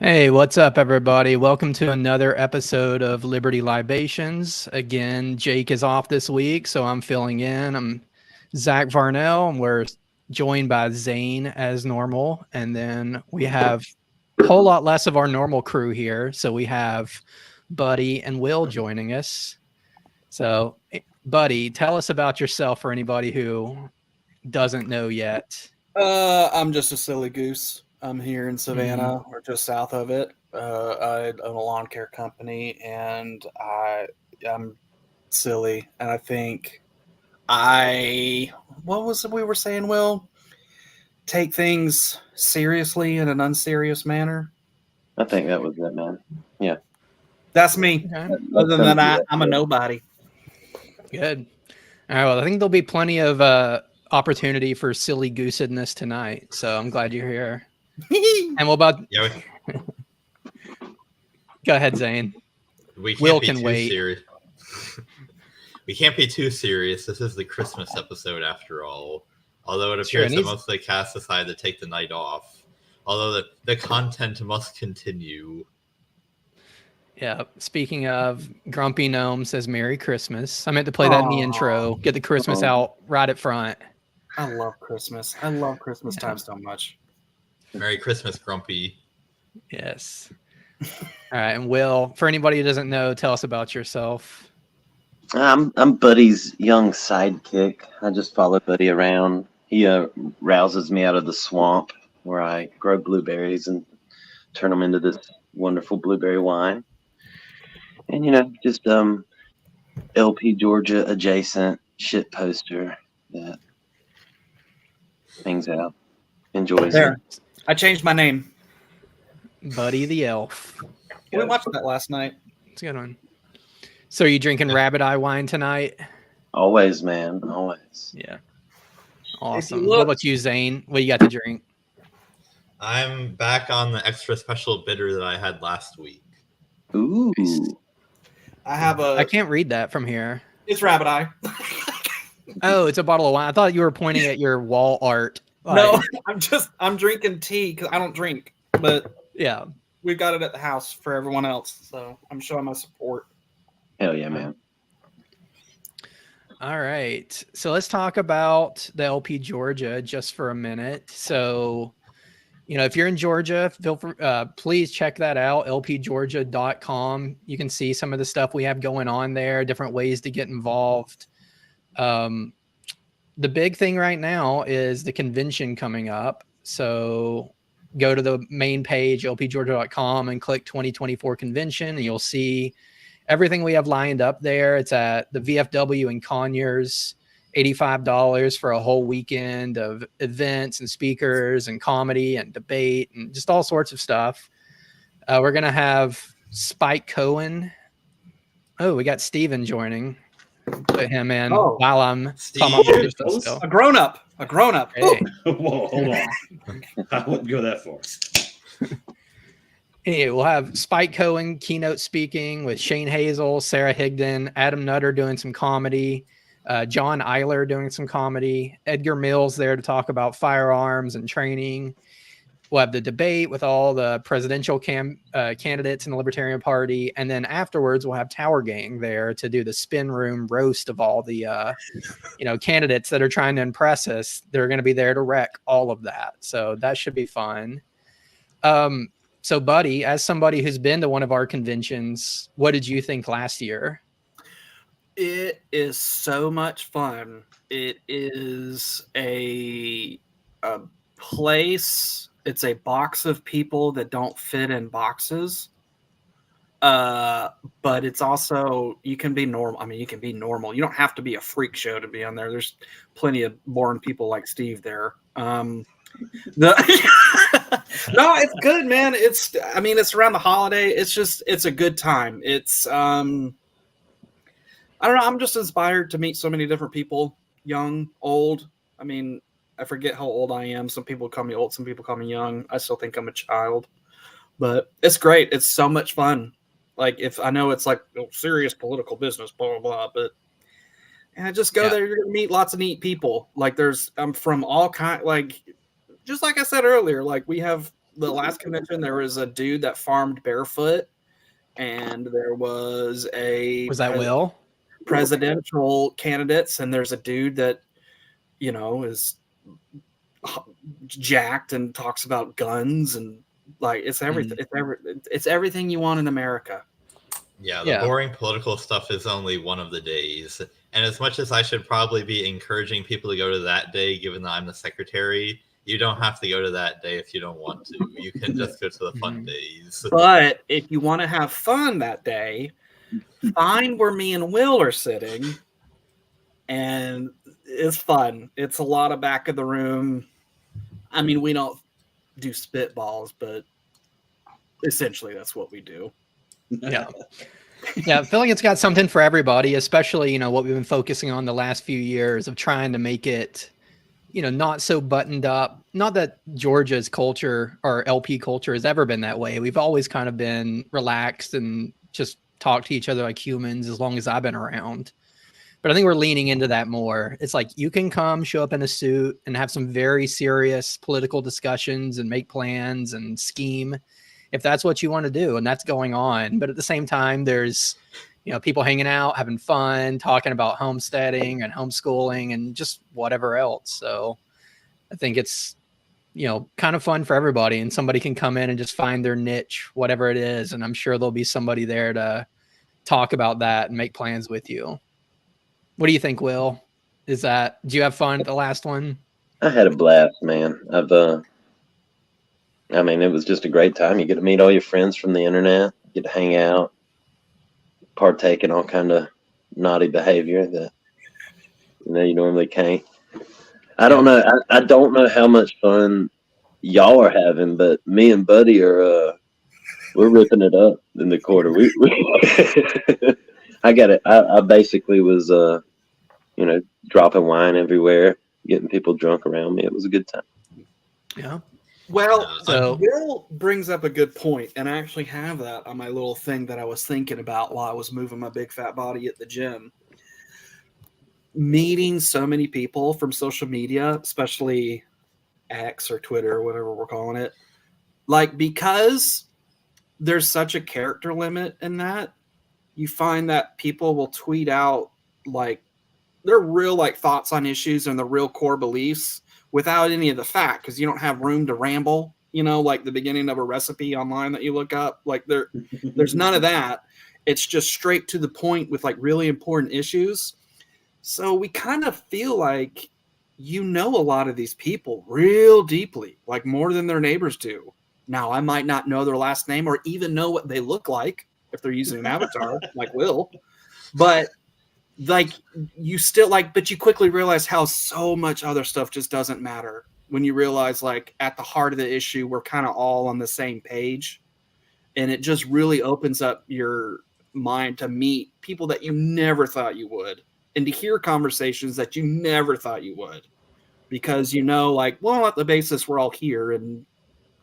Hey, what's up, everybody? Welcome to another episode of Liberty Libations. Again, Jake is off this week, so I'm filling in. I'm Zach Varnell, and we're joined by Zane as normal. And then we have a whole lot less of our normal crew here. So we have Buddy and Will joining us. So, Buddy, tell us about yourself for anybody who doesn't know yet. I'm just a silly goose. I'm here in Savannah, or just south of it. I own a lawn care company, and I'm silly. And I think what was it we were saying? Will take things seriously in an unserious manner. I think that was it, man. Yeah, That's me. Okay. Other than that, I'm a nobody. Good. All right. Well, I think there'll be plenty of opportunity for silly goosedness tonight. So I'm glad you're here. And what about? Yeah, Go ahead, Zane. we can't Will be can too wait. serious. We can't be too serious. This is the Christmas episode after all. Although it Sure, appears and that most of the cast decided to take the night off. Although the content must continue. Yeah. Speaking of, Grumpy Gnome says Merry Christmas. I meant to play that in the intro. Get the Christmas out right at front. I love Christmas. I love Christmas time so much. Merry Christmas, Grumpy. Yes. All right. And Will, for anybody who doesn't know, tell us about yourself. I'm Buddy's young sidekick. I just follow Buddy around. He rouses me out of the swamp where I grow blueberries and turn them into this wonderful blueberry wine. And just LP Georgia adjacent shit poster that hangs out, enjoys it. There, I changed my name. Buddy the Elf. We watched that last night. It's a good one. So are you drinking rabbit eye wine tonight? Always, man, always. Yeah. Awesome. look- What about you, Zane? What you got to drink? I'm back on the extra special bitter that I had last week. Ooh, I have I can't read that from here. It's rabbit eye. Oh, it's a bottle of wine. I thought you were pointing at your wall art. No, I'm drinking tea because I don't drink, but Yeah. we've got it at the house for everyone else, so I'm showing my support. hell yeah, man. All right. So let's talk about the LP Georgia just for a minute. So, if you're in Georgia, feel free, please check that out, lpgeorgia.com. You can see some of the stuff we have going on there, different ways to get involved. The big thing right now is the convention coming up. So go to the main page, lpgeorgia.com, and click 2024 convention, and you'll see everything we have lined up there. It's at the VFW in Conyers, $85 for a whole weekend of events and speakers and comedy and debate and just all sorts of stuff. We're going to have Spike Cohen. Oh, we got Steven joining. Put him in while I'm talking about this stuff. A grown up. Hey. Whoa, hold on. I wouldn't go that far. Anyway, we'll have Spike Cohen keynote speaking with Shane Hazel, Sara Higdon, Adam Nutter doing some comedy, John Eiler doing some comedy, Edgar Mills there to talk about firearms and training. We'll have the debate with all the presidential candidates in the Libertarian Party. And then afterwards, we'll have Tower Gang there to do the spin room roast of all the candidates that are trying to impress us. They're going to be there to wreck all of that. So that should be fun. So, Buddy, as somebody who's been to one of our conventions, what did you think last year? It is so much fun. It is a place. It's a box of people that don't fit in boxes. But it's also, you can be normal. I mean, you can be normal. You don't have to be a freak show to be on there. There's plenty of boring people like Steve there. No, it's good, man. It's around the holiday. It's a good time. It's, I don't know. I'm just inspired to meet so many different people, young, old. I mean, I forget how old I am. Some people call me old. Some people call me young. I still think I'm a child, but it's great. It's so much fun. Like, if I know it's like serious political business, blah, blah, blah, but just go there. You're going to meet lots of neat people. Like, I'm from all kind, like, just like I said earlier, like we have the last convention, there was a dude that farmed barefoot, and there was that Will? Presidential candidates, and there's a dude that, you know, is jacked and talks about guns and like it's everything. It's everything you want in America. Yeah, the boring political stuff is only one of the days. And as much as I should probably be encouraging people to go to that day, given that I'm the secretary, you don't have to go to that day if you don't want to. You can just go to the fun days. But if you want to have fun that day, find where me and Will are sitting, and it's fun. It's a lot of back of the room. I mean, we don't do spitballs, but essentially that's what we do. Yeah. I feel like it's got something for everybody, especially, you know, what we've been focusing on the last few years of trying to make it, you know, not so buttoned up. Not that Georgia's culture or LP culture has ever been that way. We've always kind of been relaxed and just talk to each other like humans as long as I've been around. But I think we're leaning into that more. It's like you can come, show up in a suit and have some very serious political discussions and make plans and scheme if that's what you want to do, and that's going on. But at the same time, there's, you know, people hanging out, having fun, talking about homesteading and homeschooling and just whatever else. So I think it's, you know, kind of fun for everybody, and somebody can come in and just find their niche, whatever it is. And I'm sure there'll be somebody there to talk about that and make plans with you. What do you think, Will? Do you have fun at the last one? I had a blast, man. I mean, it was just a great time. You get to meet all your friends from the internet, get to hang out, partake in all kind of naughty behavior that, you know, you normally can't. I don't know. I don't know how much fun y'all are having, but me and Buddy we're ripping it up in the quarter. I got it. I basically was, you know, dropping wine everywhere, getting people drunk around me. It was a good time. Yeah. Well, so Will brings up a good point, and I actually have that on my little thing that I was thinking about while I was moving my big fat body at the gym. Meeting so many people from social media, especially X or Twitter or whatever we're calling it, like, because there's such a character limit in that, you find that people will tweet out like their real like thoughts on issues and the real core beliefs without any of the fact, because you don't have room to ramble, you know, like the beginning of a recipe online that you look up. Like there's none of that. It's just straight to the point with like really important issues. So we kind of feel like, you know, a lot of these people real deeply, like more than their neighbors do. Now, I might not know their last name or even know what they look like if they're using an avatar like Will, but like you still like, but you quickly realize how so much other stuff just doesn't matter when you realize like at the heart of the issue, we're kind of all on the same page, and it just really opens up your mind to meet people that you never thought you would, and to hear conversations that you never thought you would, because, you know, like, well, at the basis, we're all here and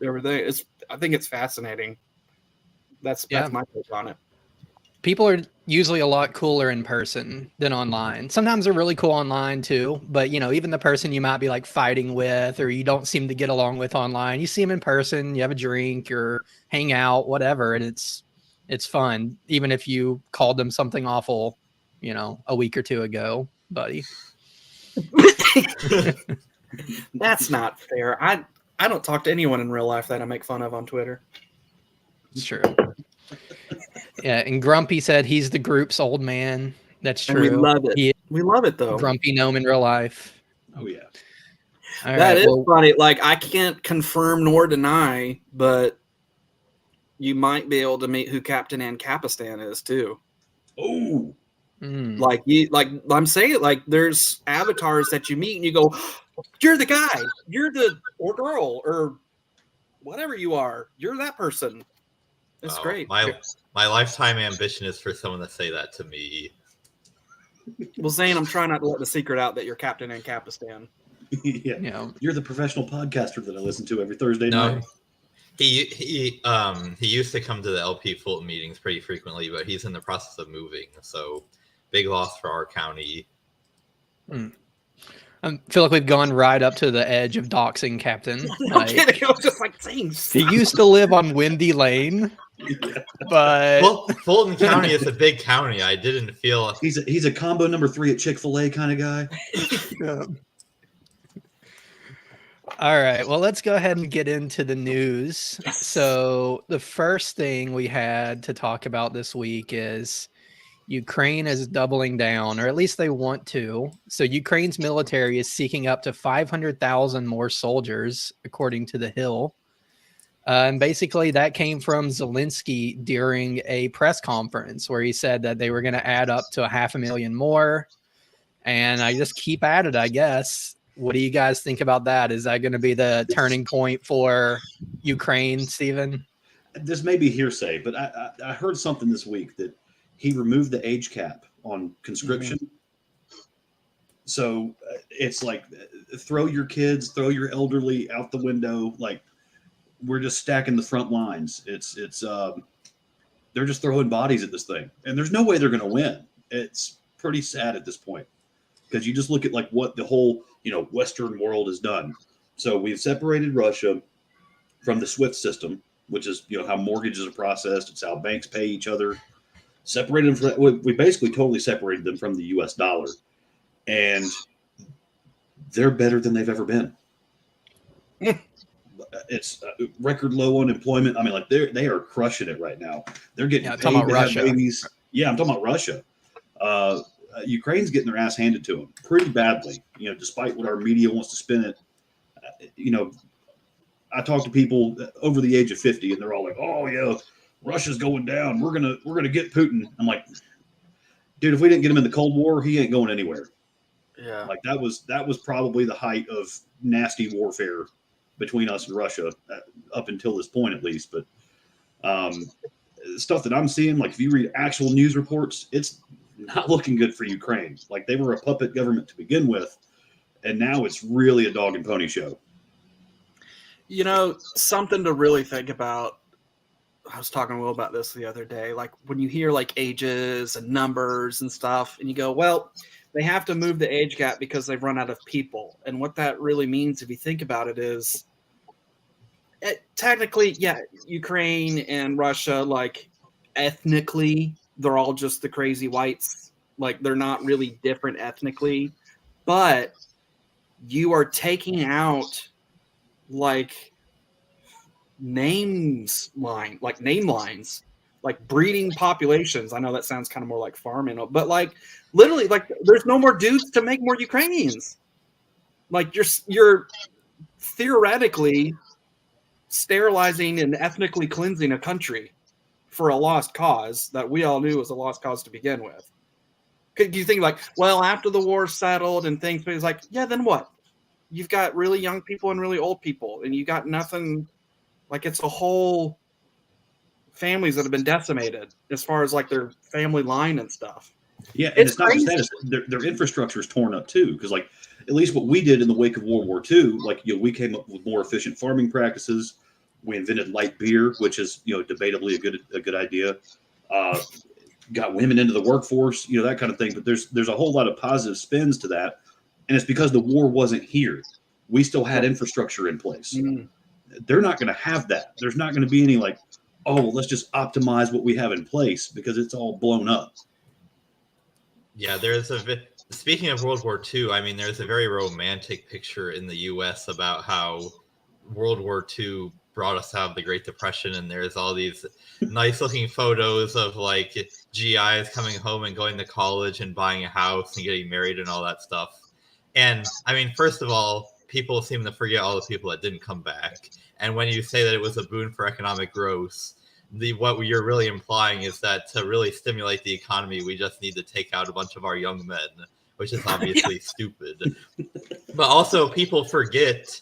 everything. I think it's fascinating. That's my take on it. People are usually a lot cooler in person than online. Sometimes they're really cool online too, but, you know, even the person you might be like fighting with or you don't seem to get along with online, you see them in person, you have a drink or hang out, whatever, and it's fun, even if you called them something awful, you know, a week or two ago, buddy. That's not fair. I don't talk to anyone in real life that I make fun of on Twitter. It's true. Yeah, and Grumpy said he's the group's old man. That's true. And we love it. We love it, though. Grumpy gnome in real life. Oh, yeah. That is funny. Like, I can't confirm nor deny, but you might be able to meet who Captain Ancapistan is, too. Oh. Like I'm saying, like, there's avatars that you meet and you go, you're the guy, you're the or girl or whatever you are, you're that person. It's great. My lifetime ambition is for someone to say that to me. Well, Zane, I'm trying not to let the secret out that you're Captain Ancapistan. Yeah. You know, You're the professional podcaster that I listen to every Thursday night. He used to come to the LP Fulton meetings pretty frequently, but he's in the process of moving, so big loss for our county. I feel like we've gone right up to the edge of doxing Captain. No kidding. It was just like, dang, He used to live on Windy Lane, but Well, Fulton County is a big county. I didn't feel He's a combo number 3 at Chick-fil-A kind of guy. yeah. All right. Well, let's go ahead and get into the news. Yes. So the first thing we had to talk about this week is Ukraine is doubling down, or at least they want to. So Ukraine's military is seeking up to 500,000 more soldiers, according to The Hill. And basically that came from Zelensky during a press conference where he said that they were going to add up to 500,000 more. And I just keep at it, I guess. What do you guys think about that? Is that going to be the turning point for Ukraine, Stephen? This may be hearsay, but I heard something this week that he removed the age cap on conscription. Mm-hmm. So it's like, throw your kids, throw your elderly out the window. Like, we're just stacking the front lines. They're just throwing bodies at this thing, and there's no way they're going to win. It's pretty sad at this point, because you just look at like what the whole, Western world has done. So we've separated Russia from the SWIFT system, which is, how mortgages are processed. It's how banks pay each other. Separated them from, we basically totally separated them from the US dollar, and they're better than they've ever been. It's record low unemployment. I mean, like they are crushing it right now. They're getting paid to have babies. Yeah, I'm talking about Russia. Ukraine's getting their ass handed to them pretty badly. Despite what our media wants to spin it. I talk to people over the age of 50, and they're all like, "Oh yeah, Russia's going down. We're gonna get Putin." I'm like, dude, if we didn't get him in the Cold War, he ain't going anywhere. Yeah, like that was probably the height of nasty warfare between us and Russia up until this point, at least. But stuff that I'm seeing, like if you read actual news reports, it's not looking good for Ukraine. Like they were a puppet government to begin with, and now it's really a dog and pony show. Something to really think about. I was talking a little about this the other day. Like when you hear like ages and numbers and stuff, and you go, well, they have to move the age gap because they've run out of people. And what that really means, if you think about it, is technically, yeah, Ukraine and Russia, like ethnically, they're all just the crazy whites. Like they're not really different ethnically, but you are taking out like name lines, like breeding populations. I know that sounds kind of more like farming, but like literally, like there's no more dudes to make more Ukrainians. Like you're theoretically sterilizing and ethnically cleansing a country for a lost cause that we all knew was a lost cause to begin with. Could you think like, well, after the war settled and things, it's like, yeah, then what? You've got really young people and really old people, and you got nothing. Like it's a whole families that have been decimated as far as like their family line and stuff. Yeah, and it's not just that; their infrastructure is torn up too. Because like at least what we did in the wake of World War II, like we came up with more efficient farming practices. We invented light beer, which is debatably a good idea. Got women into the workforce, that kind of thing. But there's a whole lot of positive spins to that, and it's because the war wasn't here. We still had infrastructure in place. Mm. They're not going to have that. There's not going to be any like, oh, let's just optimize what we have in place because it's all blown up. Yeah, speaking of World War II, I mean, there's a very romantic picture in the U.S. about how World War II brought us out of the Great Depression, and there's all these nice-looking photos of like GIs coming home and going to college and buying a house and getting married and all that stuff. And I mean, first of all, people seem to forget all the people that didn't come back. And when you say that it was a boon for economic growth, what you're really implying is that to really stimulate the economy, we just need to take out a bunch of our young men, which is obviously stupid. But also people forget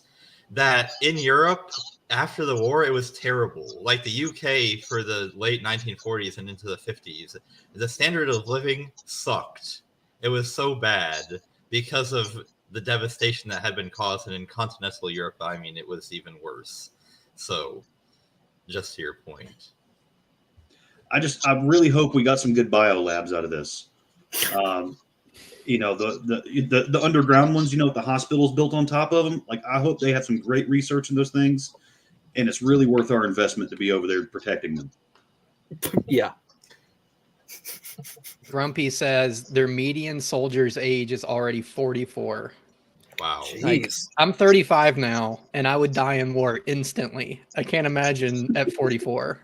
that in Europe, after the war, it was terrible. Like the UK for the late 1940s and into the 50s, the standard of living sucked. It was so bad because of the devastation that had been caused, and in continental Europe, I mean, it was even worse. So, just to your point. I really hope we got some good bio labs out of this. You know, the underground ones, you know, with the hospitals built on top of them. Like, I hope they have some great research in those things, and it's really worth our investment to be over there protecting them. Yeah. Grumpy says their median soldier's age is already 44. Wow. Like, I'm 35 now, and I would die in war instantly. I can't imagine at 44.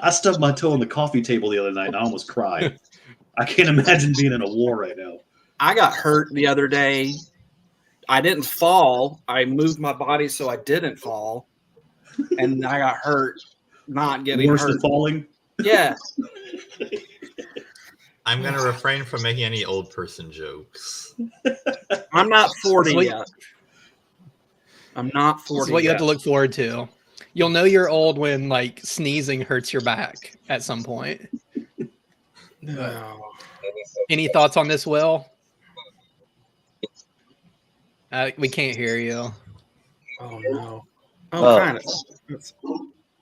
I stubbed my toe on the coffee table the other night, and I almost cried. I can't imagine being in a war right now. I got hurt the other day. I didn't fall. I moved my body so I didn't fall, and I got hurt not getting Worse hurt. than falling? Yeah. I'm going to refrain from making any old person jokes. I'm not 40 yet. I'm not 40 This is what you yet. have to look forward to. You'll know you're old when, like, sneezing hurts your back at some point. No. Any thoughts on this, Will? We can't hear you. Oh, no. Oh, kind of.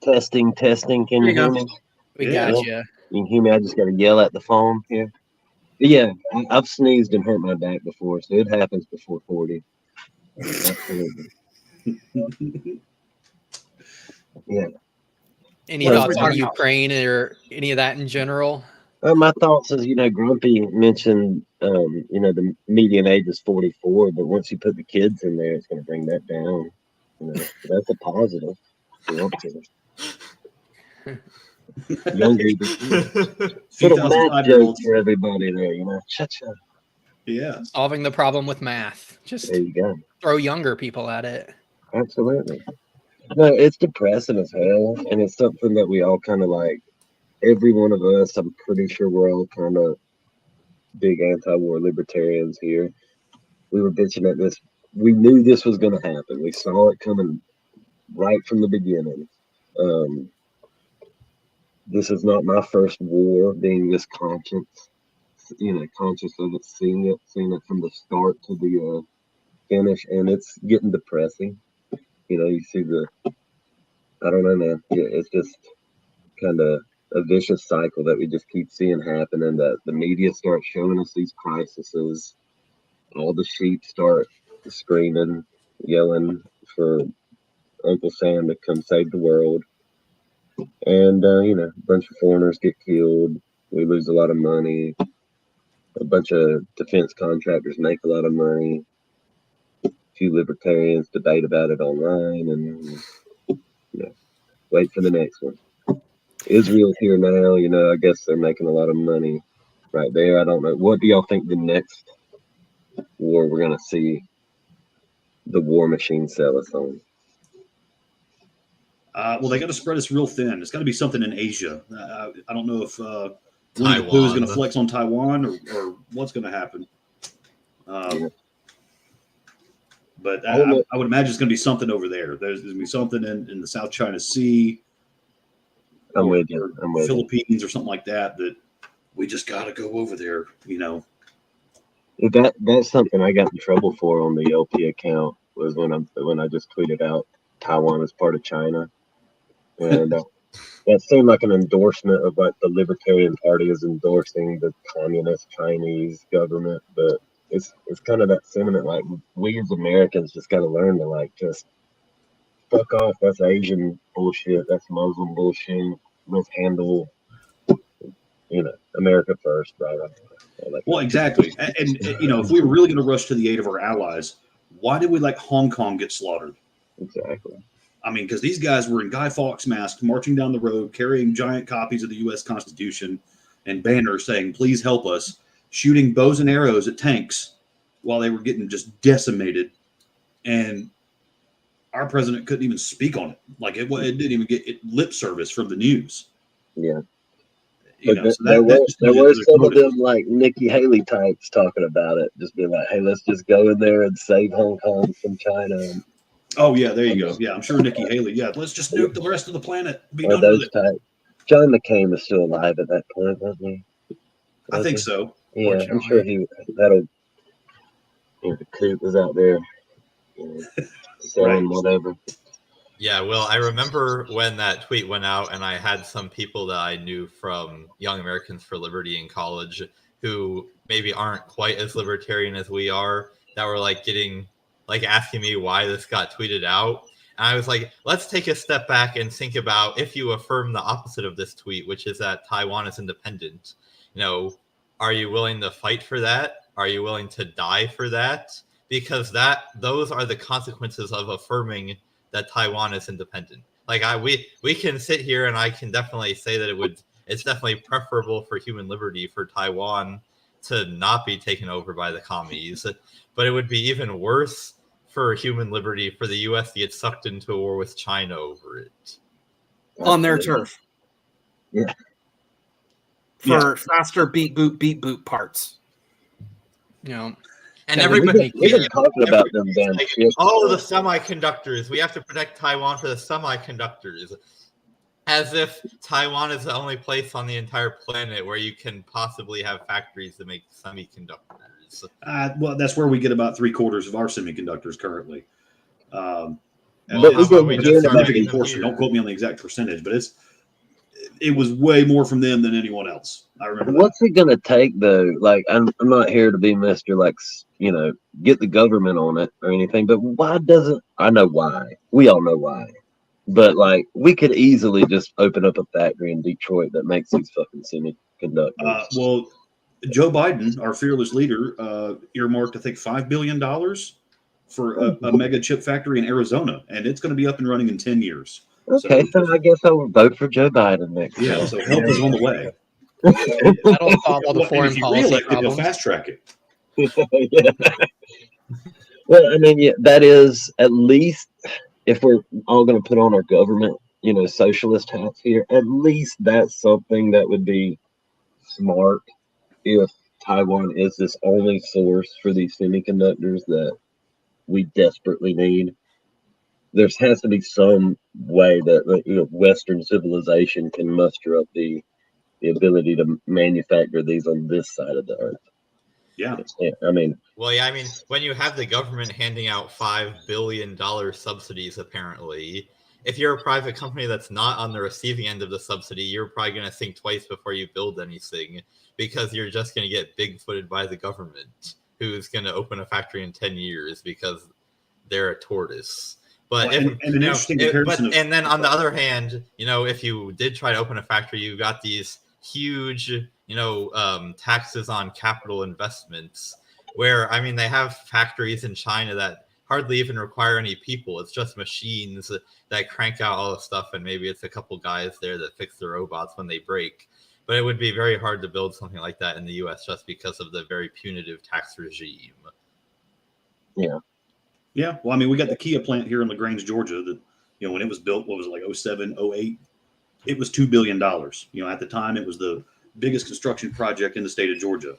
Testing. Can you hear me? We got you. You can hear me. I just got to yell at the phone here. But yeah, I've sneezed and hurt my back before, so it happens before 40. Absolutely. Yeah. Any thoughts on Ukraine or any of that in general? My thoughts is, Grumpy mentioned, the median age is 44, but once you put the kids in there, it's going to bring that down. So that's a positive. Younger, little math jokes for everybody there, Cha-cha. Yeah. Solving the problem with math. Just there you go. Throw younger people at it. Absolutely. No, it's depressing as hell, and it's something that we all kind of like. Every one of us, I'm pretty sure we're all kind of big anti-war libertarians here. We were bitching at this. We knew this was going to happen. We saw it coming right from the beginning. This is not my first war being this conscious of it, seeing it from the start to the finish, and it's getting depressing. You see I don't know, man. Yeah, it's just kind of a vicious cycle that we just keep seeing happen, and that the media starts showing us these crises. All the sheep start screaming, yelling for Uncle Sam to come save the world. And, a bunch of foreigners get killed. We lose a lot of money. A bunch of defense contractors make a lot of money. A few libertarians debate about it online, and, wait for the next one. Israel's here now, I guess they're making a lot of money right there. I don't know. What do y'all think the next war we're going to see the war machine sell us on? Well, they got to spread us real thin. It's got to be something in Asia. I don't know if Winnie the Pooh is going to flex on Taiwan or what's going to happen. But I would imagine it's going to be something over there. There's going to be something in the South China Sea. I'm with you. Philippines or something like that we just got to go over there, That's something I got in trouble for on the LP account was when I just tweeted out Taiwan is part of China. And that seemed like an endorsement of what the Libertarian Party is endorsing the communist Chinese government. But it's kind of that sentiment, like we as Americans just got to learn to like just fuck off. That's Asian bullshit. That's Muslim bullshit. Let's handle, America first, right? Well, exactly. And if we were really going to rush to the aid of our allies, why did we let Hong Kong get slaughtered? Exactly. I mean, because these guys were in Guy Fawkes masks, marching down the road, carrying giant copies of the U.S. Constitution and banners saying, please help us, shooting bows and arrows at tanks while they were getting just decimated. And our president couldn't even speak on it. Like it didn't even get lip service from the news. Yeah. There were some of them like Nikki Haley types talking about it, just being like, hey, let's just go in there and save Hong Kong from China. Oh, yeah, there you go. Yeah, I'm sure Nikki Haley. Yeah, let's just nuke the rest of the planet. Be done with it. Types. John McCain was still alive at that point, wasn't he? I think so. Yeah, I'm sure the coot was out there selling whatever. Yeah, well, I remember when that tweet went out, and I had some people that I knew from Young Americans for Liberty in college who maybe aren't quite as libertarian as we are that were like getting like asking me why this got tweeted out. And I was like, let's take a step back and think about if you affirm the opposite of this tweet, which is that Taiwan is independent. You know, are you willing to fight for that? Are you willing to die for that? Because those are the consequences of affirming that Taiwan is independent. Like we can sit here and I can definitely say that it's definitely preferable for human liberty for Taiwan to not be taken over by the commies, but it would be even worse for human liberty for the U.S. to get sucked into a war with China over it. On their turf. Yeah. For faster beat boot parts. You know, and everybody talking about them damn like, the semiconductors. We have to protect Taiwan for the semiconductors. As if Taiwan is the only place on the entire planet where you can possibly have factories that make semiconductors. Well, that's where we get about 3/4 of our semiconductors currently. Don't quote me on the exact percentage, but it was way more from them than anyone else. I remember. What's it going to take though? Like, I'm not here to be Mr. like, you know, get the government on it or anything, but why doesn't, I know why. We all know why. But like, we could easily just open up a factory in Detroit that makes these fucking semiconductors. Well, Joe Biden, our fearless leader, earmarked, I think, $5 billion for a mega chip factory in Arizona, and it's going to be up and running in 10 years. Okay, so I guess I will vote for Joe Biden next time. Yeah, so help is on the way. That'll solve all the foreign policy problems. They'll fast track it. Yeah. Well, I mean, yeah, that is at least, if we're all going to put on our government, you know, socialist hats here, at least that's something that would be smart if Taiwan is this only source for these semiconductors that we desperately need. There has to be some way that, you know, Western civilization can muster up the ability to manufacture these on this side of the earth. Yeah. I mean, when you have the government handing out $5 billion subsidies, apparently, if you're a private company that's not on the receiving end of the subsidy, you're probably going to think twice before you build anything, because you're just going to get big-footed by the government, who's going to open a factory in 10 years because they're a tortoise. But and then on the other hand, you know, if you did try to open a factory, you got these huge, you know, taxes on capital investments, where, I mean, they have factories in China that hardly even require any people. It's just machines that crank out all the stuff, and maybe it's a couple guys there that fix the robots when they break. But it would be very hard to build something like that in the U.S. just because of the very punitive tax regime. Yeah. Yeah. Well, I mean, we got the Kia plant here in LaGrange, Georgia, that, you know, when it was built, what was it, like 07, 08? It was $2 billion. You know, at the time, it was the biggest construction project in the state of Georgia.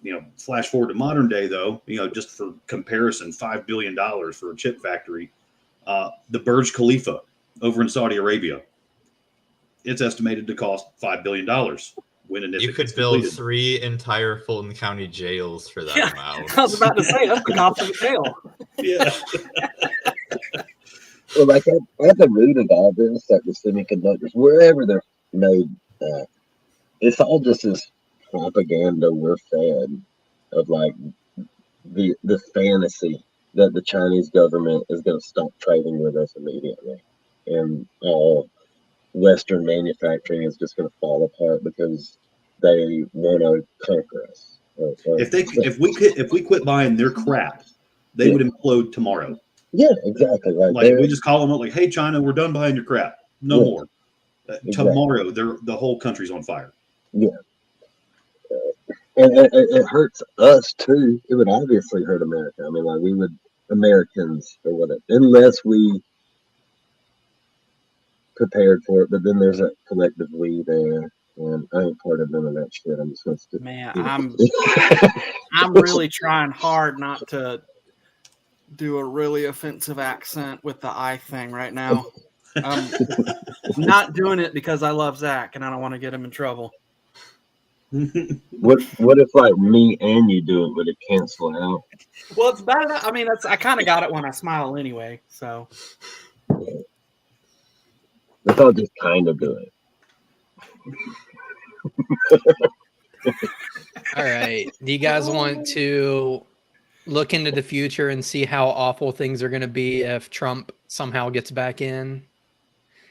You know, flash forward to modern day, though, you know, just for comparison, $5 billion for a chip factory. The Burj Khalifa over in Saudi Arabia, it's estimated to cost $5 billion. When and if you could build 3 entire Fulton County jails for that amount. I was about to say, that's the cost of a jail. Yeah. Well, like at the root of all this, like the semiconductors, wherever they're made, it's all just this propaganda we're fed of, like, the fantasy that the Chinese government is going to stop trading with us immediately, and all Western manufacturing is just going to fall apart because they want to conquer us. If we quit buying their crap, they would implode tomorrow. Yeah, exactly. Like we just call them up, like, "Hey, China, we're done buying your crap. No more." Exactly. Tomorrow, the whole country's on fire. Yeah, and it hurts us too. It would obviously hurt America. I mean, like, we would, Americans or whatever, unless we prepared for it. But then there's a collective we there, and I ain't part of none of that shit. I'm just going to. Man, I'm really trying hard not to do a really offensive accent with the I thing right now. I'm not doing it because I love Zach and I don't want to get him in trouble. What if, like, me and you do it, would it cancel out? Well, it's bad enough. I mean, I kind of got it when I smile anyway. So Let's all just kind of do it. All right. Do you guys want to look into the future and see how awful things are going to be if Trump somehow gets back in?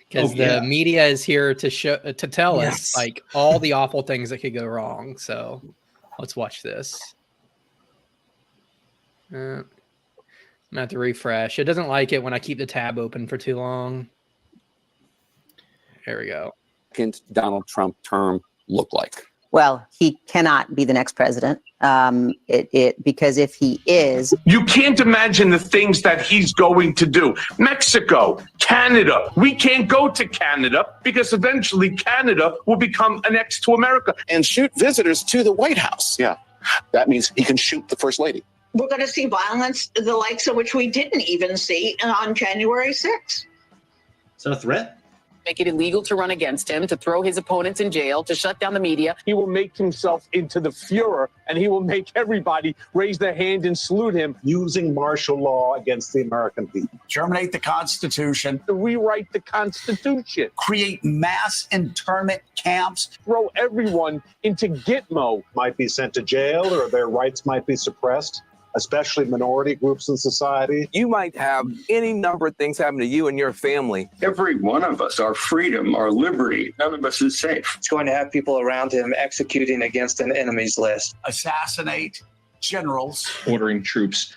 Because the media is here to tell us like all the awful things that could go wrong. So let's watch this. I'm gonna have to refresh. It doesn't like it when I keep the tab open for too long. There we go. Donald Trump term look like? Well, he cannot be the next president. Because if he is, you can't imagine the things that he's going to do. Mexico, Canada. We can't go to Canada because eventually Canada will become annexed to America. And shoot visitors to the White House. Yeah, that means he can shoot the first lady. We're going to see violence, the likes of which we didn't even see on January 6th. Is that a threat? Make it illegal to run against him, to throw his opponents in jail, to shut down the media. He will make himself into the Fuhrer, and he will make everybody raise their hand and salute him. Using martial law against the American people. Terminate the Constitution. To rewrite the Constitution. Create mass internment camps. Throw everyone into Gitmo. Might be sent to jail, or their rights might be suppressed, especially minority groups in society. You might have any number of things happen to you and your family. Every one of us, our freedom, our liberty, none of us is safe. It's going to have people around him executing against an enemy's list. Assassinate generals. Ordering troops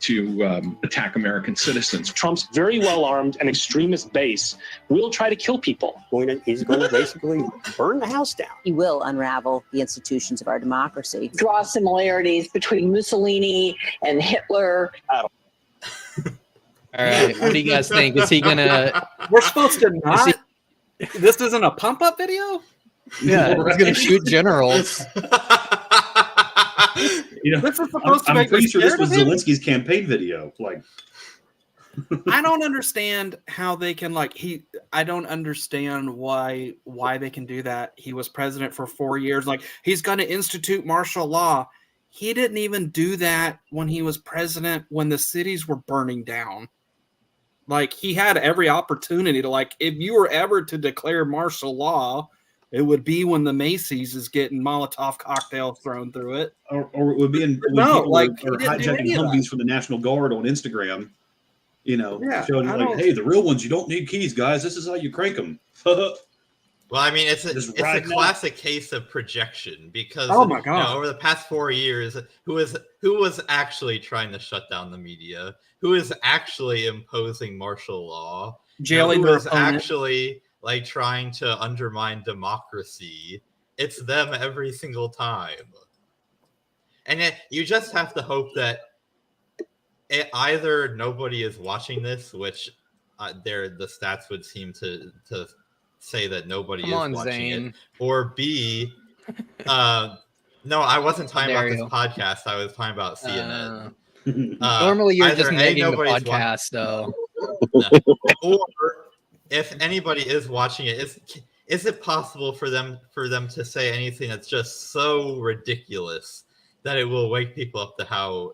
to attack American citizens. Trump's very well-armed and extremist base will try to kill people. He's going to basically burn the house down. He will unravel the institutions of our democracy. Draw similarities between Mussolini and Hitler. All right, what do you guys think? Is he gonna? We're supposed to not. This isn't a pump-up video. Yeah, he's gonna shoot generals. You know, this is supposed to make I'm pretty sure this was him. Zelensky's campaign video. Like, I don't understand how they can I don't understand why they can do that. He was president for 4 years. Like, he's going to institute martial law. He didn't even do that when he was president, when the cities were burning down. Like, he had every opportunity to, if you were ever to declare martial law, it would be when the Macy's is getting Molotov cocktails thrown through it. or it would be when people are hijacking Humvees from the National Guard on Instagram, showing hey, the real ones, you don't need keys, guys. This is how you crank them. Well, I mean, it's a classic case of projection because my God. Over the past 4 years, who was actually trying to shut down the media? Who is actually imposing martial law? Jailing who their is opponent. actually trying to undermine democracy? It's them every single time. And you just have to hope that either nobody is watching this, which the stats would seem to say that nobody is watching Zane. it, or B, no, I wasn't talking about this podcast. I was talking about CNN. Normally, you're just nagging the nobody's podcast, though. Or if anybody is watching it, is it possible for them to say anything that's just so ridiculous that it will wake people up to how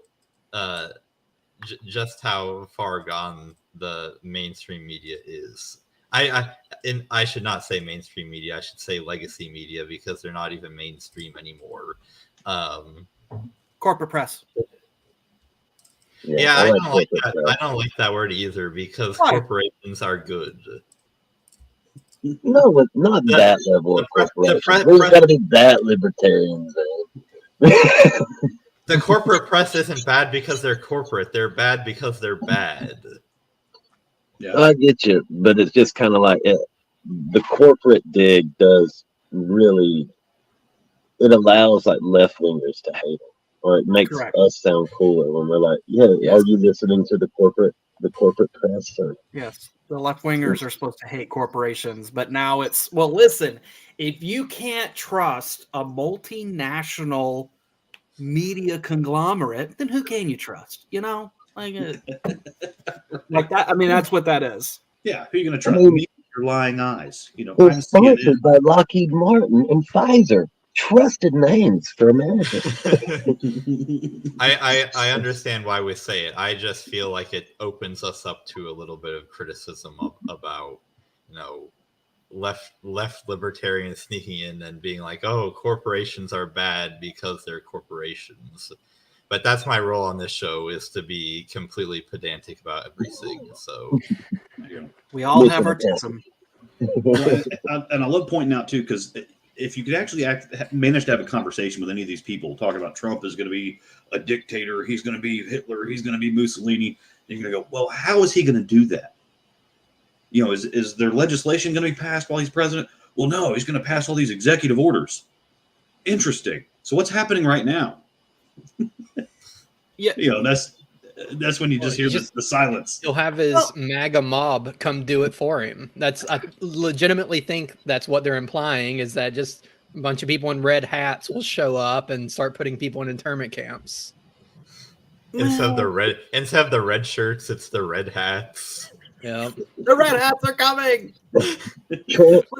just how far gone the mainstream media is? I should not say mainstream media. I should say legacy media, because they're not even mainstream anymore. Corporate press. Yeah, I don't like that. I don't like that word either, because corporations are good. No, not that level of corporation. There's got to be that libertarian. The corporate press isn't bad because they're corporate. They're bad because they're bad. Yeah. I get you, but it's just kind of like the corporate dig does really. It allows left wingers to hate it, or it makes us sound cooler when we're like, are you listening to the corporate press? Or? Yes, the left wingers are supposed to hate corporations, but now it's listen, if you can't trust a multinational media conglomerate, then who can you trust? Like that. I mean, that's what that is. Yeah, who are you going to trust? Me, your lying eyes. We're sponsored by Lockheed Martin and Pfizer. Trusted names for America. I understand why we say it. I just feel like it opens us up to a little bit of criticism about left libertarians sneaking in and being like, "Oh, corporations are bad because they're corporations." But that's my role on this show, is to be completely pedantic about everything. So we all have our tism. And I love pointing out too, because if you could actually manage to have a conversation with any of these people, talking about Trump is going to be a dictator, he's going to be Hitler, he's going to be Mussolini, and you're going to go, well, how is he going to do that? You know, is there legislation going to be passed while he's president? Well, no, he's going to pass all these executive orders. Interesting. So what's happening right now? Yeah, you know, that's when you just hear the silence. He'll have his MAGA mob come do it for him. I legitimately think that's what they're implying, is that just a bunch of people in red hats will show up and start putting people in internment camps. Instead of the red shirts, it's the red hats. Yeah, the red hats are coming. But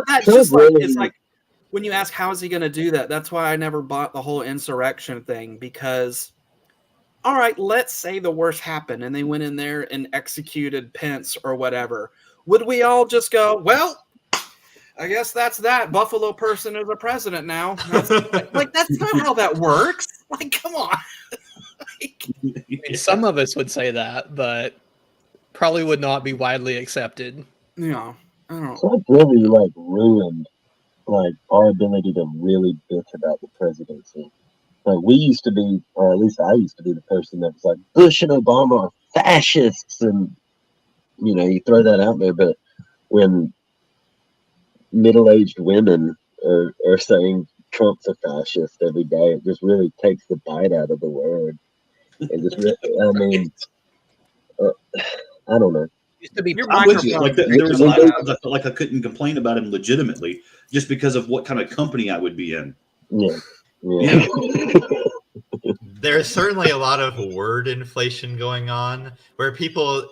that's just like, it's like when you ask how is he going to do that. That's why I never bought the whole insurrection thing, because all right, let's say the worst happened and they went in there and executed Pence or whatever. Would we all just go, well, I guess that's that. Buffalo person is a president now. That's not how that works. Like, come on. I mean, some of us would say that, but probably would not be widely accepted. Yeah, I don't know. So it really ruined our ability to really bitch about the presidency. Like, we used to be, or at least I used to be, the person that was like, Bush and Obama are fascists, and you throw that out there. But when middle-aged women are saying Trump's a fascist every day, it just really takes the bite out of the word. And just, I mean, I don't know. Used to be I'm with you. Like, there was a lot of times I felt like I couldn't complain about him legitimately, just because of what kind of company I would be in. Yeah. There's certainly a lot of word inflation going on, where people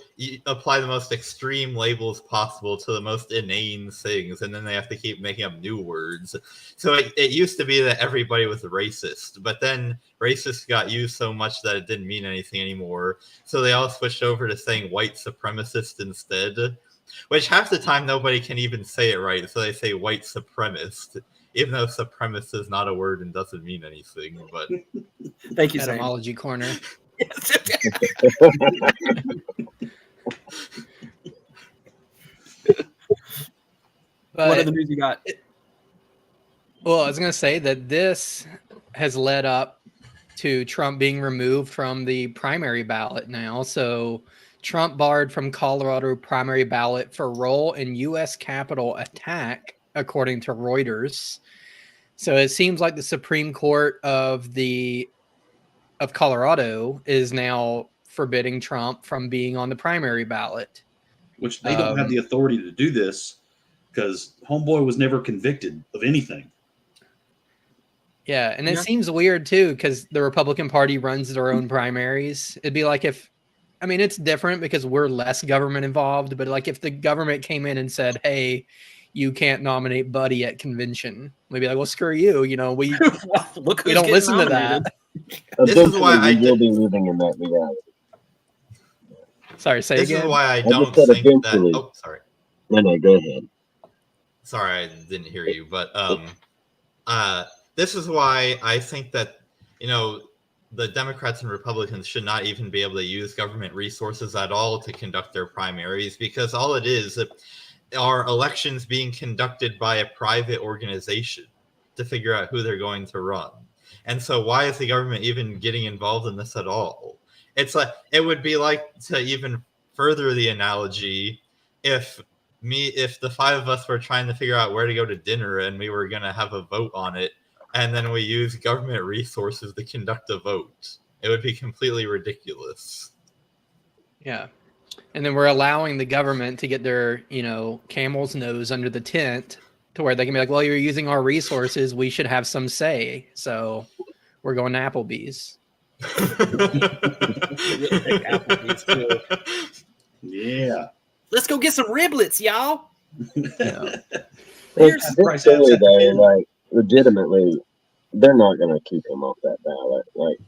apply the most extreme labels possible to the most inane things, and then they have to keep making up new words. So it used to be that everybody was racist, but then racist got used so much that it didn't mean anything anymore. So they all switched over to saying white supremacist instead, which half the time nobody can even say it right. So they say white supremacist, even though supremacist is not a word and doesn't mean anything. But thank you, etymology corner. What are the news you got? Well, I was going to say that this has led up to Trump being removed from the primary ballot now. So Trump barred from Colorado primary ballot for role in U.S. Capitol attack, according to Reuters. So it seems like the Supreme Court of Colorado is now forbidding Trump from being on the primary ballot. Which they don't have the authority to do this, because homeboy was never convicted of anything. Yeah, and it seems weird too, because the Republican Party runs their own primaries. It'd be like it's different because we're less government involved, but like if the government came in and said, hey, you can't nominate Buddy at convention, we'd be like, well, screw you. We don't listen to that. This is why I will be living in that reality. Sorry, say this again. This is why I don't think that. Oh, sorry. No, go ahead. Sorry, I didn't hear you. But this is why I think that the Democrats and Republicans should not even be able to use government resources at all to conduct their primaries, because all it is are elections being conducted by a private organization to figure out who they're going to run. And so why is the government even getting involved in this at all? It's like, it would be like, to even further the analogy, if the five of us were trying to figure out where to go to dinner and we were going to have a vote on it, and then we use government resources to conduct a vote. It would be completely ridiculous. Yeah. And then we're allowing the government to get their, camel's nose under the tent to where they can be like, well, you're using our resources, we should have some say. So we're going to Applebee's. Applebee's too. Yeah. Let's go get some riblets, y'all. It's silly though, like, legitimately, they're not going to keep him off that ballot. Like,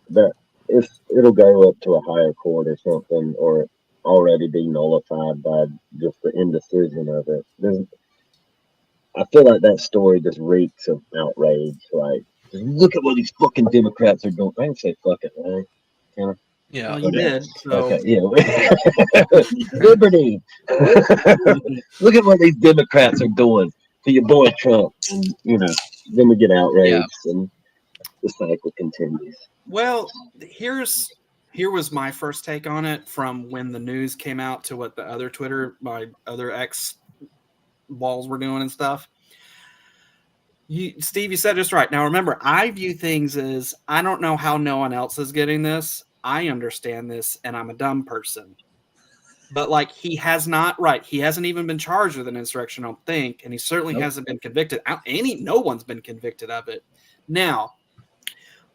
that, if it'll go up to a higher court or something, or already be nullified by just the indecision of it. I feel like that story just reeks of outrage. Like, look at what these fucking Democrats are doing. I can say fuck it, right? Can I? Yeah, well, you did. So. Okay, yeah. Liberty. Look at what these Democrats are doing to your boy Trump. And, then we get outraged and the cycle continues. Well, here was my first take on it from when the news came out to what the other my other ex balls were doing and stuff. Steve, you said just right. Now, remember, I view things as I don't know how no one else is getting this. I understand this, and I'm a dumb person. But like, he hasn't even been charged with an insurrection, I don't think, and he certainly hasn't been convicted. No one's been convicted of it. Now,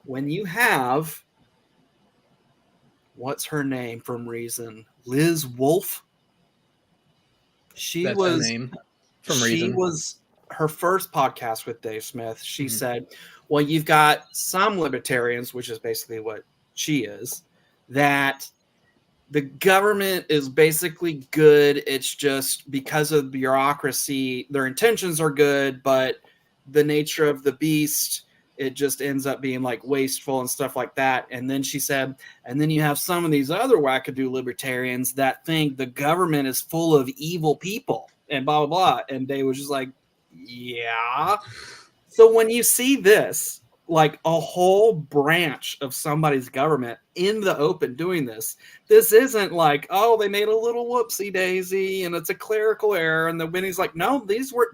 when you have, what's her name from Reason? Liz Wolfe. That's her name from Reason. She was her first podcast with Dave Smith. She said, well, you've got some libertarians, which is basically what she is, that the government is basically good. It's just because of bureaucracy, their intentions are good, but the nature of the beast, it just ends up being like wasteful and stuff like that. And then she said, and then you have some of these other wackadoo libertarians that think the government is full of evil people and blah, blah, blah. And Dave was just like, yeah. So when you see this, like a whole branch of somebody's government in the open doing this isn't like, oh, they made a little whoopsie daisy and it's a clerical error. And then he's like, no,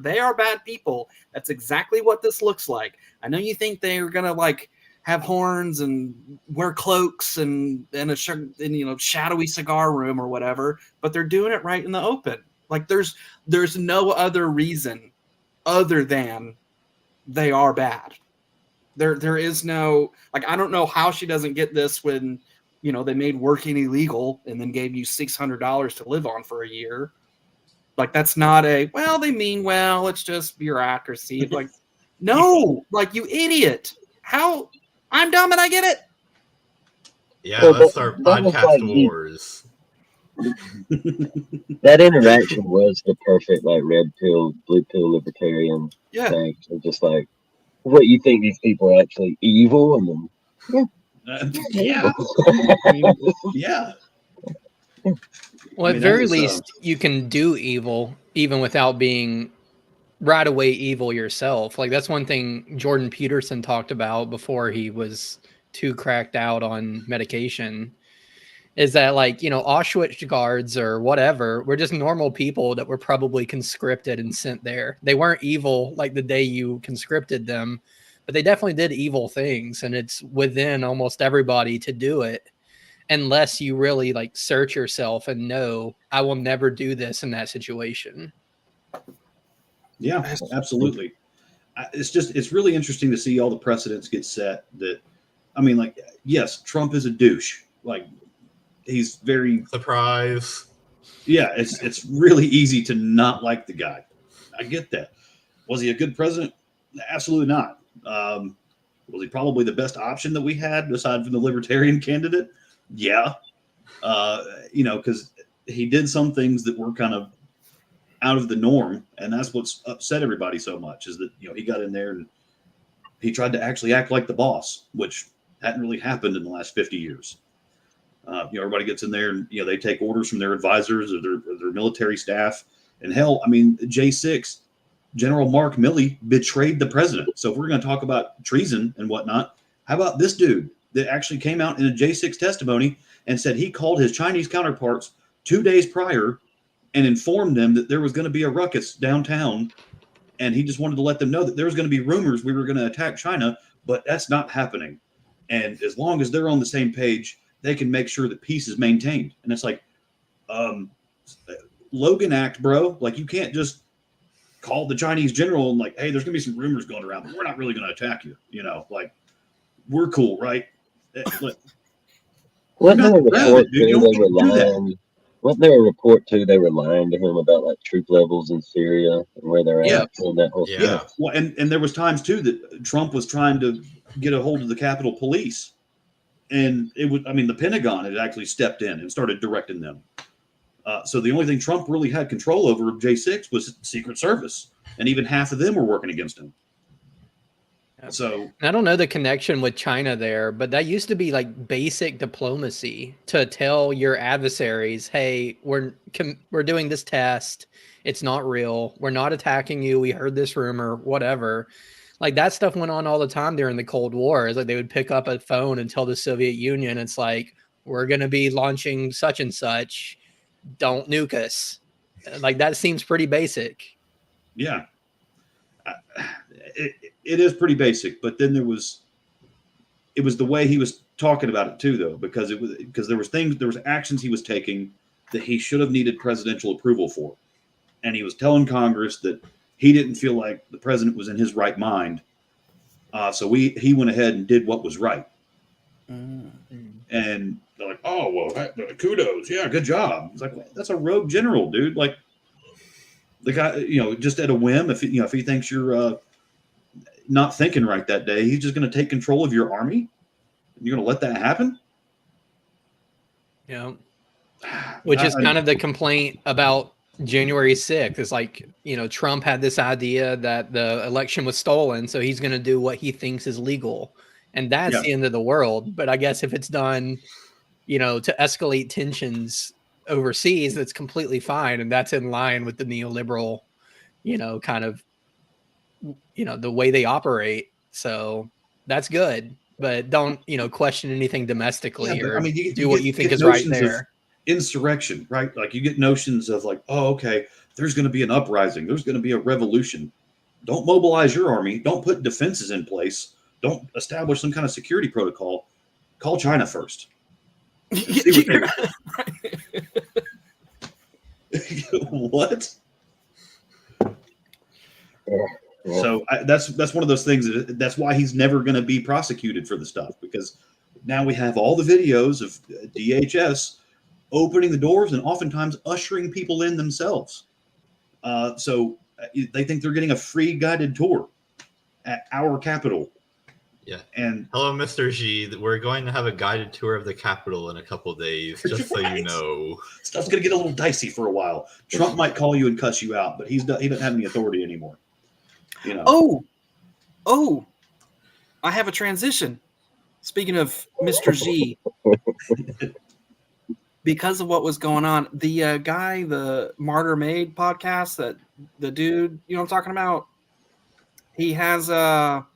they are bad people. That's exactly what this looks like. I know you think they're going to like have horns and wear cloaks and in a shadowy cigar room or whatever, but they're doing it right in the open. Like there's no other reason other than they are bad. There is no, like, I don't know how she doesn't get this when, they made working illegal and then gave you $600 to live on for a year. Like, that's not they mean well, it's just bureaucracy. Like, no, like, you idiot. How? I'm dumb and I get it. Yeah, let's start podcast wars. That interaction was the perfect, like, red pill, blue pill libertarian thing. So just like, what, you think these people are actually evil? And then, yeah. Yeah. Well, at very least, you can do evil even without being right away evil yourself. Like, that's one thing Jordan Peterson talked about before he was too cracked out on medication, is that, like, Auschwitz guards or whatever were just normal people that were probably conscripted and sent there. They weren't evil like the day you conscripted them, but they definitely did evil things. And it's within almost everybody to do it, unless you really like search yourself and know, I will never do this in that situation. Yeah, absolutely. It's really interesting to see all the precedents get set that, I mean, like, yes, Trump is a douche. Like, he's very surprise. Yeah, it's really easy to not like the guy. I get that. Was he a good president? Absolutely not. Was he probably the best option that we had aside from the Libertarian candidate? Yeah. Because he did some things that were kind of out of the norm, and that's what's upset everybody so much, is that he got in there and he tried to actually act like the boss, which hadn't really happened in the last 50 years. Everybody gets in there and they take orders from their advisors or their military staff. And hell, I mean, J6, General Mark Milley betrayed the president. So if we're going to talk about treason and whatnot, how about this dude that actually came out in a J6 testimony and said he called his Chinese counterparts 2 days prior and informed them that there was going to be a ruckus downtown, and he just wanted to let them know that there was going to be rumors we were going to attack China, but that's not happening. And as long as they're on the same page, they can make sure that peace is maintained. And it's like, Logan Act, bro. Like, you can't just call the Chinese general and like, hey, there's going to be some rumors going around, but we're not really going to attack you. Like, we're cool, right? Wasn't there a report too they were lying to him about like troop levels in Syria and where they're at and that whole stuff? Well, and there was times too that Trump was trying to get a hold of the Capitol Police, and it was, I mean, the Pentagon had actually stepped in and started directing them. So the only thing Trump really had control over J6 was Secret Service, and even half of them were working against him. So I don't know the connection with China there, but that used to be like basic diplomacy to tell your adversaries, "Hey, we're doing this test. It's not real. We're not attacking you. We heard this rumor, whatever." Like that stuff went on all the time during the Cold War. It's like they would pick up a phone and tell the Soviet Union, it's like, "We're going to be launching such and such. Don't nuke us." Like that seems pretty basic. Yeah. It is pretty basic, but then it was the way he was talking about it too, though, because there was actions he was taking that he should have needed presidential approval for, and he was telling Congress that he didn't feel like the president was in his right mind, so he went ahead and did what was right. And they're like, "Oh well, kudos, yeah, good job." It's like, that's a rogue general, dude. Like the guy, just at a whim, if he thinks you're not thinking right that day, he's just going to take control of your army. You're going to let that happen? Yeah. Which is kind of the complaint about January 6th. It's like, Trump had this idea that the election was stolen, so he's going to do what he thinks is legal. And that's the end of the world. But I guess if it's done, to escalate tensions overseas, that's completely fine. And that's in line with the neoliberal, kind of, the way they operate. So that's good, but don't, question anything domestically or do what you think is right there. Insurrection, right? Like you get notions of like, oh, okay, there's going to be an uprising. There's going to be a revolution. Don't mobilize your army. Don't put defenses in place. Don't establish some kind of security protocol. Call China first. What? Yeah. So that's one of those things. That's why he's never going to be prosecuted for the stuff, because now we have all the videos of DHS opening the doors and oftentimes ushering people in themselves. So they think they're getting a free guided tour at our Capitol. Yeah. And hello, Mr. Xi. We're going to have a guided tour of the Capitol in a couple of days, just so you know. Stuff's going to get a little dicey for a while. Trump might call you and cuss you out, but he doesn't have any authority anymore. Oh, I have a transition. Speaking of Mr. Xi, because of what was going on, the guy, the Martyr Made podcast, that the dude, what I'm talking about, he has all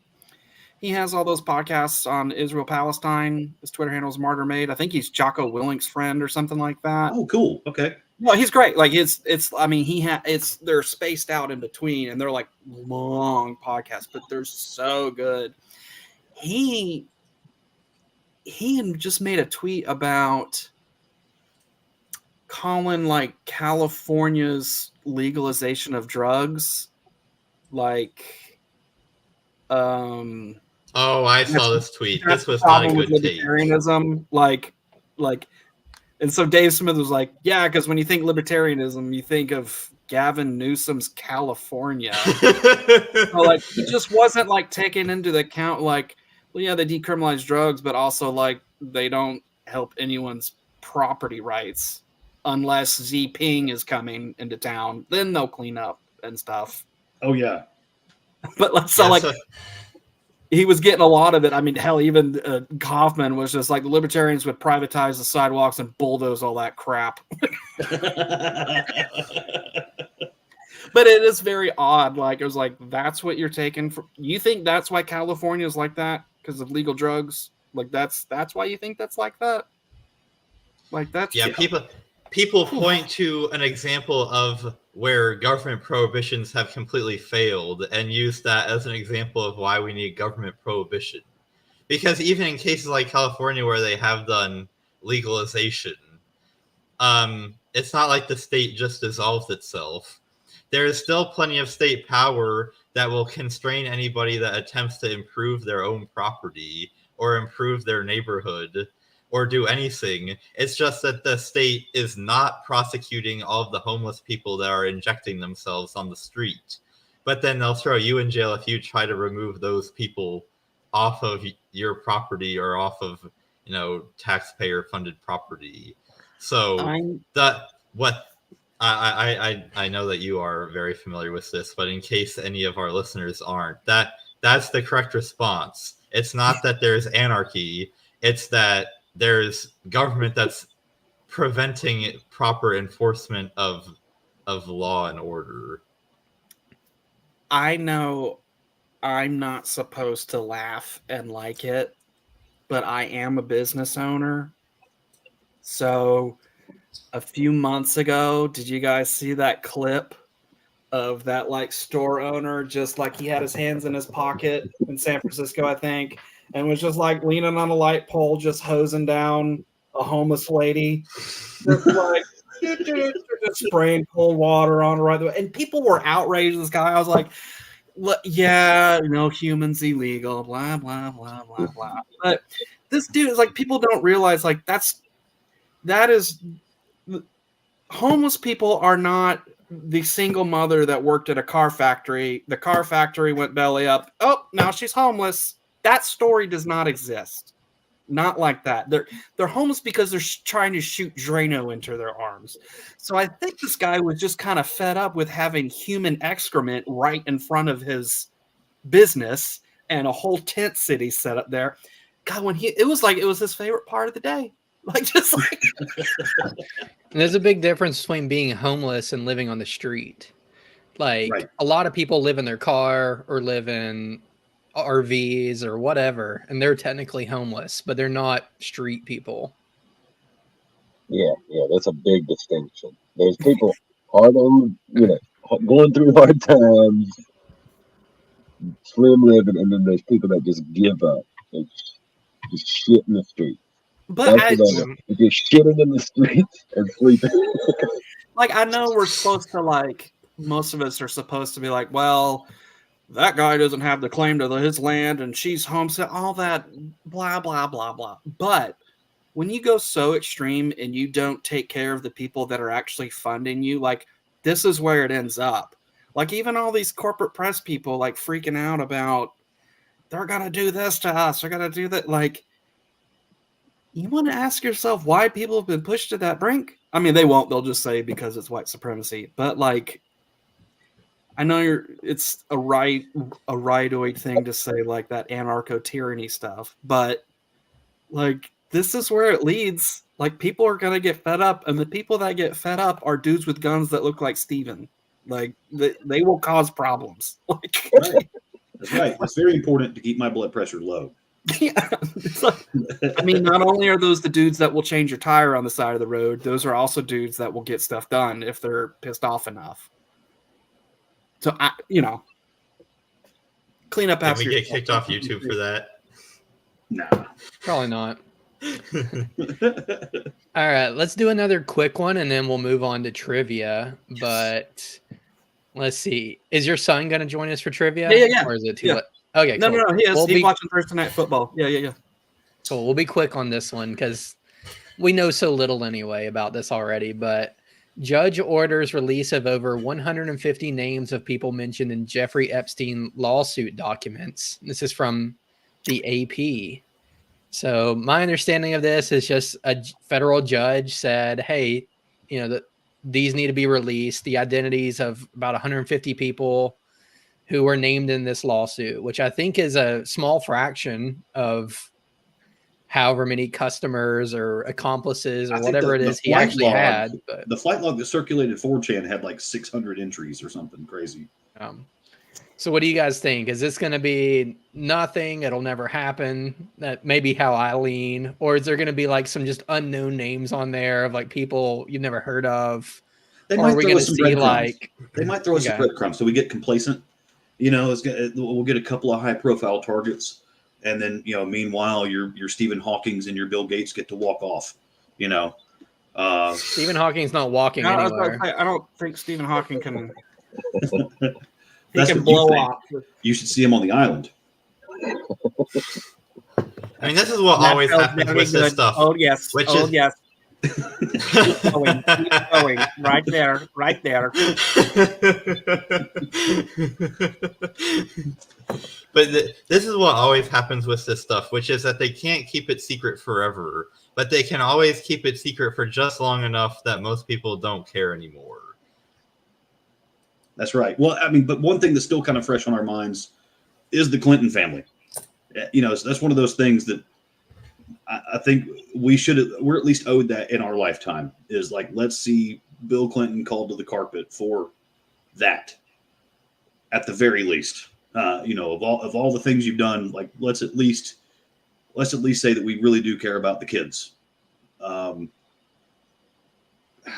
those podcasts on Israel Palestine. His Twitter handle is Martyr Made. I think he's Jocko Willink's friend or something like that. Oh, cool. Okay. No, he's great. Like they're spaced out in between, and they're like long podcasts, but they're so good. He just made a tweet about calling like California's legalization of drugs, like, oh, I saw this tweet. This was not a good take. Libertarianism, like. And so Dave Smith was like, yeah, because when you think libertarianism, you think of Gavin Newsom's California. So, like, it just wasn't like taken into the account, like, well, yeah, they decriminalize drugs, but also like they don't help anyone's property rights unless Xi Ping is coming into town. Then they'll clean up and stuff. Oh yeah. But he was getting a lot of it. I mean, hell, even Kaufman was just like, the libertarians would privatize the sidewalks and bulldoze all that crap. But it is very odd. Like, it was like, that's what you're taking for. You think that's why California is like that because of legal drugs? Like, that's why you think that's like that? Like, that's People point to an example of where government prohibitions have completely failed and use that as an example of why we need government prohibition. Because even in cases like California where they have done legalization, it's not like the state just dissolves itself. There is still plenty of state power that will constrain anybody that attempts to improve their own property or improve their neighborhood or do anything. It's just that the state is not prosecuting all of the homeless people that are injecting themselves on the street. But then they'll throw you in jail if you try to remove those people off of your property or off of, taxpayer funded property. So what I know that you are very familiar with this, but in case any of our listeners aren't, that's the correct response. It's not that there's anarchy, it's that there's government that's preventing proper enforcement of law and order. I know I'm not supposed to laugh and like it, but I am a business owner. So a few months ago, did you guys see that clip of that like store owner just like he had his hands in his pocket in San Francisco, I think, and was just like leaning on a light pole, just hosing down a homeless lady, just like just spraying cold water on her right away. And people were outraged at this guy. I was like, yeah, humans illegal, blah blah blah blah blah. But this dude is like, people don't realize like that is homeless people are not the single mother that worked at a car factory. The car factory went belly up. Oh, now she's homeless. That story does not exist. Not like that. They're homeless because they're trying to shoot Drano into their arms. So I think this guy was just kind of fed up with having human excrement right in front of his business and a whole tent city set up there. God, it was his favorite part of the day. There's a big difference between being homeless and living on the street. A lot of people live in their car or live in RVs or whatever, and they're technically homeless, but they're not street people. Yeah, that's a big distinction. There's people hard on, going through hard times, slim living, and then there's people that just give up and just shit in the street. But if you're shitting in the streets and sleeping. I know we're supposed to most of us are supposed to be like, well, that guy doesn't have the claim to his land and she's homestead, all that blah, blah, blah, blah. But when you go so extreme and you don't take care of the people that are actually funding you, this is where it ends up. Even all these corporate press people freaking out about they're going to do this to us. They're going to do that. You want to ask yourself why people have been pushed to that brink? I mean, they won't. They'll just say because it's white supremacy. But I know it's a rightoid thing to say that anarcho-tyranny stuff. But this is where it leads. People are going to get fed up. And the people that get fed up are dudes with guns that look like Steven. They will cause problems. Right. That's right. It's very important to keep my blood pressure low. Yeah. I mean, not only are those the dudes that will change your tire on the side of the road, those are also dudes that will get stuff done if they're pissed off enough. So, clean up after. Can we get kicked off YouTube for that? Nah. Probably not. All right, let's do another quick one and then we'll move on to trivia. But let's see. Is your son going to join us for trivia? Yeah. Or is it too late? Okay, no, cool. No, he is. He's watching Thursday Night Football. Yeah. So we'll be quick on this one because we know so little anyway about this already. But judge orders release of over 150 names of people mentioned in Jeffrey Epstein lawsuit documents. This is from the AP. So my understanding of this is just a federal judge said, hey, these need to be released. The identities of about 150 people who were named in this lawsuit, which I think is a small fraction of however many customers or accomplices or whatever it is he actually had. But the flight log that circulated 4chan had 600 entries or something crazy. So what do you guys think? Is this going to be nothing? It'll never happen. That may be how I lean. Or is there going to be some just unknown names on there of people you've never heard of? They might throw us some breadcrumbs. They might throw us some breadcrumbs so we get complacent. We'll get a couple of high-profile targets, and then meanwhile, your Stephen Hawking's and your Bill Gates get to walk off. Stephen Hawking's not walking anywhere. I don't think Stephen Hawking can. He can blow off. You should see him on the island. I mean, this is what always happens with this stuff. Oh yes. Yes. Keep going. Right there. But this is what always happens with this stuff, which is that they can't keep it secret forever. but they can always keep it secret for just long enough that most people don't care anymore. That's right. Well, I mean, but one thing that's still kind of fresh on our minds is the Clinton family. You know, so that's one of those things that I think we're at least owed that in our lifetime, is like, let's see Bill Clinton called to the carpet for that at the very least. You know, of all the things you've done, like, let's at least say that we really do care about the kids.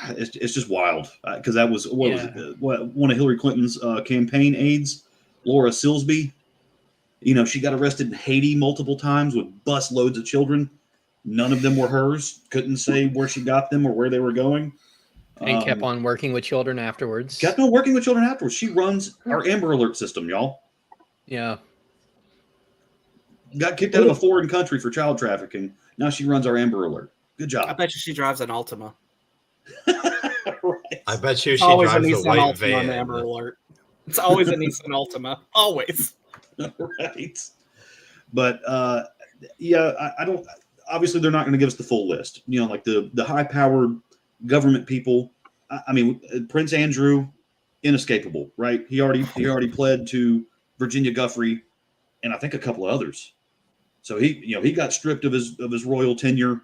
It's just wild, because that was was it? One of Hillary Clinton's campaign aides, Laura Silsby. You know, she got arrested in Haiti multiple times with bus loads of children. None of them were hers. Couldn't say where she got them or where they were going. And kept on working with children afterwards. Kept on working with children afterwards. She runs our Amber Alert system, y'all. Yeah. Got kicked out of a foreign country for child trafficking. Now she runs our Amber Alert. Good job. I bet you she drives an Altima. I bet you It's she always drives a Nissan white Altima van. on the Amber Alert. It's always a Nissan Altima. Always. Right. But I don't. Obviously, they're not going to give us the full list. You know, like the high-powered government people. I mean, Prince Andrew, inescapable, right? He already pled to Virginia Guffrey, and I think a couple of others. So he got stripped of his royal tenure.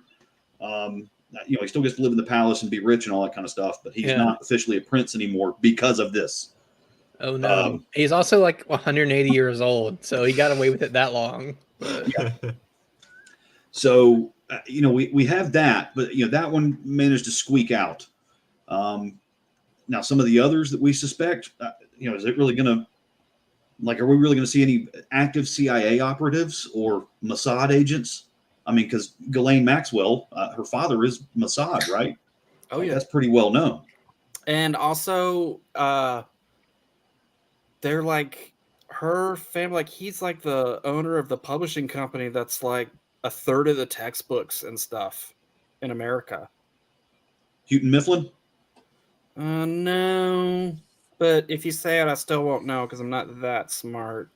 He still gets to live in the palace and be rich and all that kind of stuff, but he's not officially a prince anymore because of this. Oh no, he's also like 180 years old, so he got away with it that long. Yeah. So we have that, but that one managed to squeak out. Now some of the others that we suspect, is it really going to, are we really going to see any active CIA operatives or Mossad agents? I mean, because Ghislaine Maxwell, her father is Mossad, right? Oh yeah, that's pretty well known. And also, they're like her family. Like he's like the owner of the publishing company that's like a third of the textbooks and stuff in America. Houghton Mifflin? No, but if you say it, I still won't know because I'm not that smart.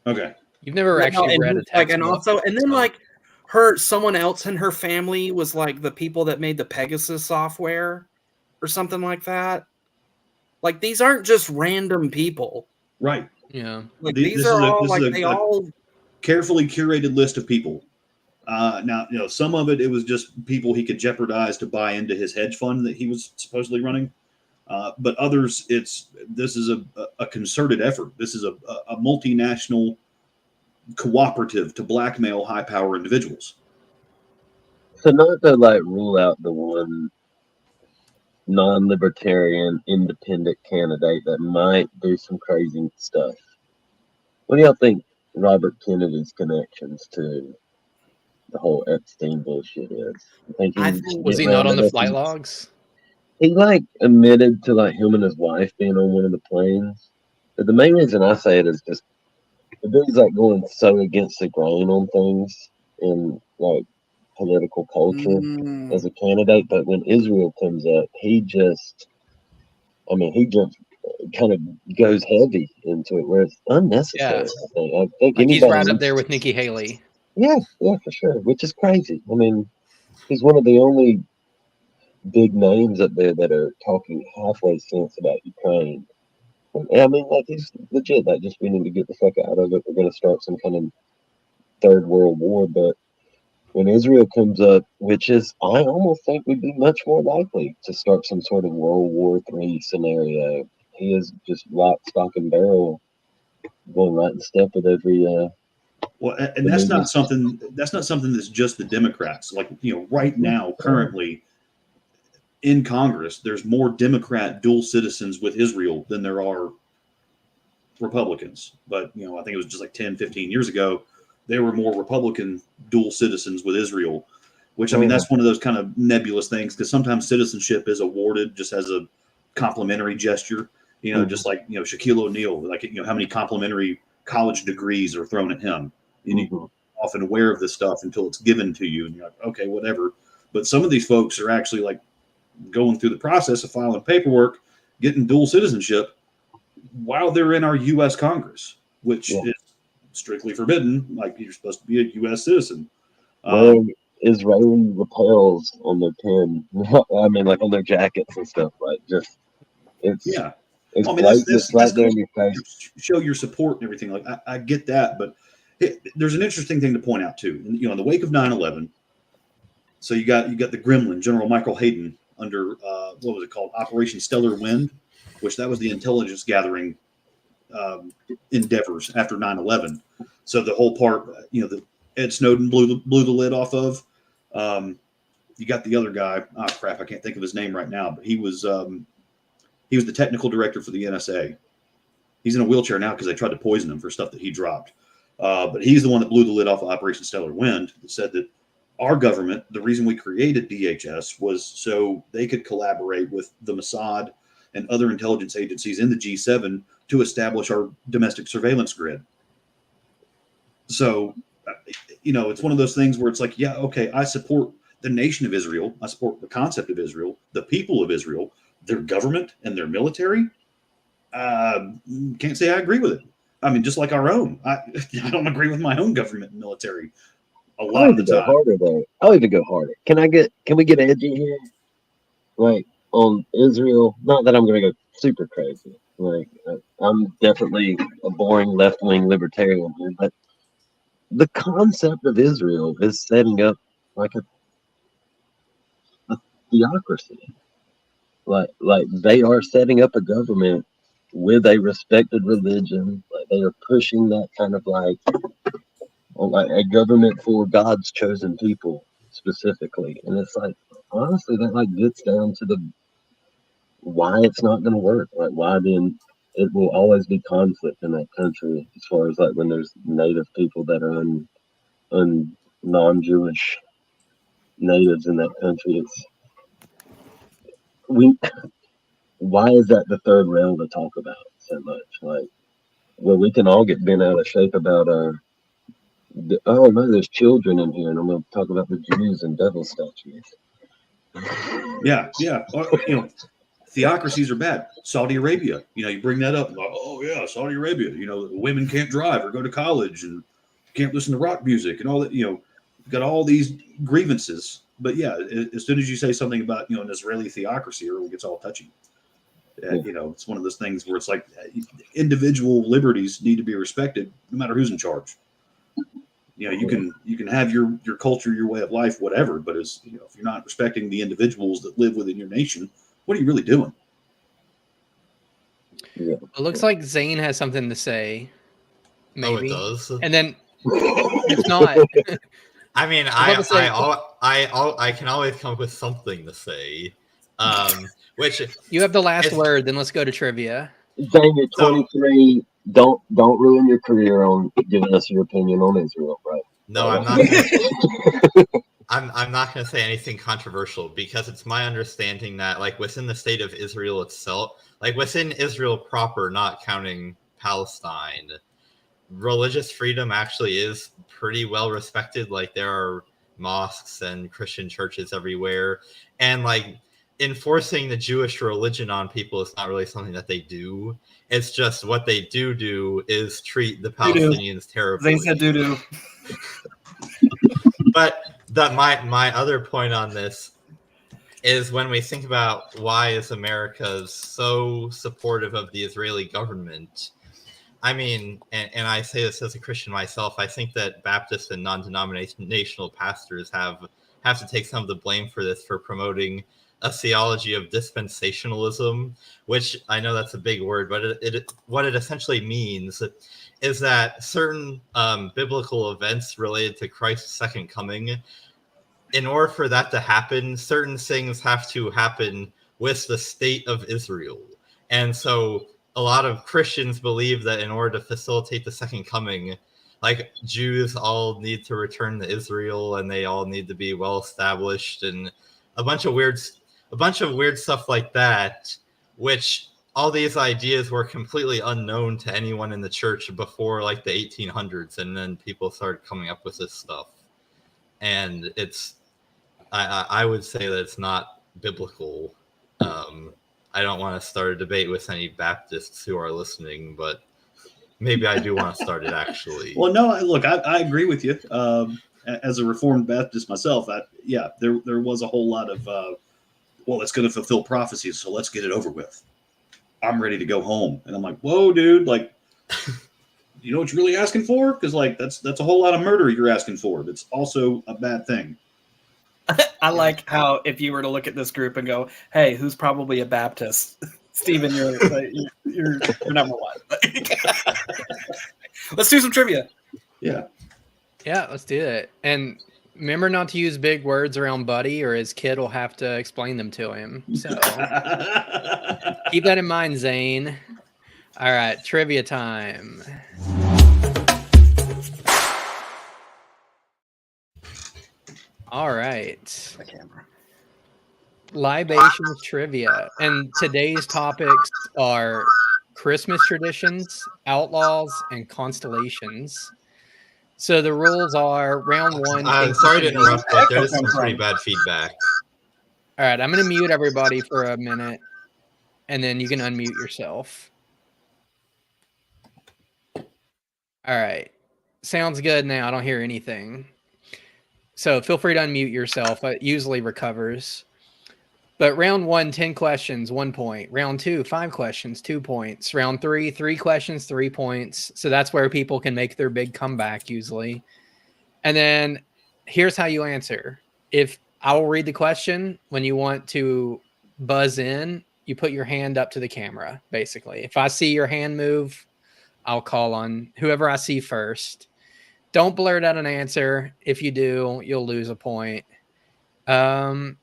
Okay, you've never actually read a textbook. And also, and then someone else in her family was like the people that made the Pegasus software or something like that. Like these aren't just random people, right? Yeah, like these are all carefully curated list of people. Now, some of it was just people he could jeopardize to buy into his hedge fund that he was supposedly running. But others, this is a concerted effort. This is a multinational cooperative to blackmail high power individuals. So not to rule out the one non-libertarian independent candidate that might do some crazy stuff. What do y'all think Robert Kennedy's connections to the whole Epstein bullshit is? Was he not on the flight logs? He admitted to him and his wife being on one of the planes. But the main reason I say it is just the dude's going so against the grain on things in political culture as a candidate. But when Israel comes up, he just kind of goes heavy into it where it's unnecessary. Yeah. I think he's right up there with Nikki Haley. Yeah, for sure. Which is crazy. I mean, he's one of the only big names up there that are talking halfway sense about Ukraine. And I mean, he's legit. Just we need to get the fuck out of it. We're going to start some kind of third world war. But when Israel comes up, which is, I almost think would be much more likely to start some sort of World War III scenario. He is just lock, stock, and barrel, going right in step with every. Well, and that's not something that's just the Democrats. Right now, currently in Congress, there's more Democrat dual citizens with Israel than there are Republicans. But, I think it was just 10, 15 years ago, there were more Republican dual citizens with Israel, which, I mean, that's one of those kind of nebulous things because sometimes citizenship is awarded just as a complimentary gesture, just Shaquille O'Neal, how many complimentary college degrees are thrown at him. And you're often aware of this stuff until it's given to you and you're like, okay, whatever. But some of these folks are actually going through the process of filing paperwork, getting dual citizenship while they're in our U.S. Congress, which is strictly forbidden. You're supposed to be a U.S. citizen. Israeli lapels on their pin. I mean, like on their jackets and stuff. Like, just it's Yeah. it's Well, I mean, right, that's right there cool. in your face. Show your support and everything. Like, I get that, but there's an interesting thing to point out too. You know, in the wake of 9/11, so you got the Gremlin, General Michael Hayden, under what was it called, Operation Stellar Wind, which that was the intelligence gathering endeavors after 9/11. So the whole part, you know, that Ed Snowden blew the lid off of. You got the other guy. Oh crap, I can't think of his name right now, but he was the technical director for the NSA. He's in a wheelchair now because they tried to poison him for stuff that he dropped. But he's the one that blew the lid off of Operation Stellar Wind, that said that our government, the reason we created DHS was so they could collaborate with the Mossad and other intelligence agencies in the G7 to establish our domestic surveillance grid. So, you know, it's one of those things where it's like, yeah, okay, I support the nation of Israel. I support the concept of Israel, the people of Israel, their government and their military. Can't say I agree with it. I mean, just like our own, I don't agree with my own government and military a lot of the time. Harder though. I'll even go harder. Can we get edgy here? Like on Israel, not that I'm going to go super crazy. Like I'm definitely a boring left-wing libertarian here, but the concept of Israel is setting up like a theocracy. Like they are setting up a government with a respected religion. Like they are pushing that kind of like a government for God's chosen people specifically. And it's like, honestly, that like gets down to the why it's not going to work. Like why then it will always be conflict in that country as far as like when there's native people that are non-Jewish natives in that country. Why is that the third rail to talk about so much? Like, well, we can all get bent out of shape about oh no, there's children in here, and I'm going to talk about the Jews and devil statues. Yeah. Or, you know, theocracies are bad. Saudi Arabia, you know, you bring that up, like, oh yeah, Saudi Arabia, you know, women can't drive or go to college and can't listen to rock music and all that. You know, you've got all these grievances. But yeah, as soon as you say something about, you know, an Israeli theocracy, it really gets all touchy. You know, it's one of those things where it's like individual liberties need to be respected, no matter who's in charge. You know, you can have your culture, your way of life, whatever. But as you know, if you're not respecting the individuals that live within your nation, what are you really doing? Yeah. It looks like Zane has something to say. Maybe. Oh, it does. And then if not, I mean, I can always come up with something to say. Which you have the last word. Then let's go to trivia. Zane, you're 23. Don't ruin your career on giving us your opinion on Israel, right? No, I'm not. I'm not going to say anything controversial because it's my understanding that, like, within the state of Israel itself, like within Israel proper, not counting Palestine, religious freedom actually is pretty well respected. Like, there are mosques and Christian churches everywhere, and like enforcing the Jewish religion on people is not really something that they do. It's just what they do is treat the Palestinians terribly. They said doo-doo. But my other point on this is when we think about why is America so supportive of the Israeli government. I mean, and I say this as a Christian myself, I think that Baptist and non-denominational pastors have to take some of the blame for this, for promoting a theology of dispensationalism, which I know that's a big word, but what it essentially means is that certain biblical events related to Christ's second coming, in order for that to happen, certain things have to happen with the state of Israel. And so a lot of Christians believe that in order to facilitate the second coming, like Jews all need to return to Israel and they all need to be well established and a bunch of weird stuff like that, which all these ideas were completely unknown to anyone in the church before like the 1800s. And then people started coming up with this stuff. And I would say that it's not biblical. I don't want to start a debate with any Baptists who are listening, but maybe I do want to start it actually. Well, no, look, I agree with you. as a Reformed Baptist myself, there was a whole lot of, well, it's going to fulfill prophecy, so let's get it over with. I'm ready to go home. And I'm like, whoa, dude, like, you know what you're really asking for? Because like that's a whole lot of murder you're asking for. That's also a bad thing. I like how if you were to look at this group and go, hey, who's probably a Baptist? Stephen, you're number one. Let's do some trivia. Yeah. Yeah, let's do it. And remember not to use big words around Buddy or his kid will have to explain them to him. So keep that in mind, Zane. All right, trivia time. All right. Libations trivia. And today's topics are Christmas traditions, outlaws, and constellations. So the rules are round one. I'm sorry to interrupt, but there's some pretty bad feedback. All right, I'm going to mute everybody for a minute, and then you can unmute yourself. All right. Sounds good now. I don't hear anything. So feel free to unmute yourself. It usually recovers. But round one, 10 questions, 1 point. Round two, 5 questions, 2 points. Round three, 3 questions, 3 points. So that's where people can make their big comeback usually. And then here's how you answer. If I will read the question, when you want to buzz in, you put your hand up to the camera, basically. If I see your hand move, I'll call on whoever I see first. Don't blurt out an answer. If you do, you'll lose a point. Other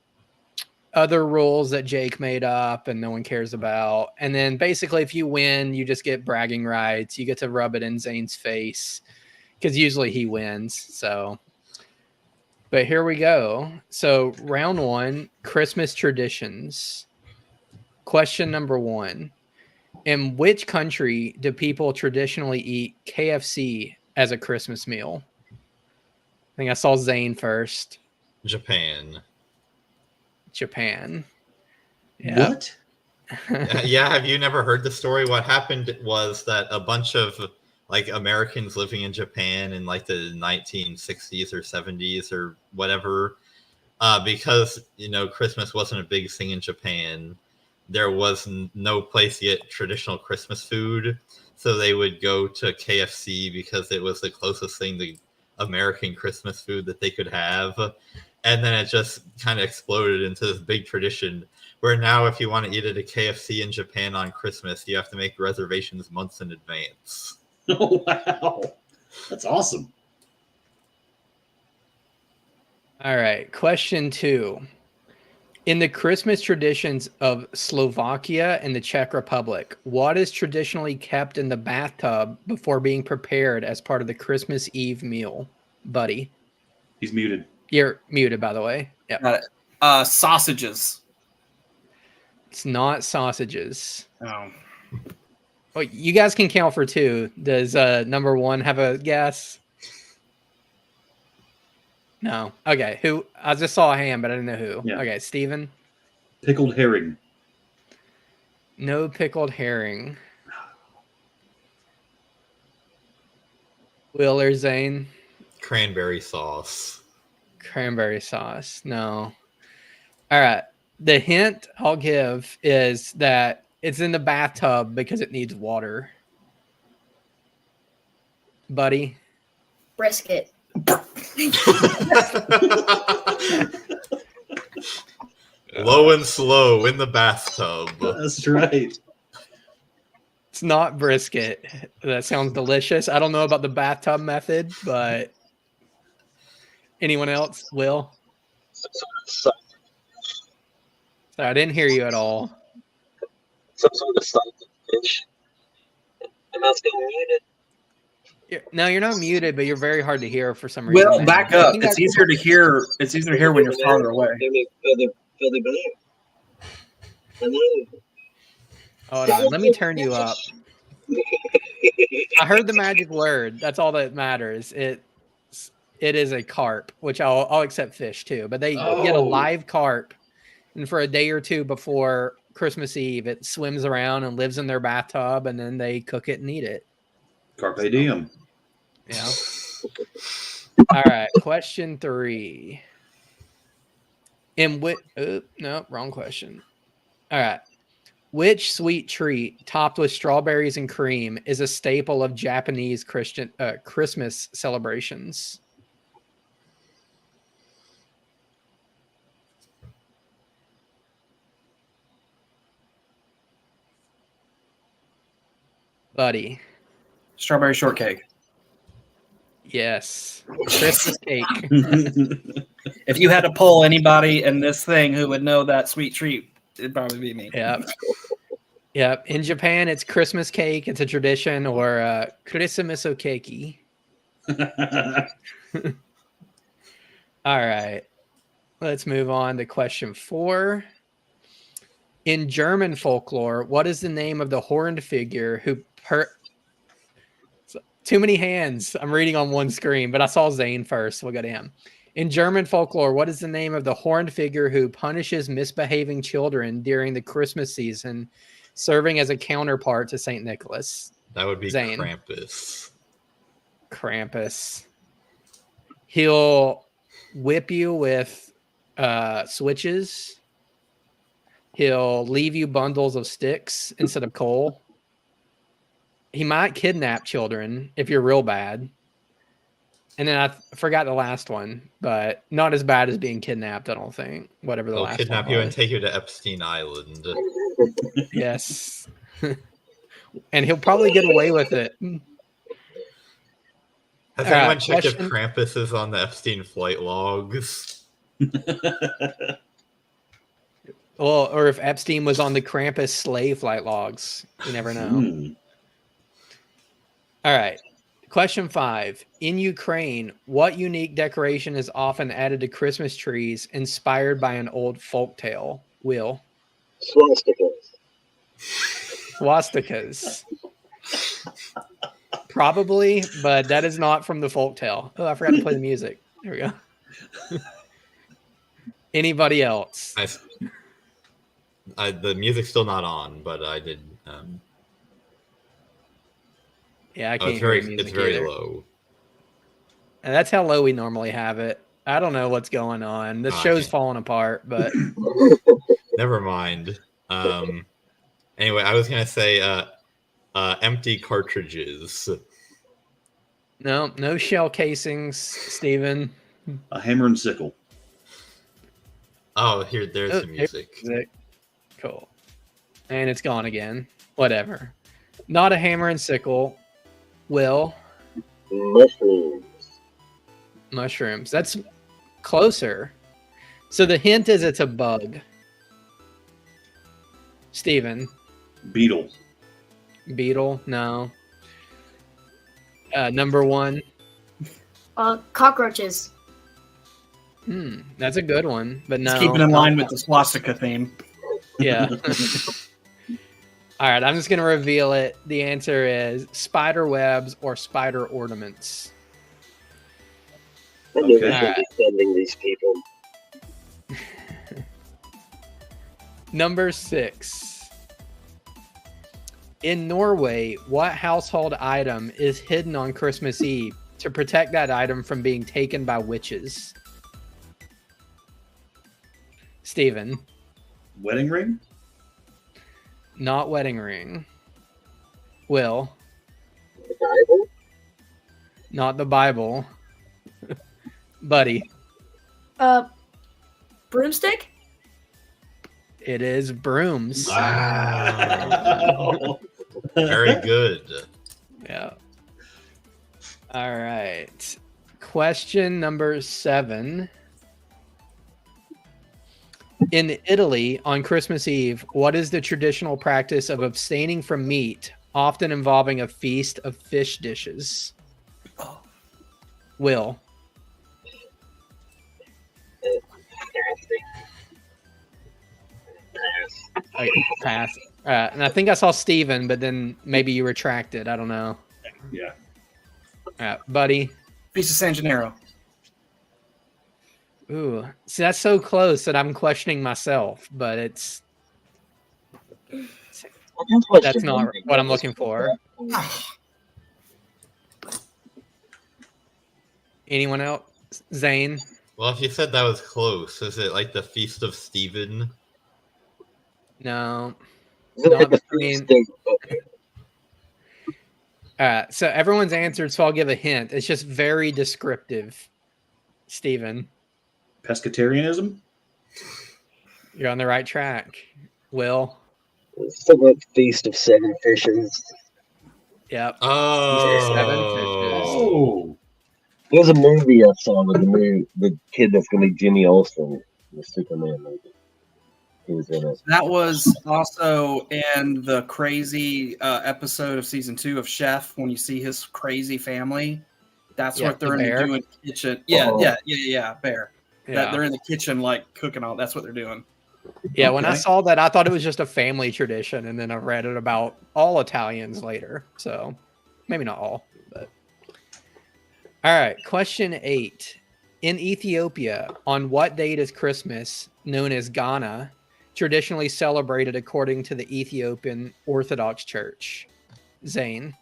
rules that Jake made up and no one cares about. And then basically if you win, you just get bragging rights. You get to rub it in Zane's face because usually he wins. So, but here we go. So round one, Christmas traditions. Question number 1. In which country do people traditionally eat KFC as a Christmas meal? I think I saw Zane first. Japan. Yeah. What? Yeah, have you never heard the story? What happened was that a bunch of like Americans living in Japan in like the 1960s or 70s or whatever, because Christmas wasn't a big thing in Japan, there was no place to get traditional Christmas food, so they would go to KFC because it was the closest thing to American Christmas food that they could have. And then it just kind of exploded into this big tradition where now if you want to eat at a KFC in Japan on Christmas, you have to make reservations months in advance. Oh, wow. That's awesome. All right. Question 2. In the Christmas traditions of Slovakia and the Czech Republic, what is traditionally kept in the bathtub before being prepared as part of the Christmas Eve meal? Buddy. He's muted. You're muted, by the way. Yeah. Got it. Sausages. It's not sausages. Oh. Well, you guys can count for 2. Does number 1 have a guess? No. Okay. Who? I just saw a hand, but I didn't know who. Yeah. Okay, Steven. Pickled herring. No pickled herring. Will or Zane? Cranberry sauce. Cranberry sauce. No. All right. The hint I'll give is that it's in the bathtub because it needs water. Buddy? Brisket. Low and slow in the bathtub. That's right. It's not brisket. That sounds delicious. I don't know about the bathtub method, but anyone else? Will? Some Sorry, I didn't hear you at all. sort of salted fish. Am I still muted? No, you're not muted, but you're very hard to hear for some reason. Will, back up. It's easier to hear. It's easier to hear when you're farther away. Further back. Hold on, let me turn you up. I heard the magic word. That's all that matters. It is a carp, which I'll accept fish too. But they get a live carp, and for a day or two before Christmas Eve, it swims around and lives in their bathtub, and then they cook it and eat it. Carpe diem. Yeah. All right, question 3. No, wrong question. All right. Which sweet treat topped with strawberries and cream is a staple of Japanese Christmas celebrations? Buddy. Strawberry shortcake. Yes. Christmas cake. If you had to poll anybody in this thing who would know that sweet treat, it'd probably be me. Yep. Yep. In Japan, it's Christmas cake. It's a tradition, or Christmas keiki. All right. Let's move on to question 4. In German folklore, what is the name of the horned figure who Too many hands. I'm reading on one screen, but I saw Zane first. We'll go to him. In German folklore, what is the name of the horned figure who punishes misbehaving children during the Christmas season, serving as a counterpart to St. Nicholas? That would be Zane. Krampus. Krampus. He'll whip you with switches. He'll leave you bundles of sticks instead of coal. He might kidnap children if you're real bad. And then I forgot the last one, but not as bad as being kidnapped, I don't think. Whatever the He'll last kidnap one you was. and take you to Epstein Island. Yes. And he'll probably get away with it. Has anyone checked if Krampus is on the Epstein flight logs? Well, or if Epstein was on the Krampus slave flight logs. You never know. All right. Question 5. In Ukraine, what unique decoration is often added to Christmas trees inspired by an old folktale? Will? Swastikas. Probably, but that is not from the folktale. Oh, I forgot to play the music. There we go. Anybody else? The music's still not on, but I did. Yeah, I can't hear the music It's very either. low. And that's how low we normally have it. I don't know what's going on. The show's falling apart, but Never mind. Anyway, I was gonna say empty cartridges. no shell casings, Steven. A hammer and sickle. Oh, there's the music. Cool. And it's gone again. Whatever. Not a hammer and sickle. Will? Mushrooms. That's closer. So the hint is it's a bug. Steven? Beetle. Beetle? No. Number 1. Cockroaches. That's a good one, but no. It's keeping in line with the swastika theme. Yeah. All right, I'm just going to reveal it. The answer is spider webs or spider ornaments. I knew I should be sending these people. Number 6. In Norway, what household item is hidden on Christmas Eve to protect that item from being taken by witches? Steven? Wedding ring? Not wedding ring. Will? The Bible? Not the Bible. Buddy? Broomstick? It is brooms. Wow. Very good. Yeah. All right. Question number 7. In Italy, on Christmas Eve, what is the traditional practice of abstaining from meat, often involving a feast of fish dishes? Will? Pass. And I think I saw Steven, but then maybe you retracted. I don't know. Yeah. All right, buddy. Feast of San Gennaro. Ooh, see, that's so close that I'm questioning myself, but that's not what I'm looking for. Anyone else? Zane? Well, if you said that was close, is it like the Feast of Stephen? No. Is it Not like the the same. feast of So everyone's answered, so I'll give a hint. It's just very descriptive. Steven. Pescatarianism? You're on the right track. Will? something like Feast of Seven Fishes? Yep. Oh. There's a movie I saw with the kid that's going to be Jimmy Olsen, the Superman movie. He was in it. That was also in the crazy episode of season 2 of Chef when you see his crazy family. That's what they're in the doing kitchen. Yeah, Bear. Yeah. That they're in the kitchen like cooking all. That's what they're doing. Yeah, when I saw that, I thought it was just a family tradition, and then I read it about all Italians later. So maybe not all, but all right. Question 8: in Ethiopia, on what date is Christmas, known as Ghana, traditionally celebrated according to the Ethiopian Orthodox Church? Zane.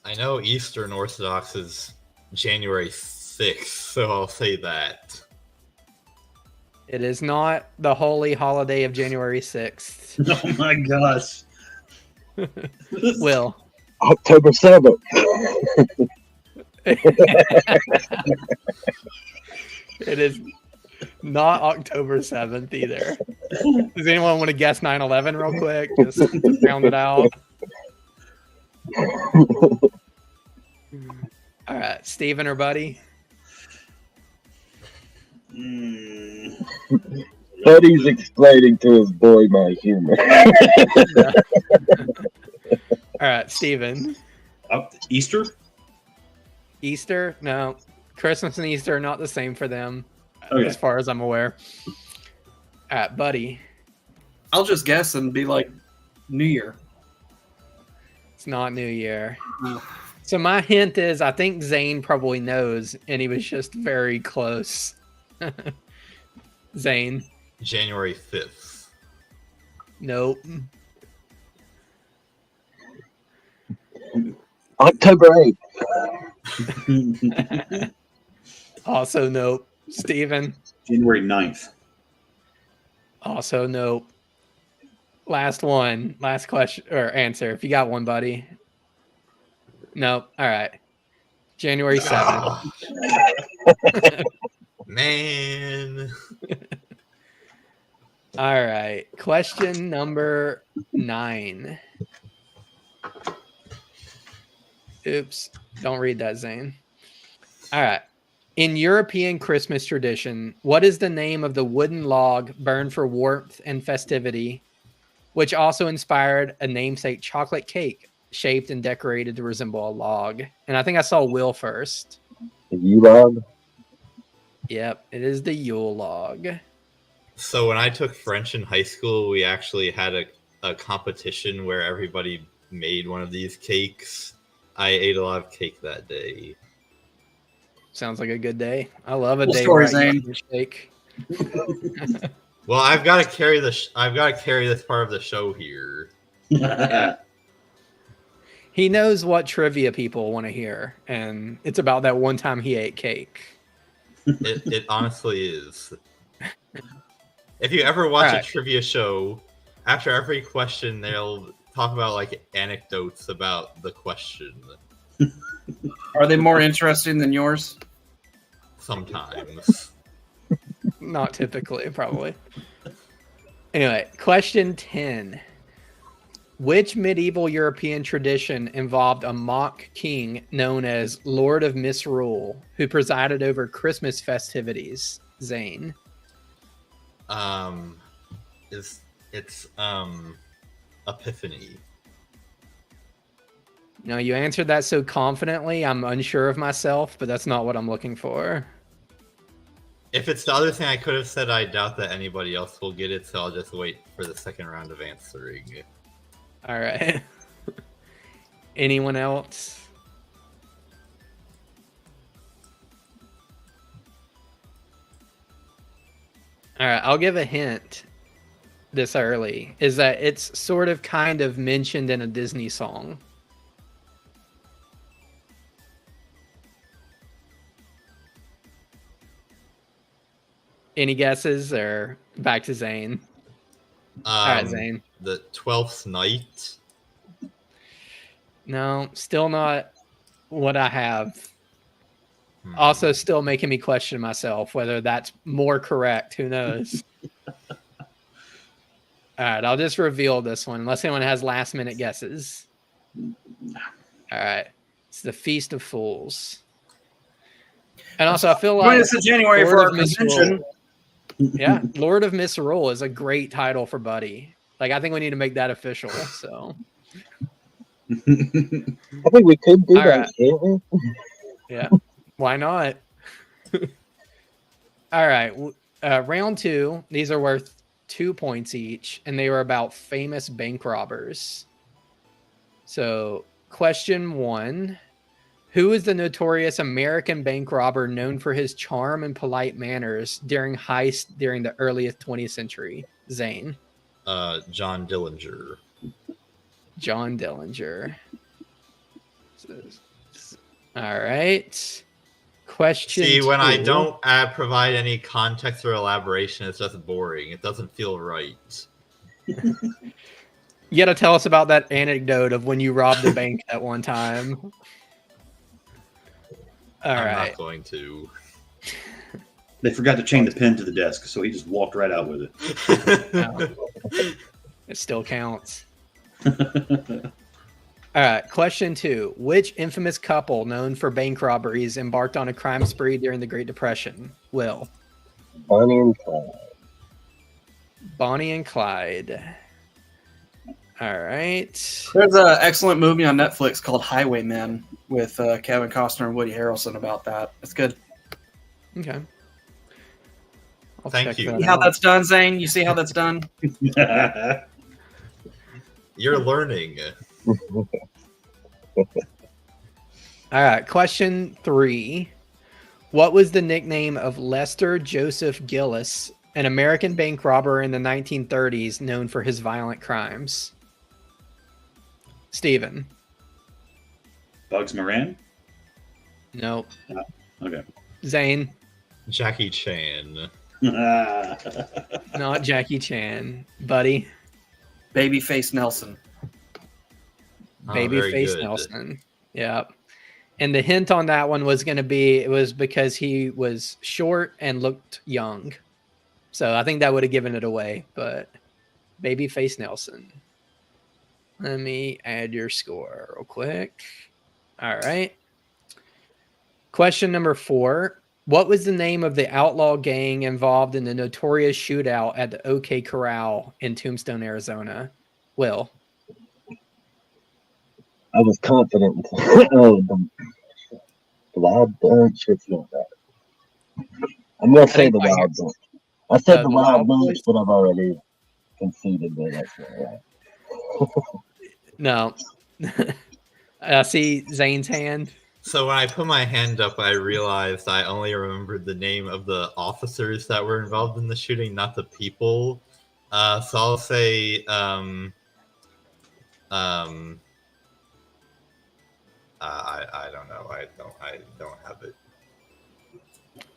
I know Eastern Orthodox is January 6th, so I'll say that. It is not the holy holiday of January 6th. Oh my gosh. Will. October 7th. It is not October 7th either. Does anyone want to guess 9/11 real quick? Just round it out. All right, Steven or Buddy? Buddy's explaining to his boy my humor. All right, Steven. Easter? Easter? No. Christmas and Easter are not the same for them, Okay. as far as I'm aware. All right, Buddy. I'll just guess and be like New Year. It's not New Year. So my hint is I think Zane probably knows, and he was just very close. Zane. January 5th. Nope. October 8th. Also nope. Steven. January 9th. Also nope. Last one. Last question or answer. If you got one, Buddy. Nope. All right. January 7th. Man. All right. Question number 9. Oops. Don't read that, Zane. All right. In European Christmas tradition, what is the name of the wooden log burned for warmth and festivity, which also inspired a namesake chocolate cake shaped and decorated to resemble a log? And I think I saw Will first. The Yule log? Yep, it is the Yule log. So when I took French in high school, we actually had a competition where everybody made one of these cakes. I ate a lot of cake that day. Sounds like a good day. I love a Cool day story, where I eat Zane. shake. Well, I've got to carry this part of the show here. He knows what trivia people want to hear, and it's about that one time he ate cake. It honestly is. If you ever watch a trivia show, after every question, they'll talk about like anecdotes about the question. Are they more interesting than yours? Sometimes. Not typically, probably. Anyway, question 10. Which medieval European tradition involved a mock king known as Lord of Misrule, who presided over Christmas festivities? Zane. It's Epiphany. No, you answered that so confidently, I'm unsure of myself, but that's not what I'm looking for. If it's the other thing I could have said, I doubt that anybody else will get it, so I'll just wait for the second round of answering. All right. Anyone else? All right, I'll give a hint this early, is that it's sort of kind of mentioned in a Disney song. Any guesses or back to Zane? All right, Zane. The 12th Night. No, still not what I have. Also, still making me question myself whether that's more correct. Who knows? All right, I'll just reveal this one unless anyone has last minute guesses. All right, it's the Feast of Fools. And also, I feel like it's in January for our convention. Yeah, Lord of Misrule is a great title for Buddy. Like, I think we need to make that official. So, I think we could do that, can't we? Yeah, why not? All right, round 2. These are worth 2 points each, and they were about famous bank robbers. So, question 1. Who is the notorious American bank robber known for his charm and polite manners during heists during the earliest 20th century? Zane. John Dillinger. John Dillinger. All right. Question See, when 2. I don't provide any context or elaboration, it's just boring. It doesn't feel right. You got to tell us about that anecdote of when you robbed the bank at one time. I'm not going to. They forgot to chain the pen to the desk, so he just walked right out with it. No. It still counts. All right, question 2. Which infamous couple known for bank robberies embarked on a crime spree during the Great Depression? Will. Bonnie and Clyde. Bonnie and Clyde. All right. There's an excellent movie on Netflix called Highwaymen with Kevin Costner and Woody Harrelson about that. It's good. Okay. Thank you. See how that's done, Zane? You see how that's done? You're learning. All right. Question 3. What was the nickname of Lester Joseph Gillis, an American bank robber in the 1930s known for his violent crimes? Steven. Bugs Moran? Nope. Okay. Zane. Jackie Chan. Not Jackie Chan. Buddy. Babyface Nelson. Babyface Nelson. Yeah. And the hint on that one was going to be, it was because he was short and looked young. So I think that would have given it away, but Babyface Nelson. Let me add your score real quick. All right. Question number 4. What was the name of the outlaw gang involved in the notorious shootout at the OK Corral in Tombstone, Arizona? Will. I was confident. Oh, the Wild Bunch. It's not that. I'm going to say the Wild Bunch. I said the Wild Bunch, but I've already conceded that that's not right. No. I see Zane's hand. So when I put my hand up, I realized I only remembered the name of the officers that were involved in the shooting, not the people. So I'll say I don't know. I don't have it.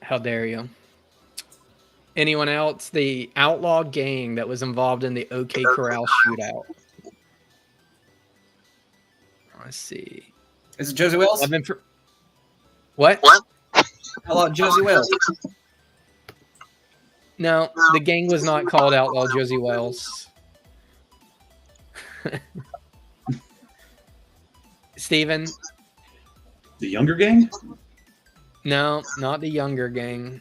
How dare you? Anyone else? The outlaw gang that was involved in the OK Corral shootout. Let's see. Is it Josie Wells? What? Outlaw Josie Wells. No, the gang was not called Outlaw Josie Wells. Steven? The Younger Gang? No, not the Younger Gang.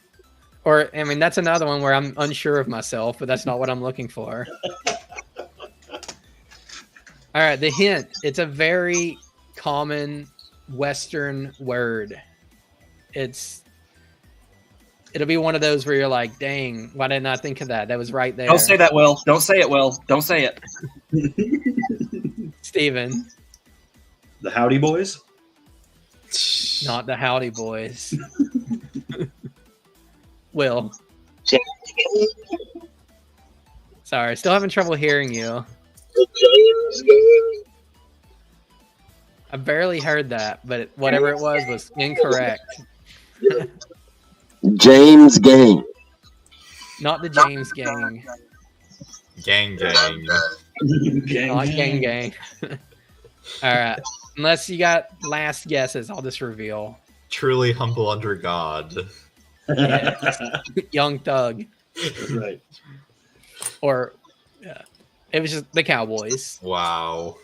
Or, I mean, that's another one where I'm unsure of myself, but that's not what I'm looking for. All right, the hint. It's a very common Western word. It'll be one of those where you're like, dang, why didn't I think of that? That was right there. Don't say that, Will. Don't say it, Will. Don't say it. Steven. The Howdy Boys? Not the Howdy Boys. Will. Sorry, still having trouble hearing you. I barely heard that, but whatever it was incorrect. James Gang. Not the James gang. Gang. Not gang. All right. Unless you got last guesses, I'll just reveal. Truly humble under God. Yeah. Young Thug. That's right. Or it was just the Cowboys. Wow.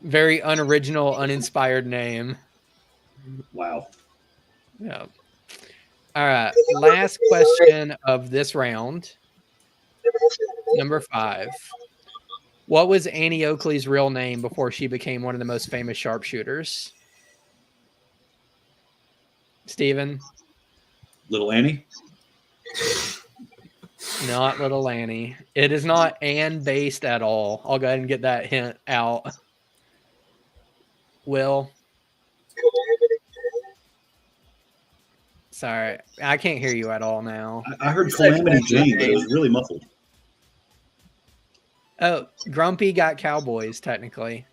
Very unoriginal, uninspired name. Wow. Yeah. All right. Last question of this round. Number 5. What was Annie Oakley's real name before she became one of the most famous sharpshooters? Steven? Little Annie? Not Little Annie. It is not Anne based at all. I'll go ahead and get that hint out. Will? Sorry, I can't hear you at all now. I heard Calamity Jane, but it was really muffled. Oh, Grumpy got Cowboys, technically.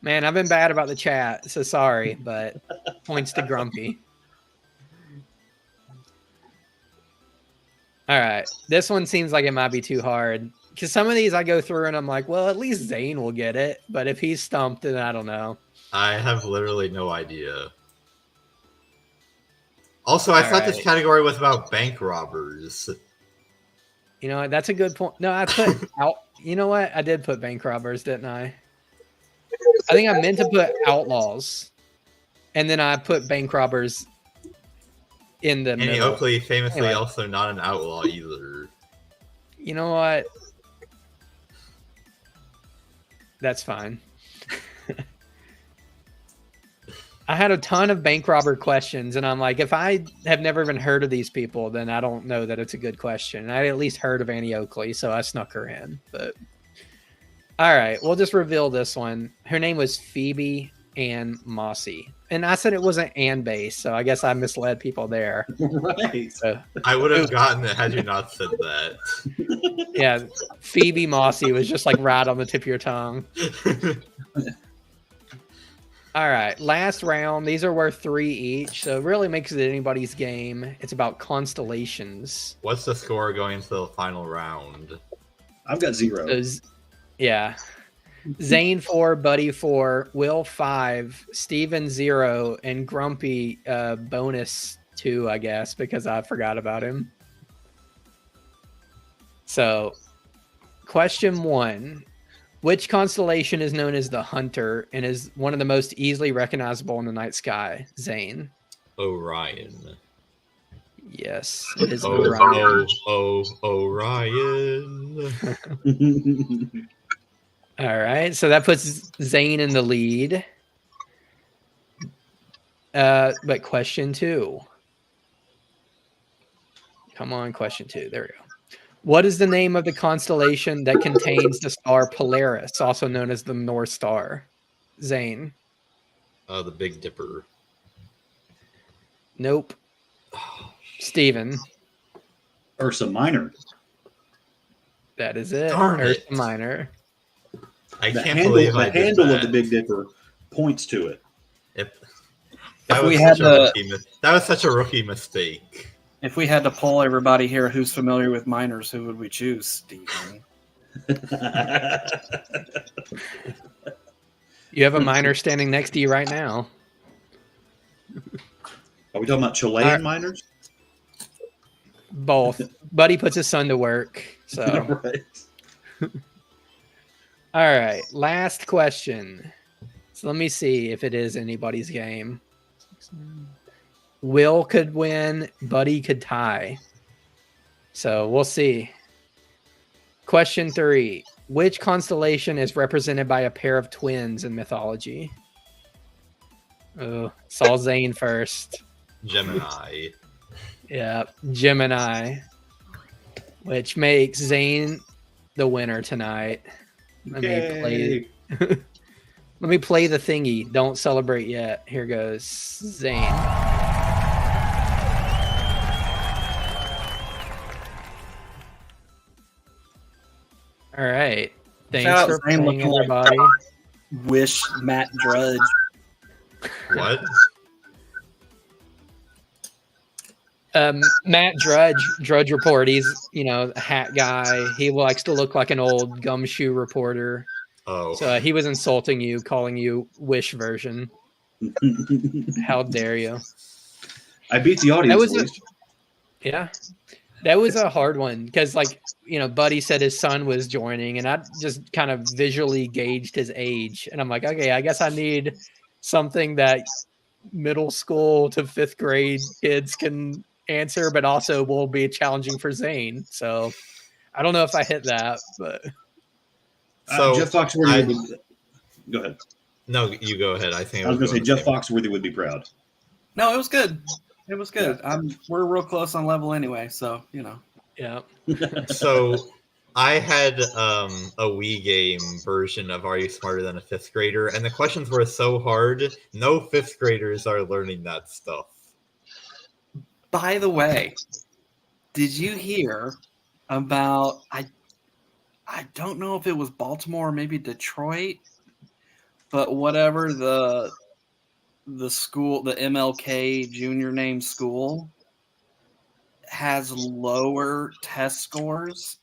Man, I've been bad about the chat, so sorry, but points to Grumpy. All right. This one seems like it might be too hard. Because some of these I go through and I'm like, well, at least Zane will get it. But if he's stumped, then I don't know. I have literally no idea. Also, I thought this category was about bank robbers. You know what? That's a good point. No, I put out. You know what? I did put bank robbers, didn't I? I think I meant to put outlaws. And then I put bank robbers in the Annie middle. Oakley, famously Anyway. also not an outlaw either. You know what? That's fine. I had a ton of bank robber questions, and I'm like, if I have never even heard of these people, then I don't know that it's a good question. I at least heard of Annie Oakley, so I snuck her in. But all right, we'll just reveal this one. Her name was Phoebe Ann Mossy, and I said it wasn't Ann based, so I guess I misled people there. Right. So, I would have gotten it had you not said that. yeah, Phoebe Mossy was just like right on the tip of your tongue. All right, last round. These are worth 3 each, so it really makes it anybody's game. It's about constellations. What's the score going into the final round? I've got 0. Yeah. Zane 4, Buddy 4, Will 5, Steven 0, and Grumpy bonus 2, I guess, because I forgot about him. So, question 1. Which constellation is known as the Hunter and is one of the most easily recognizable in the night sky? Zane. Orion. Yes, it is Orion. Orion. All right, so that puts Zane in the lead. But question 2. Come on, question 2. There we go. What is the name of the constellation that contains the star Polaris, also known as the North Star? Zane. The Big Dipper. Nope. Steven. Ursa Minor. That is it. Darn Ursa it. Minor. I The can't handle, believe the I did handle that. of the Big Dipper points to it. Yep. That was, we had such a the- rookie that was such a rookie mistake. If we had to poll everybody here who's familiar with minors, who would we choose, Steven? You have a minor standing next to you right now. Are we talking about Chilean miners? Both. Buddy puts his son to work. So Right. all right. Last question. So let me see if it is anybody's game. Will could win, Buddy could tie. So we'll see. Question 3. Which constellation is represented by a pair of twins in mythology? Oh, saw Zane first. Gemini. Yeah, Gemini. Which makes Zane the winner tonight. Let me play the thingy. Don't celebrate yet. Here goes Zane. All right. Thanks Shout out for Zane playing, looking like everybody. Wish Matt Drudge. What? Matt Drudge Report. He's, a hat guy. He likes to look like an old gumshoe reporter. Oh. So he was insulting you, calling you Wish version. How dare you? I beat the audience. That was a hard one because, Buddy said his son was joining, and I just kind of visually gauged his age, and I'm like, okay, I guess I need something that middle school to 5th grade kids can answer, but also will be challenging for Zane. So I don't know if I hit that, but Jeff Foxworthy. Go ahead. No, you go ahead. I think I was going to say Jeff Foxworthy would be proud. No, it was good. It was good. We're real close on level anyway, so Yeah. So I had a Wii game version of Are You Smarter Than a 5th Grader? And the questions were so hard, no 5th graders are learning that stuff. By the way, did you hear about I don't know if it was Baltimore or maybe Detroit, but whatever the school, the MLK junior name school, has lower test scores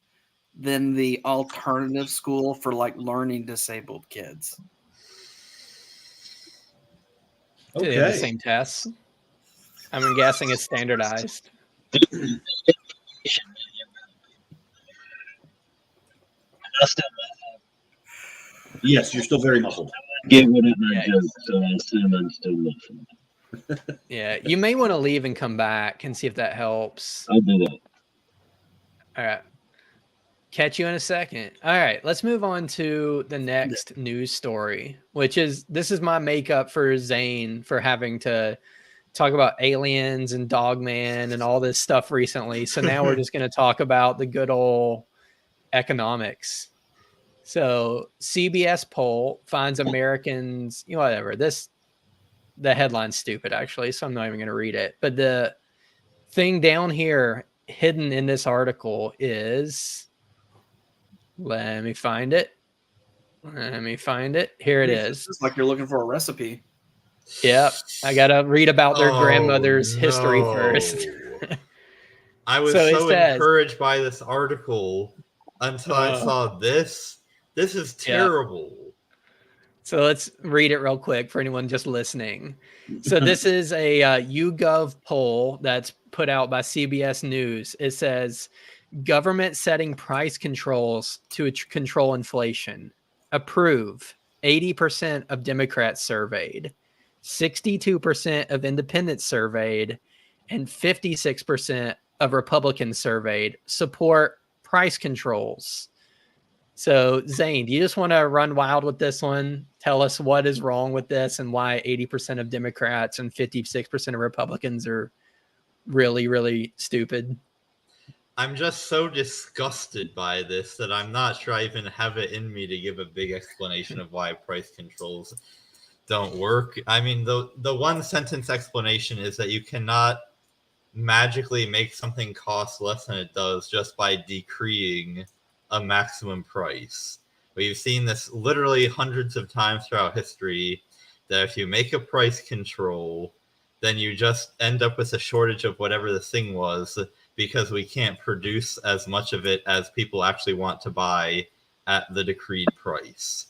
than the alternative school for learning disabled kids. Do they have the same tests? I'm guessing it's standardized. Yes, you're still very muffled. Get rid of my joke, so I assume I'm still muffled. Yeah, you may want to leave and come back and see if that helps. I'll do that. All right. Catch you in a second. All right, let's move on to the next news story, this is my makeup for Zane for having to talk about aliens and Dogman and all this stuff recently. So now we're just going to talk about the good old economics. So CBS poll finds Americans, whatever. The headline's stupid, actually, so I'm not even going to read it. But the thing down here hidden in this article is, let me find it. Here it is. It's like you're looking for a recipe. Yep. I got to read about their grandmother's history first. I was so encouraged by this article until I saw this. This is terrible. Yeah. So let's read it real quick for anyone just listening. So this is a YouGov poll that's put out by CBS News. It says, government setting price controls to control inflation. Approve. 80% of Democrats surveyed. 62% of independents surveyed. And 56% of Republicans surveyed support price controls. So, Zane, do you just want to run wild with this one? Tell us what is wrong with this and why 80% of Democrats and 56% of Republicans are really, really stupid. I'm just so disgusted by this that I'm not sure I even have it in me to give a big explanation of why price controls don't work. I mean, the one sentence explanation is that you cannot magically make something cost less than it does just by decreeing a maximum price. We've seen this literally hundreds of times throughout history, that if you make a price control, then you just end up with a shortage of whatever the thing was, because we can't produce as much of it as people actually want to buy at the decreed price.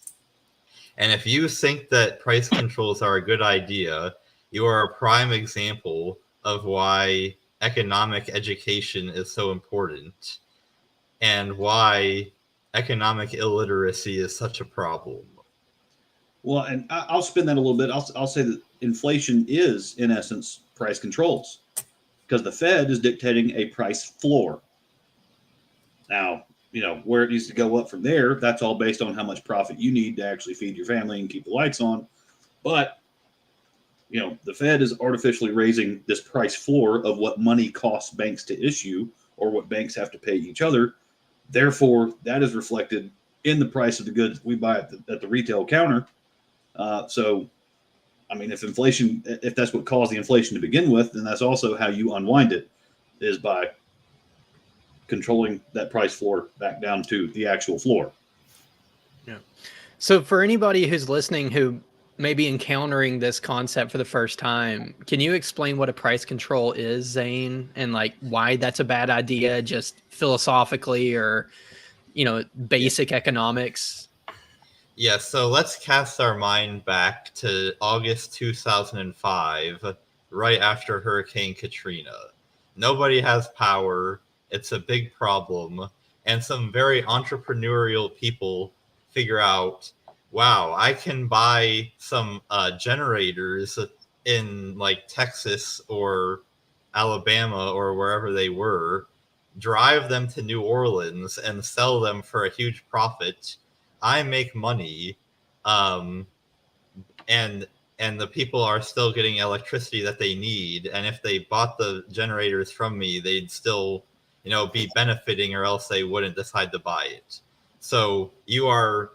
And if you think that price controls are a good idea, you are a prime example of why economic education is so important and why economic illiteracy is such a problem. Well, and I'll spin that a little bit. I'll say that inflation is, in essence, price controls, because the Fed is dictating a price floor. Now, where it needs to go up from there, that's all based on how much profit you need to actually feed your family and keep the lights on. But, the Fed is artificially raising this price floor of what money costs banks to issue or what banks have to pay each other. Therefore, that is reflected in the price of the goods we buy at the retail counter. So, I mean, if that's what caused the inflation to begin with, then that's also how you unwind it, is by controlling that price floor back down to the actual floor. Yeah. So for anybody who's listening who maybe encountering this concept for the first time, can you explain what a price control is, Zane, and like why that's a bad idea, just philosophically or, basic economics? Yeah, so let's cast our mind back to August 2005, right after Hurricane Katrina. Nobody has power. It's a big problem. And some very entrepreneurial people figure out, wow, I can buy some generators in like Texas or Alabama or wherever they were, drive them to New Orleans and sell them for a huge profit. I make money, and the people are still getting electricity that they need. And if they bought the generators from me, they'd still, be benefiting, or else they wouldn't decide to buy it. So you are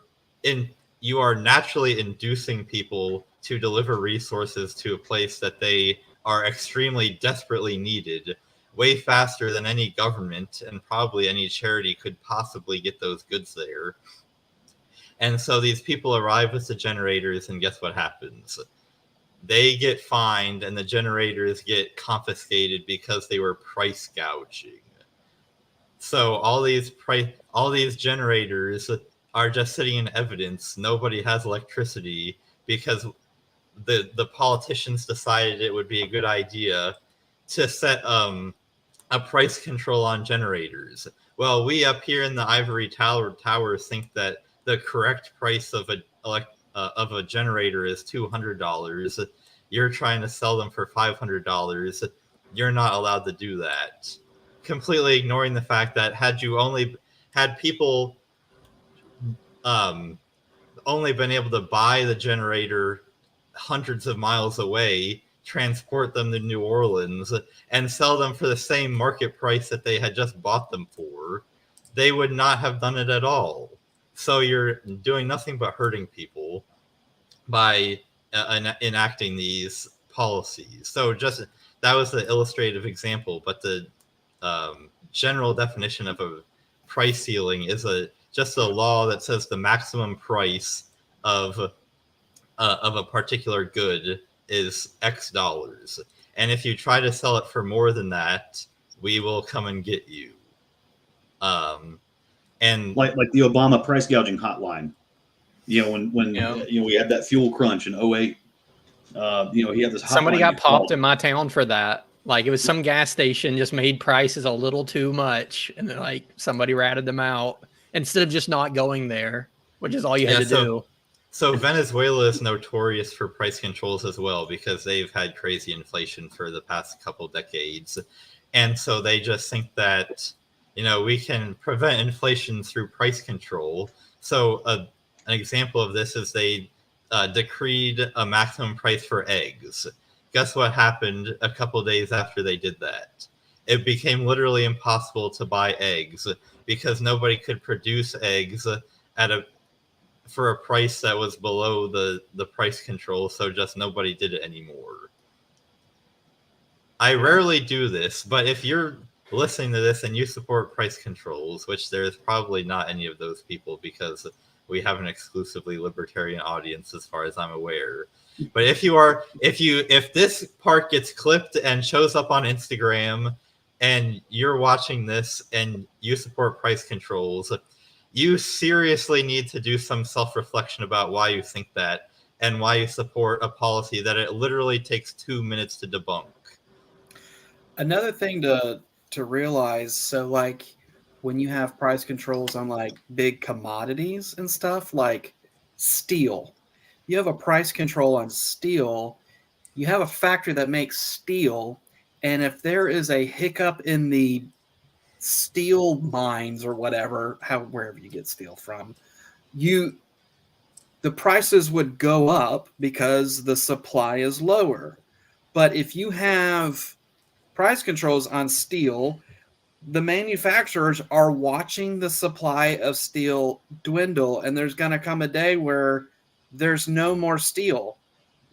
naturally inducing people to deliver resources to a place that they are extremely desperately needed, way faster than any government and probably any charity could possibly get those goods there. And so these people arrive with the generators, and guess what happens? They get fined, and the generators get confiscated because they were price gouging. So all these generators are just sitting in evidence. Nobody has electricity because the politicians decided it would be a good idea to set a price control on generators. Well, we up here in the ivory towers think that the correct price of a generator is $200. You're trying to sell them for $500. You're not allowed to do that. Completely ignoring the fact that had people only been able to buy the generator hundreds of miles away, transport them to New Orleans, and sell them for the same market price that they had just bought them for, they would not have done it at all. So you're doing nothing but hurting people by enacting these policies. So just that was the illustrative example, but the general definition of a price ceiling is just a law that says the maximum price of a particular good is X dollars, and if you try to sell it for more than that, we will come and get you. And like the Obama price gouging hotline, when we had that fuel crunch in 2008, he had this hotline. Somebody got popped in my town for that. Like, it was some gas station just made prices a little too much, and then like somebody ratted them out instead of just not going there, which is all you had to do. So Venezuela is notorious for price controls as well, because they've had crazy inflation for the past couple decades. And so they just think that, we can prevent inflation through price control. So an example of this is they decreed a maximum price for eggs. Guess what happened a couple days after they did that? It became literally impossible to buy eggs because nobody could produce eggs for a price that was below the price control, so just nobody did it anymore. I rarely do this, but if you're listening to this and you support price controls, which there's probably not any of those people because we have an exclusively libertarian audience as far as I'm aware. But if this part gets clipped and shows up on Instagram and you're watching this and you support price controls, you seriously need to do some self-reflection about why you think that and why you support a policy that it literally takes 2 minutes to debunk. Another thing to realize, so like when you have price controls on like big commodities and stuff like steel, you have a price control on steel, you have a factory that makes steel, and if there is a hiccup in the steel mines or whatever, wherever you get steel from, the prices would go up because the supply is lower. But if you have price controls on steel, the manufacturers are watching the supply of steel dwindle, and there's going to come a day where there's no more steel.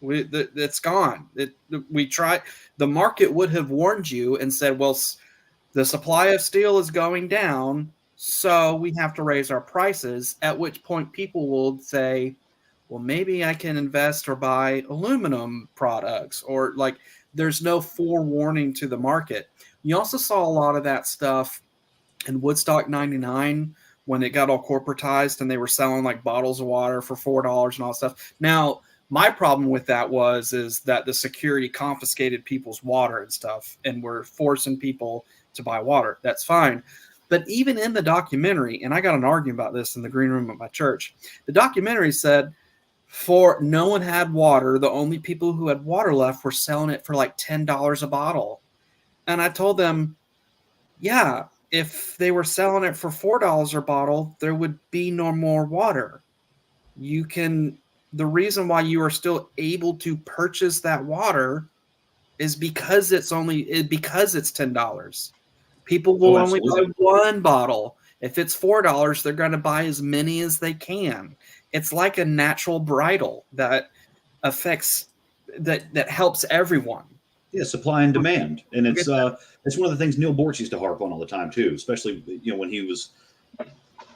It's gone. The market would have warned you and said, well, the supply of steel is going down, so we have to raise our prices, at which point people will say, well, maybe I can invest or buy aluminum products, or like there's no forewarning to the market. You also saw a lot of that stuff in Woodstock 99 when it got all corporatized and they were selling like bottles of water for $4 and all that stuff. Now, my problem with that is that the security confiscated people's water and stuff and were forcing people to buy water. That's fine. But even in the documentary, and I got an argument about this in the green room at my church, the documentary said for no one had water. The only people who had water left were selling it for like $10 a bottle. And I told them, yeah, if they were selling it for $4 a bottle, there would be no more water. The reason why you are still able to purchase that water is because it's $10. People will only buy one bottle. If it's $4, they're going to buy as many as they can. It's like a natural bridle that affects that helps everyone. Yeah, supply and demand, and it's one of the things Neil Bortz used to harp on all the time too, especially when he was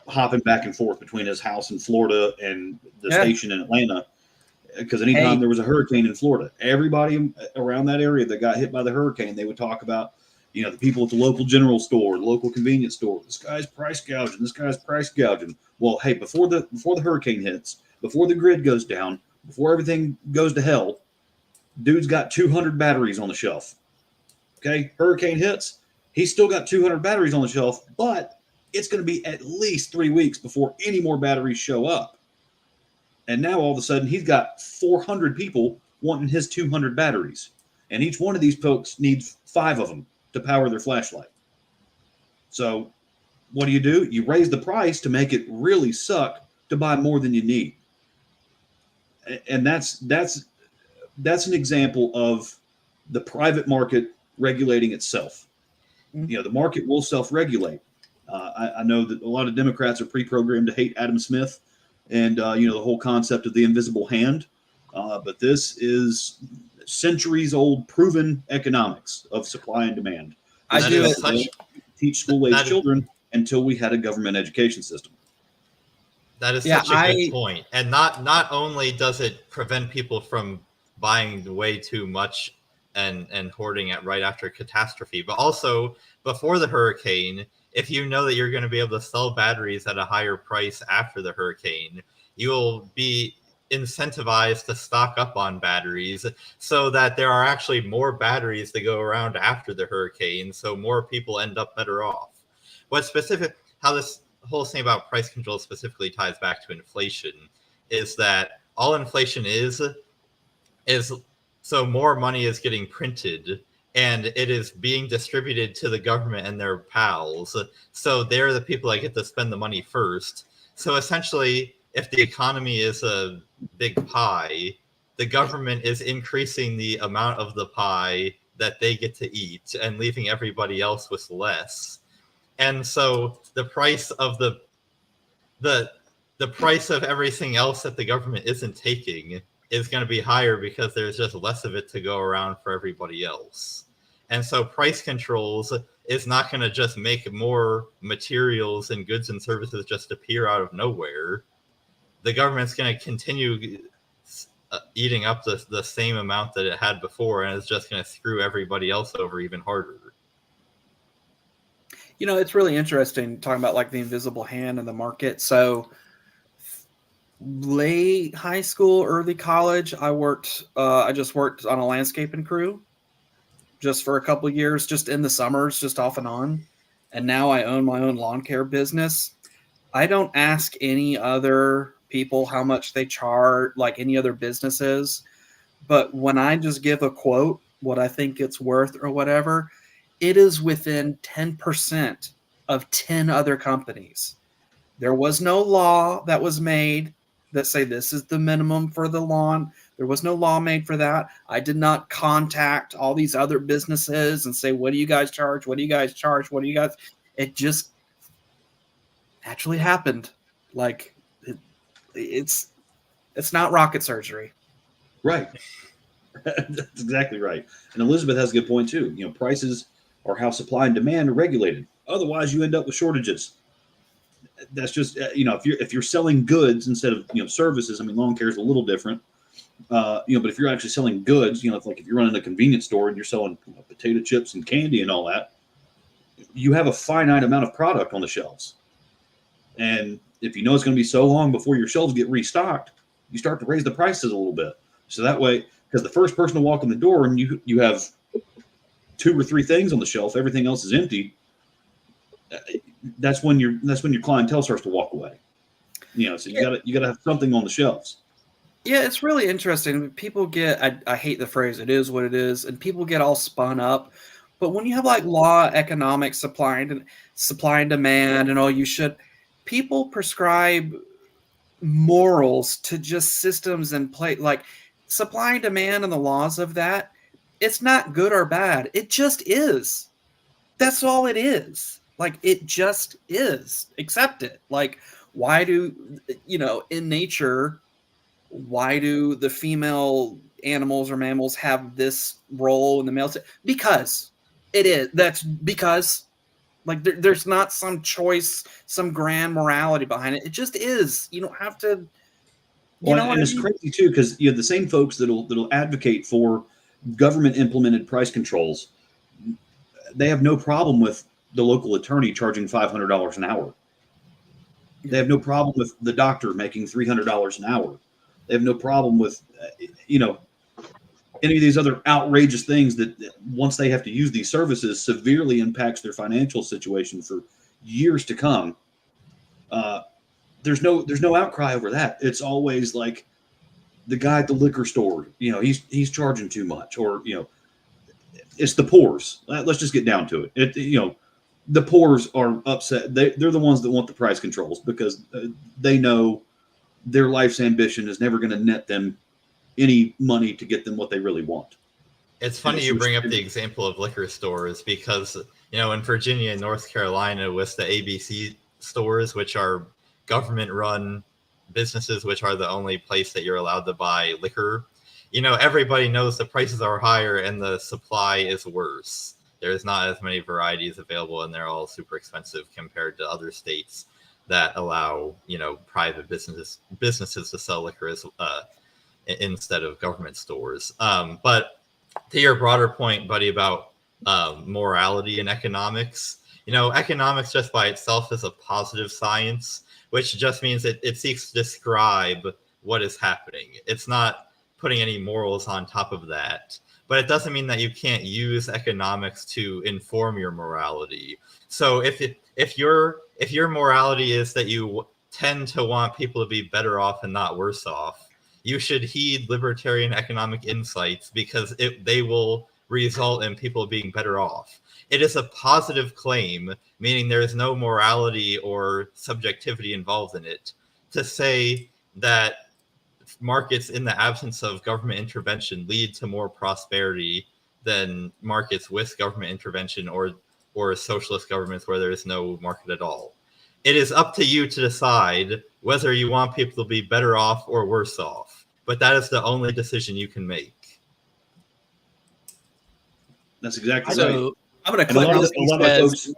hopping back and forth between his house in Florida and the station in Atlanta. Because anytime there was a hurricane in Florida, everybody around that area that got hit by the hurricane, they would talk about, the people at the local general store, the local convenience store. This guy's price gouging. This guy's price gouging. Well, hey, before the hurricane hits, before the grid goes down, before everything goes to hell, dude's got 200 batteries on the shelf. Okay, hurricane hits, he's still got 200 batteries on the shelf, but it's going to be at least 3 weeks before any more batteries show up. And now all of a sudden he's got 400 people wanting his 200 batteries. And each one of these folks needs 5 of them to power their flashlight. So what do? You raise the price to make it really suck to buy more than you need. And that's an example of the private market regulating itself. The market will self-regulate. I know that a lot of Democrats are pre-programmed to hate Adam Smith and the whole concept of the invisible hand. But this is centuries-old proven economics of supply and demand. I do teach school-age children until we had a government education system. That is such a good point. And not only does it prevent people from buying way too much and hoarding it right after catastrophe, but also before the hurricane, if you know that you're going to be able to sell batteries at a higher price after the hurricane, you'll be incentivized to stock up on batteries so that there are actually more batteries to go around after the hurricane, so more people end up better off. How this whole thing about price control specifically ties back to inflation is that all inflation is so more money is getting printed and it is being distributed to the government and their pals. So they're the people that get to spend the money first. So essentially, if the economy is a big pie, the government is increasing the amount of the pie that they get to eat and leaving everybody else with less. And so the price of the price of everything else that the government isn't taking is going to be higher because there's just less of it to go around for everybody else. And so price controls is not going to just make more materials and goods and services just appear out of nowhere. The government's going to continue eating up the same amount that it had before, and it's just going to screw everybody else over even harder. It's really interesting talking about like the invisible hand in the market. So late high school, early college, I just worked on a landscaping crew just for a couple of years, just in the summers, just off and on. And now I own my own lawn care business. I don't ask any other people how much they charge, like any other businesses. But when I just give a quote, what I think it's worth or whatever, it is within 10% of 10 other companies. There was no law that was made that say this is the minimum for the lawn. There was no law made for that. I did not contact all these other businesses and say, what do you guys charge? What do you guys charge? What do you guys? It just naturally happened. Like it's not rocket surgery. Right. That's exactly right. And Elizabeth has a good point too. Prices are how supply and demand are regulated. Otherwise, you end up with shortages. that's just if you're selling goods instead of services. I mean, lawn care is a little different, but if you're actually selling goods, it's like if you're running a convenience store and you're selling potato chips and candy and all that, you have a finite amount of product on the shelves, and if you know it's going to be so long before your shelves get restocked, you start to raise the prices a little bit. So that way, because the first person to walk in the door and you have 2 or 3 things on the shelf, everything else is empty. That's when your clientele starts to walk away. So you gotta have something on the shelves. Yeah, it's really interesting. People get, I hate the phrase, it is what it is, and people get all spun up. But when you have like law, economics, supply and demand, and people prescribe morals to just systems in place, like supply and demand and the laws of that. It's not good or bad. It just is. That's all it is. Like, it just is. Accept it. Like, why do, in nature, why do the female animals or mammals have this role in the male? Because it is. That's because, like, there's not some choice, some grand morality behind it. It just is. You don't have to. It's crazy too, because the same folks that'll advocate for government implemented price controls, they have no problem with the local attorney charging $500 an hour. They have no problem with the doctor making $300 an hour. They have no problem with any of these other outrageous things that once they have to use these services severely impacts their financial situation for years to come. There's no outcry over that. It's always like the guy at the liquor store, he's charging too much, or it's the poors. Let's just get down to it. The poors are upset. They're the ones that want the price controls because they know their life's ambition is never going to net them any money to get them what they really want. It's funny you bring up the example of liquor stores because, in Virginia and North Carolina with the ABC stores, which are government-run businesses, which are the only place that you're allowed to buy liquor, everybody knows the prices are higher and the supply is worse. There's not as many varieties available, and they're all super expensive compared to other states that allow, private businesses to sell liquor as instead of government stores. But to your broader point, buddy, about morality and economics, economics just by itself is a positive science, which just means it seeks to describe what is happening. It's not putting any morals on top of that. But it doesn't mean that you can't use economics to inform your morality. So if your morality is that you tend to want people to be better off and not worse off, you should heed libertarian economic insights because they will result in people being better off. It is a positive claim, meaning there is no morality or subjectivity involved in it, to say that markets in the absence of government intervention lead to more prosperity than markets with government intervention or socialist governments where there is no market at all. It is up to you to decide whether you want people to be better off or worse off, but that is the only decision you can make. That's exactly So, right. I'm going to click this. A lot of folks.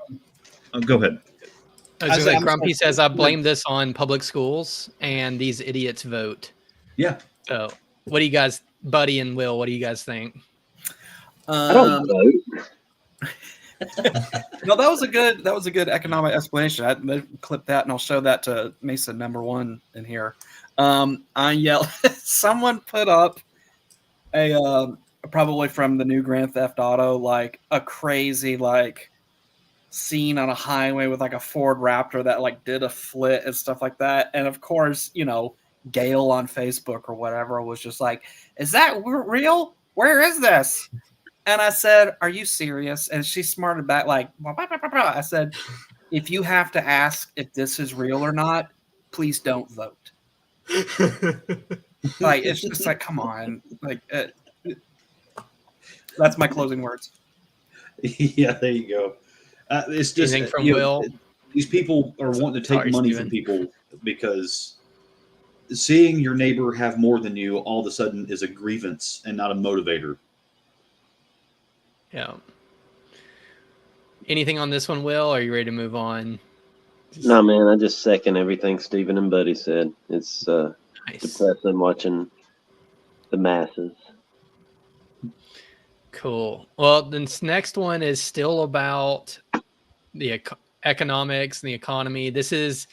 Go ahead. Grumpy says, I blame this on public schools and these idiots vote. Yeah. So, what do you guys, Buddy and Will, what do you guys think? I don't vote. No, that was a good economic explanation. I clip that and I'll show that to Mason #1 in here. I yell. Someone put up a probably from the new Grand Theft Auto, like a crazy scene on a highway with like a Ford Raptor that did a flit and stuff like that. And of course, Gail on Facebook or whatever was just like, "Is that real? Where is this?" And I said, "Are you serious?" And she smarted back like, blah, blah, blah, blah, blah. I said, "If you have to ask if this is real or not, please don't vote." It's just like, come on. That's my closing words. Yeah, there you go. It's just anything from Will. These people are wanting to take money from people because seeing your neighbor have more than you all of a sudden is a grievance and not a motivator. Yeah. Anything on this one, Will? Are you ready to move on? No, man, I just second everything Stephen and Buddy said. It's depressing watching the masses. Cool. Well, this next one is still about the economics and the economy. This is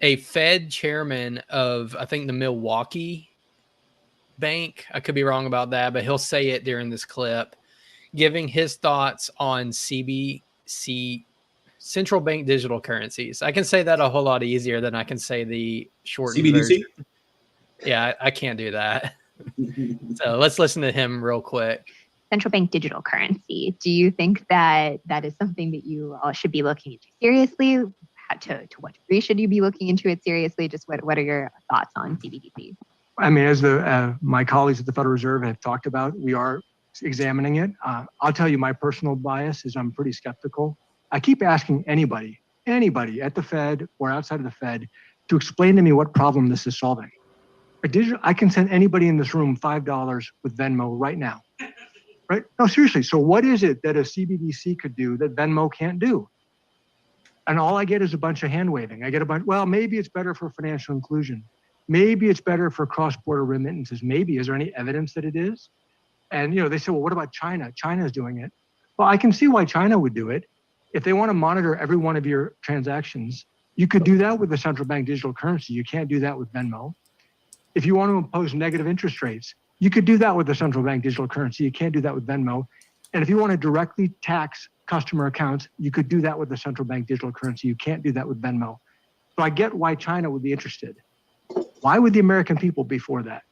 a Fed chairman of, I think, the Milwaukee Bank. I could be wrong about that, but he'll say it during this clip, giving his thoughts on CBC, central bank digital currencies. I can say that a whole lot easier than I can say the short CBDC. version. Yeah, I can't do that. So let's listen to him real quick. Central bank digital currency. Do you think that that is something that you all should be looking into seriously? To what degree should you be looking into it seriously? Just what are your thoughts on CBDC? I mean, as my colleagues at the Federal Reserve have talked about, we are examining it. I'll tell you, my personal bias is I'm pretty skeptical. I keep asking anybody at the Fed or outside of the Fed to explain to me what problem this is solving. I can send anybody in this room $5 with Venmo right now. Right? No, seriously. So what is it that a CBDC could do that Venmo can't do? And all I get is a bunch of hand waving. I get a bunch, well, maybe it's better for financial inclusion. Maybe it's better for cross-border remittances. Maybe. Is there any evidence that it is? And, they say, well, what about China? China's doing it. Well, I can see why China would do it. If they want to monitor every one of your transactions, you could do that with the central bank digital currency. You can't do that with Venmo. If you want to impose negative interest rates, you could do that with the central bank digital currency. You can't do that with Venmo. And if you want to directly tax customer accounts, you could do that with the central bank digital currency. You can't do that with Venmo. So I get why China would be interested. Why would the American people be for that?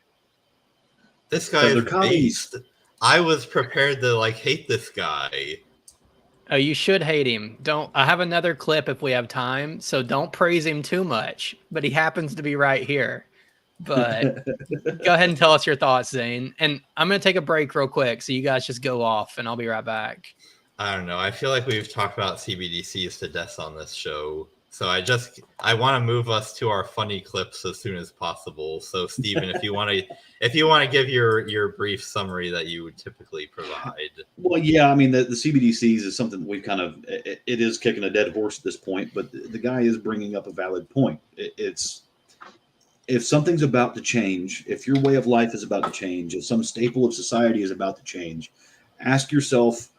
This guy is a beast. I was prepared to hate this guy. Oh, you should hate him. I have another clip if we have time, so don't praise him too much. But he happens to be right here. But go ahead and tell us your thoughts, Zane. And I'm going to take a break real quick, so you guys just go off, and I'll be right back. I don't know. I feel like we've talked about CBDCs to death on this show. So I want to move us to our funny clips as soon as possible. So Stephen, if you want to give your brief summary that you would typically provide. Well, yeah, I mean the CBDCs is something we've kind of it is kicking a dead horse at this point, but the guy is bringing up a valid point. It's if something's about to change, if your way of life is about to change, if some staple of society is about to change, ask yourself,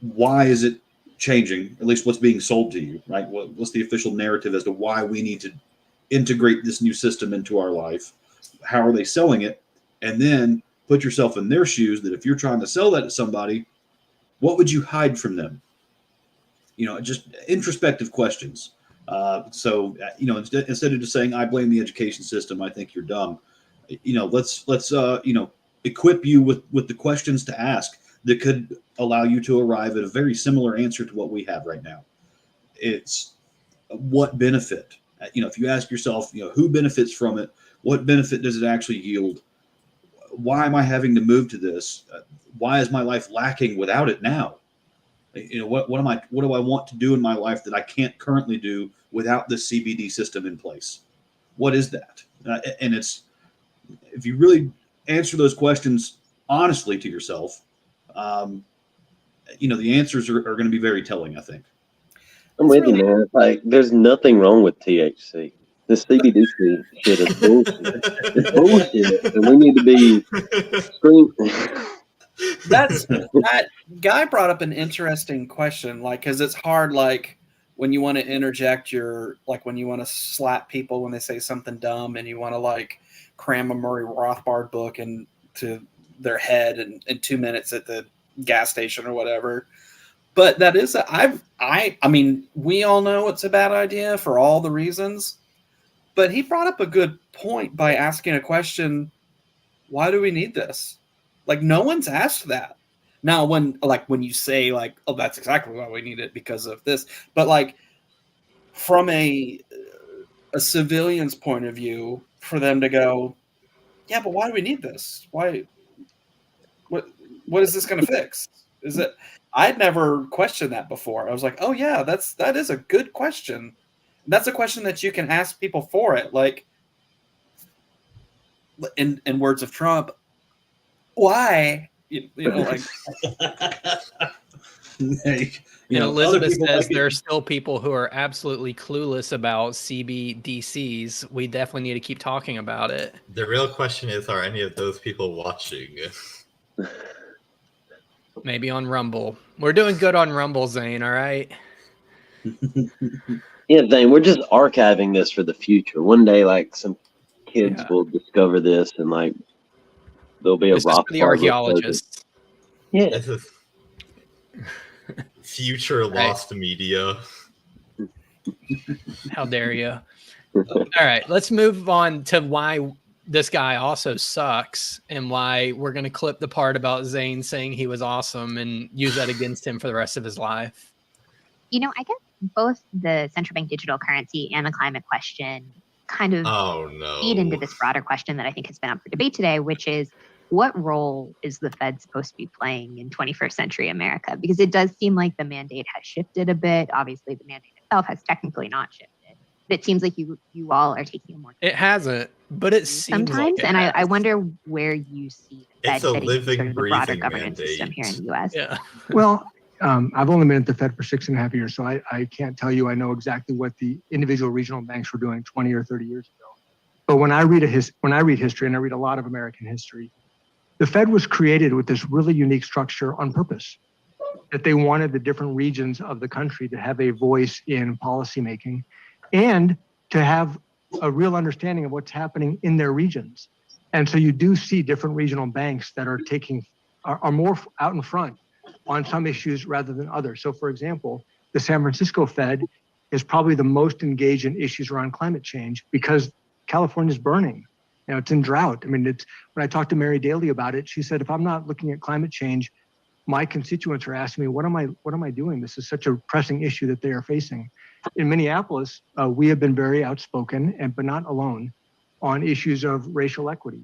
why is it changing? At least what's being sold to you, right? What's the official narrative as to why we need to integrate this new system into our life? How are they selling it? And then put yourself in their shoes that if you're trying to sell that to somebody, what would you hide from them? Just introspective questions. So instead of just saying, I blame the education system, I think you're dumb. Let's equip you with the questions to ask that could allow you to arrive at a very similar answer to what we have right now. It's what benefit? If you ask yourself, who benefits from it? What benefit does it actually yield? Why am I having to move to this? Why is my life lacking without it now? What do I want to do in my life that I can't currently do without the CBD system in place? What is that? And it's, if you really answer those questions honestly to yourself, the answers are going to be very telling, I think. I'm with you, man. There's nothing wrong with THC. The CBDC shit is bullshit. It's bullshit, and we need to be that guy brought up an interesting question, because it's hard, when you want to interject when you want to slap people when they say something dumb, and you want to cram a Murray Rothbard book into their head in 2 minutes at the gas station or whatever. But that is I mean, we all know it's a bad idea for all the reasons, but he brought up a good point by asking a question: why do we need this? No one's asked that. Now, when you say oh, that's exactly why we need it because of this, but from a civilian's point of view, for them to go, yeah, but why do we need this? Why? What is this going to fix? Is it? I'd never questioned that before. I was like, oh yeah, that is a good question. That's a question that you can ask people for it. In words of Trump, why? And Elizabeth says there are still people who are absolutely clueless about CBDCs. We definitely need to keep talking about it. The real question is, are any of those people watching? Maybe on Rumble. We're doing good on Rumble, Zane, all right? Yeah, Zane, we're just archiving this for the future. One day, like, some kids will discover this, and, like, there'll be a This is for the archaeologists. Yeah. This is future lost media. How dare you? All right, let's move on to why this guy also sucks and why we're going to clip the part about Zane saying he was awesome and use that against him for the rest of his life. You know, I guess both the central bank digital currency and the climate question kind of feed into this broader question that I think has been up for debate today, which is, what role is the Fed supposed to be playing in 21st century America? Because it does seem like the mandate has shifted a bit. Obviously, the mandate itself has technically not shifted. But it seems like you all are taking a more... It hasn't, but it seems sometimes, like and I wonder where you see the Fed It's a fitting living, sort of the broader breathing governance system mandate. here in the U.S. Yeah. Well, I've only been at the Fed for 6.5 years, so I can't tell you I know exactly what the individual regional banks were doing 20 or 30 years ago. But when I read history, and I read a lot of American history, the Fed was created with this really unique structure on purpose, that they wanted the different regions of the country to have a voice in policymaking and to have a real understanding of what's happening in their regions. And so you do see different regional banks that are more out in front on some issues rather than others. So for example, the San Francisco Fed is probably the most engaged in issues around climate change because California is burning. You know, it's in drought. I mean, when I talked to Mary Daly about it, she said, if I'm not looking at climate change, my constituents are asking me, what am I doing? This is such a pressing issue that they are facing. In Minneapolis, we have been very outspoken, but not alone, on issues of racial equity.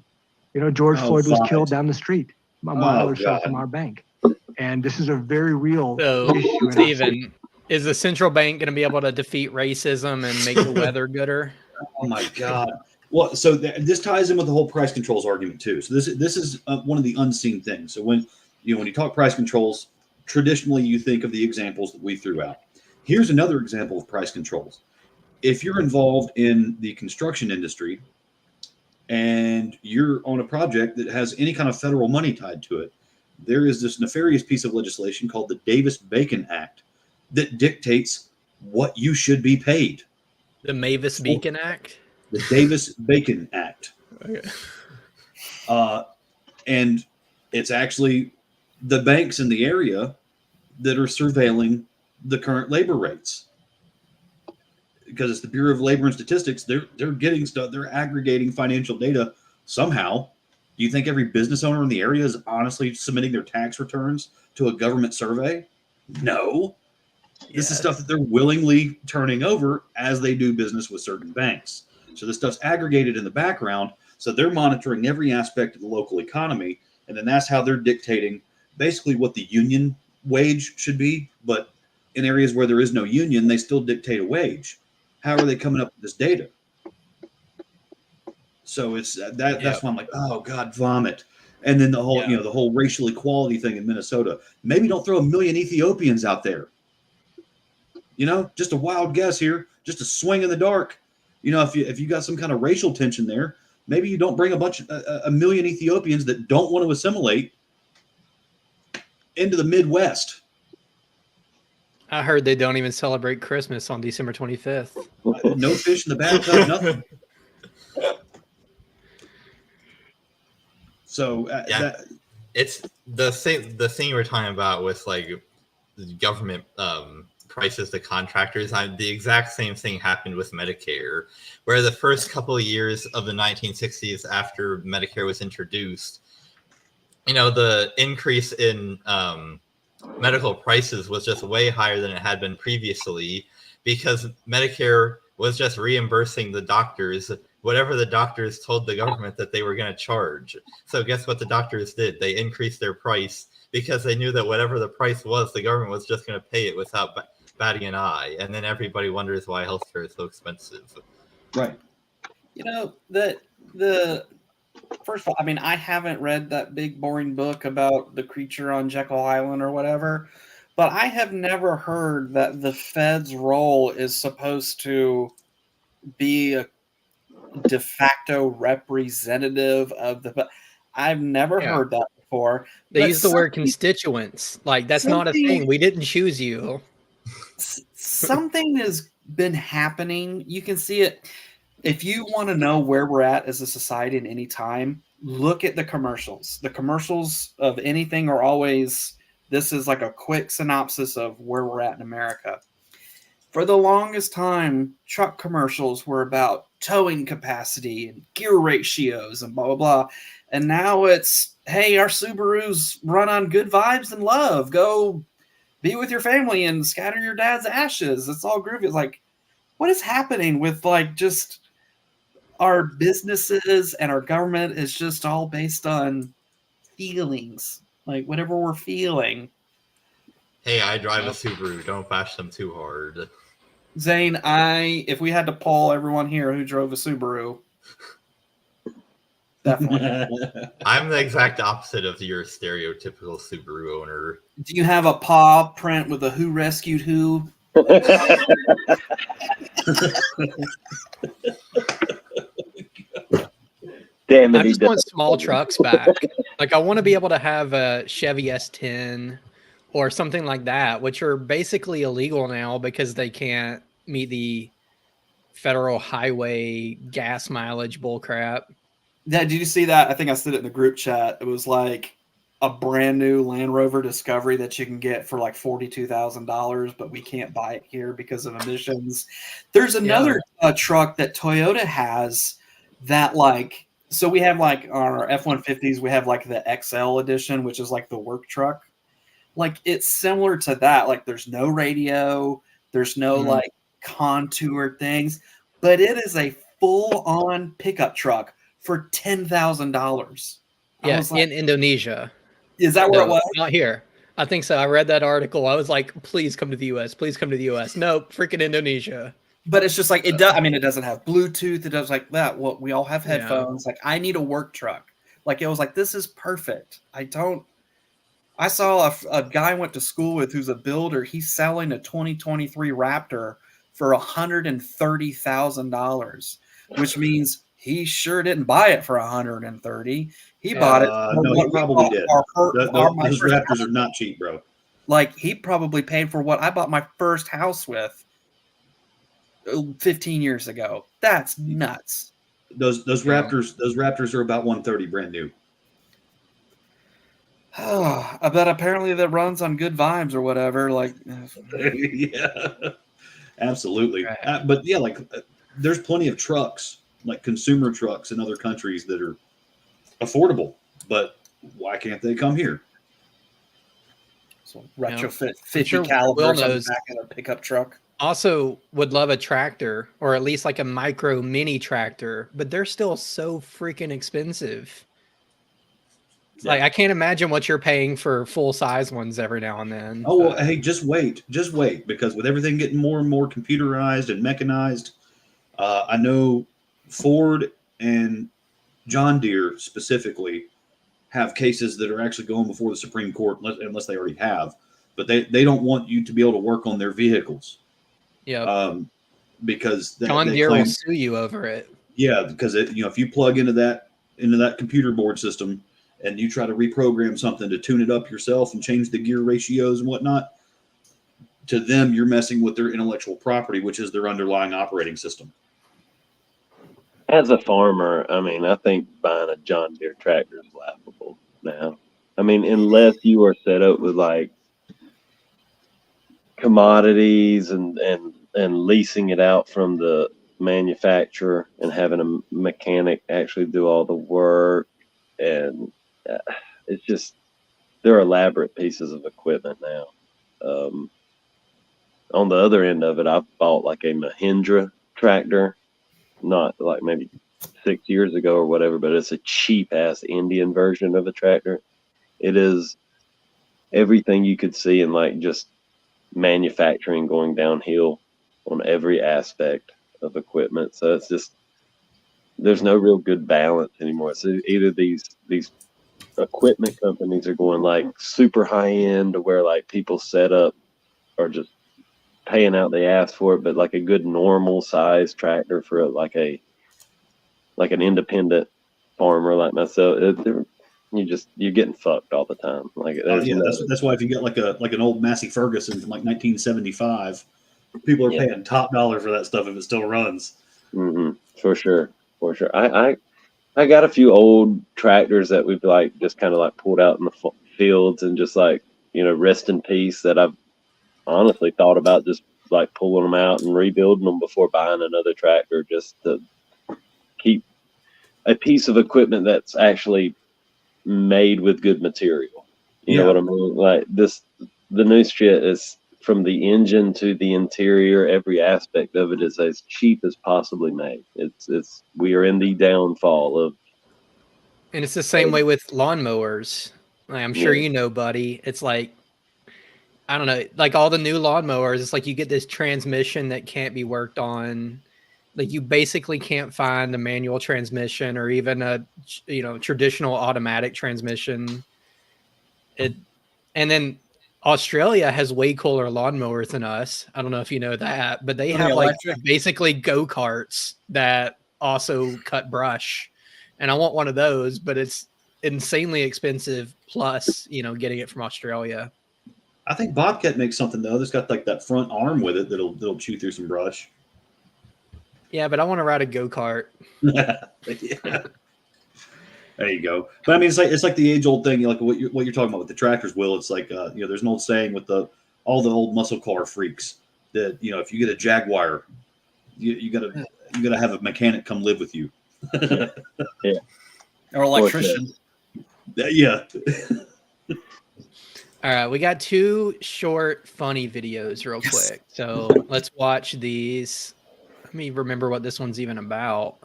You know, George Floyd was killed down the street, a mile or so from our bank. And this is a very real issue. Stephen, is the central bank going to be able to defeat racism and make the weather gooder? Oh my God. Well, so this ties in with the whole price controls argument too. So this is one of the unseen things. So when you talk price controls, traditionally you think of the examples that we threw out. Here's another example of price controls. If you're involved in the construction industry and you're on a project that has any kind of federal money tied to it, there is this nefarious piece of legislation called the Davis-Bacon Act that dictates what you should be paid. The Mavis-Beacon Act? The Davis-Bacon Act. Okay. And it's actually the banks in the area that are surveilling the current labor rates. Because it's the Bureau of Labor and Statistics, they're getting stuff, they're aggregating financial data somehow. Do you think every business owner in the area is honestly submitting their tax returns to a government survey? No. This is stuff that they're willingly turning over as they do business with certain banks. So this stuff's aggregated in the background. So they're monitoring every aspect of the local economy. And then that's how they're dictating basically what the union wage should be. But in areas where there is no union, they still dictate a wage. How are they coming up with this data? So it's that's why I'm like, oh God, vomit. And then the whole, the whole racial equality thing in Minnesota. Maybe don't throw 1 million Ethiopians out there. Just a wild guess here, just a swing in the dark. If you got some kind of racial tension there, maybe you don't bring a 1 million Ethiopians that don't want to assimilate into the Midwest. I heard they don't even celebrate Christmas on December 25th. No fish in the bathtub, nothing. So it's the thing we're talking about with like the government prices to contractors. The exact same thing happened with Medicare, where the first couple of years of the 1960s after Medicare was introduced, the increase in medical prices was just way higher than it had been previously, because Medicare was just reimbursing the doctors whatever the doctors told the government that they were going to charge. So guess what the doctors did? They increased their price because they knew that whatever the price was, the government was just going to pay it without batting an eye. And then everybody wonders why healthcare is so expensive. Right. First of all, I haven't read that big boring book about the creature on Jekyll Island or whatever, But I have never heard that the Fed's role is supposed to be a de facto representative of the. I've never heard that before. They But use the word constituents. Like, that's not a thing. We didn't choose you. Something has been happening. You can see it. If you want to know where we're at as a society in any time, look at the commercials. The commercials of anything are always, this is like a quick synopsis of where we're at in America. For the longest time, truck commercials were about towing capacity and gear ratios and blah, blah, blah. And now it's, hey, our Subarus run on good vibes and love. Go be with your family and scatter your dad's ashes. It's all groovy. It's like, what is happening with like just our businesses and our government is just all based on feelings, like whatever we're feeling. Hey, I drive a Subaru. Don't bash them too hard. Zane, if we had to poll everyone here who drove a Subaru, definitely. I'm the exact opposite of your stereotypical Subaru owner. Do you have a paw print with a who rescued who? Damn it, I just want small trucks back. Like, I want to be able to have a Chevy S10 or something like that, which are basically illegal now because they can't meet the federal highway gas mileage bullcrap. Yeah, did you see that? I think I said it in the group chat. It was like a brand new Land Rover Discovery that you can get for like $42,000, but we can't buy it here because of emissions. There's another truck that Toyota has that like, so we have like our F-150s, we have like the XL edition, which is like the work truck. Like it's similar to that. Like there's no radio, there's no like contour things, but it is a full-on pickup truck for $10,000. Yeah, in Indonesia. Is that where it was? Not here. I think so. I read that article. I was like, please come to the U.S. Please come to the U.S. No, freaking Indonesia. But it's just like, it does. I mean, it doesn't have Bluetooth. It does like that. Well, we all have headphones. Like, I need a work truck. Like, it was like, this is perfect. I saw a guy I went to school with who's a builder. He's selling a 2023 Raptor for $130,000, which means he sure didn't buy it for $130,000. He bought it. No, he probably did. Those Raptors are not cheap, bro. Like he probably paid for what I bought my first house with 15 years ago. That's nuts. Those Raptors are about $130,000 brand new. Oh, I bet apparently that runs on good vibes or whatever. Like, yeah, absolutely. But yeah, like there's plenty of trucks, like consumer trucks in other countries that are affordable, but why can't they come here? So retrofit 50 calibers on the back of a pickup truck. Also would love a tractor or at least like a micro mini tractor, but they're still so freaking expensive. Yeah. Like I can't imagine what you're paying for full size ones every now and then. Oh, well, hey, just wait, because with everything getting more and more computerized and mechanized, I know Ford and John Deere specifically have cases that are actually going before the Supreme Court, unless they already have, but they don't want you to be able to work on their vehicles. Yeah. Because John Deere will sue you over it. Yeah, because if you plug into that computer board system and you try to reprogram something to tune it up yourself and change the gear ratios and whatnot, to them you're messing with their intellectual property, which is their underlying operating system. As a farmer, I mean, I think buying a John Deere tractor is laughable now. I mean, unless you are set up with like commodities and leasing it out from the manufacturer and having a mechanic actually do all the work, and it's just they're elaborate pieces of equipment now. On the other end of it, I've bought like a Mahindra tractor. Not like maybe 6 years ago or whatever, but it's a cheap ass Indian version of a tractor. It is everything you could see in like just manufacturing going downhill on every aspect of equipment. So it's just, there's no real good balance anymore. It's either these equipment companies are going like super high end to where like people set up or just paying out the ass for it, but like a good normal size tractor for like an independent farmer like myself, you're getting fucked all the time. Like that's why if you get like an old Massey Ferguson from like 1975, people are paying top dollar for that stuff if it still runs. Mm-hmm. For sure. I got a few old tractors that we've like just kind of like pulled out in the fields and just like, rest in peace, that I've honestly thought about just like pulling them out and rebuilding them before buying another tractor, just to keep a piece of equipment that's actually made with good material. You know what I mean? Like the new shit is, from the engine to the interior, every aspect of it is as cheap as possibly made. We are in the downfall of. And it's the same way with lawnmowers. Like, I'm sure you know, buddy. It's like, I don't know, like all the new lawnmowers, it's like you get this transmission that can't be worked on. Like you basically can't find a manual transmission or even a traditional automatic transmission. And then Australia has way cooler lawnmowers than us. I don't know if you know that, but they have like basically go-karts that also cut brush. And I want one of those, but it's insanely expensive. Plus, getting it from Australia. I think Bobcat makes something though that's got like that front arm with it that'll chew through some brush. Yeah, but I want to ride a go-kart. Yeah. There you go. But I mean, it's like the age-old thing, like what you're talking about with the tractors, Will. It's like there's an old saying with all the old muscle car freaks that if you get a Jaguar, you gotta have a mechanic come live with you. Yeah. Or electrician. Yeah. All right, we got 2 short, funny videos real quick. So let's watch these. Let me remember what this one's even about.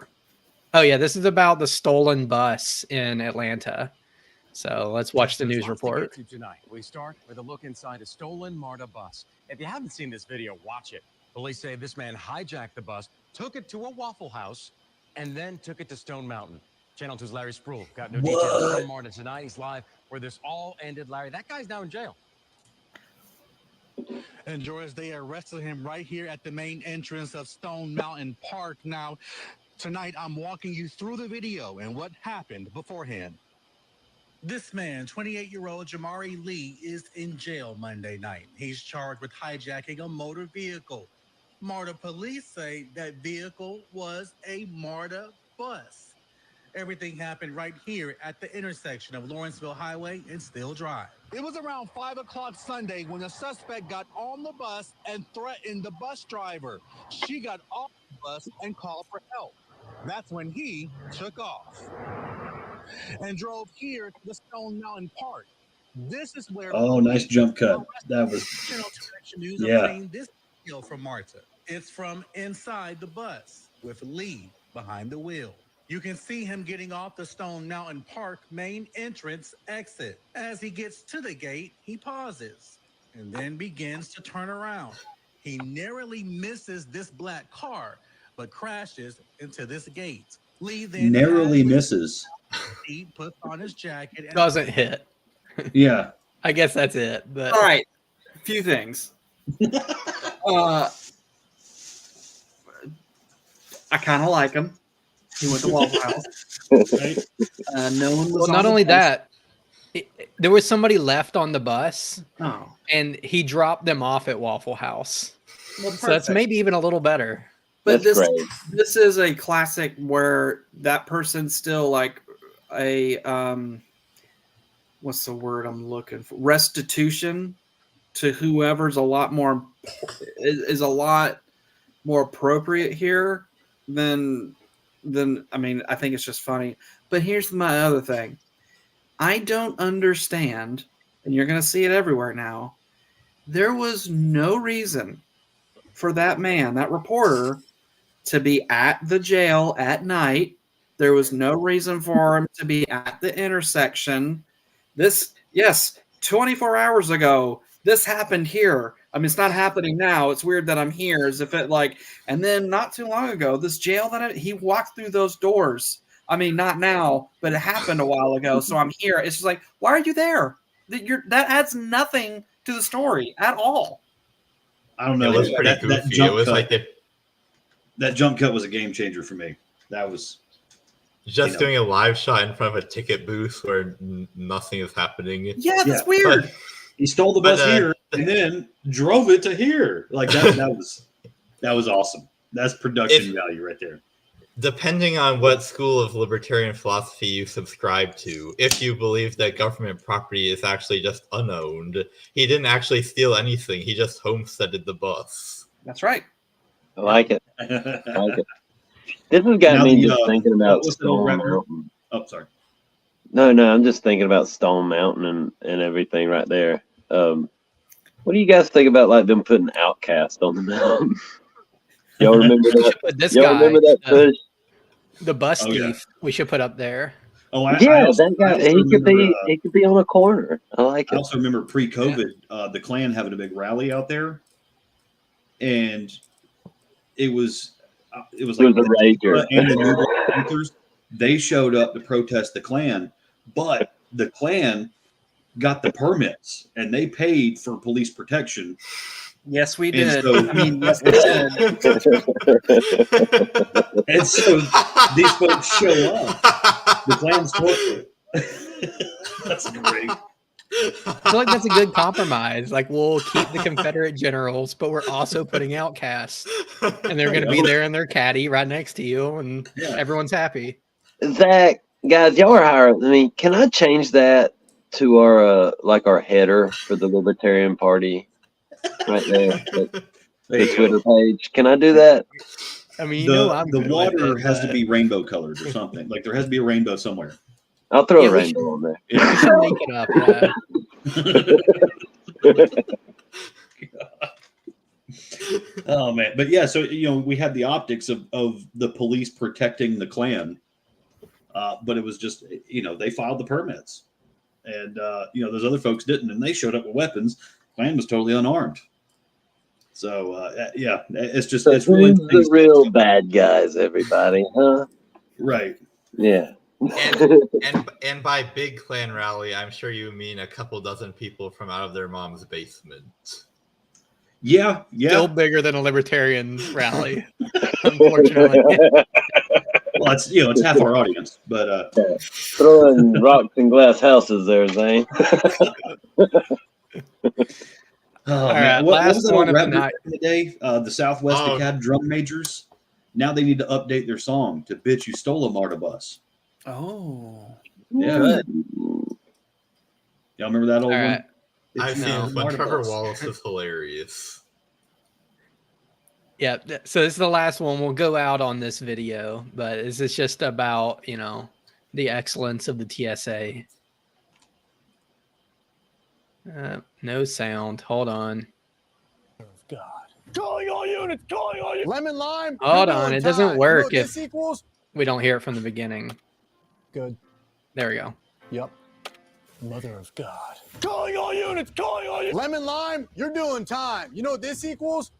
Oh, yeah, this is about the stolen bus in Atlanta. So let's watch the news report. Tonight, we start with a look inside a stolen MARTA bus. If you haven't seen this video, watch it. Police say this man hijacked the bus, took it to a Waffle House, and then took it to Stone Mountain. Channel 2's Larry Spruill got new details from MARTA tonight. He's live where this all ended. Larry, that guy's now in jail. And George, they arrested him right here at the main entrance of Stone Mountain Park. Now, tonight, I'm walking you through the video and what happened beforehand. This man, 28-year-old Jamari Lee, is in jail Monday night. He's charged with hijacking a motor vehicle. MARTA police say that vehicle was a MARTA bus. Everything happened right here at the intersection of Lawrenceville Highway and Still Drive. It was around 5 o'clock Sunday when a suspect got on the bus and threatened the bus driver. She got off the bus and called for help. That's when he took off and drove here to the Stone Mountain Park. This is where... Oh, nice jump cut. That was... Yeah. This video from MARTA. It's from inside the bus with Lee behind the wheel. You can see him getting off the Stone Mountain Park main entrance exit. As he gets to the gate, he pauses and then begins to turn around. He narrowly misses this black car, but crashes into this gate. Lee then narrowly misses. He puts on his jacket. And doesn't hit. Yeah. I guess that's it. But all right. A few things. I kind of like him. He went to Waffle House. No one was. Well, not only that, there was somebody left on the bus, and he dropped them off at Waffle House. Well, so that's maybe even a little better. But this is a classic where that person's still like a what's the word I'm looking for? Restitution to whoever's a lot more appropriate here than I mean, I think it's just funny. But here's my other thing. I don't understand, and you're going to see it everywhere now. There was no reason for that man, that reporter, to be at the jail at night. There was no reason for him to be at the intersection. 24 hours ago, this happened here. I mean, it's not happening now. It's weird that I'm here, as if it and then not too long ago, this jail he walked through those doors. I mean, not now, but it happened a while ago. So I'm here. It's just like, why are you there? That adds nothing to the story at all. I don't know. It was pretty goofy. It was like that jump cut was a game changer for me. That was just doing a live shot in front of a ticket booth where nothing is happening. Yeah, that's weird. He stole the bus here and then drove it to here. Like that was awesome. That's production value right there. Depending on what school of libertarian philosophy you subscribe to, if you believe that government property is actually just unowned, he didn't actually steal anything. He just homesteaded the bus. That's right. I like it. This has got me just thinking about Stone Mountain. Oh, sorry. No, I'm just thinking about Stone Mountain and everything right there. What do you guys think about like them putting Outcast on the mountain? Y'all remember that? Y'all remember that push? The bus thief we should put up there. Oh, that guy. He could be on a corner. I like it. I also remember pre-COVID, the Klan having a big rally out there, and it was like a rager. And the New Black Panthers, they showed up to protest the Klan, but the Klan got the permits and they paid for police protection. Yes, we did. And so, I mean, yes, we did. And so these folks show up. The Klan's corporate. That's great. I feel like that's a good compromise. Like, we'll keep the Confederate generals, but we're also putting outcasts, and they're going to be there in their caddy right next to you, and everyone's happy. Zach, guys, y'all are higher than me. Can I change that to our header for the Libertarian Party right there? The Twitter page. Can I do that? I mean, the water has to be rainbow colored or something. Like there has to be a rainbow somewhere. I'll throw a rainbow on there. We should link it up. Oh man, but yeah, so we had the optics of the police protecting the Klan, but it was just they filed the permits, and those other folks didn't, and they showed up with weapons. Klan was totally unarmed. So it's really the real bad guys, everybody, huh? Right. Yeah. And by big Klan rally, I'm sure you mean a couple dozen people from out of their mom's basement. Yeah. Still bigger than a libertarian rally, unfortunately. Well, it's half our audience, but throwing rocks in glass houses there, Zane. Oh, man. What was the one of the day? The Southwest Acad drum majors. Now they need to update their song to "Bitch, You Stole a MARTA Bus." Oh, yeah. Good. Y'all remember that old one? I've seen this one. Trevor Wallace is hilarious. Yeah, so this is the last one. We'll go out on this video, but is this just about the excellence of the TSA? No sound. Hold on. God. Calling all units. Calling all units. Lemon lime. Hold on. It doesn't work if this equals? We don't hear it from the beginning. Good. There we go. Yep. Mother of God. Calling all units. Calling all units. Lemon lime. You're doing time. You know what this equals?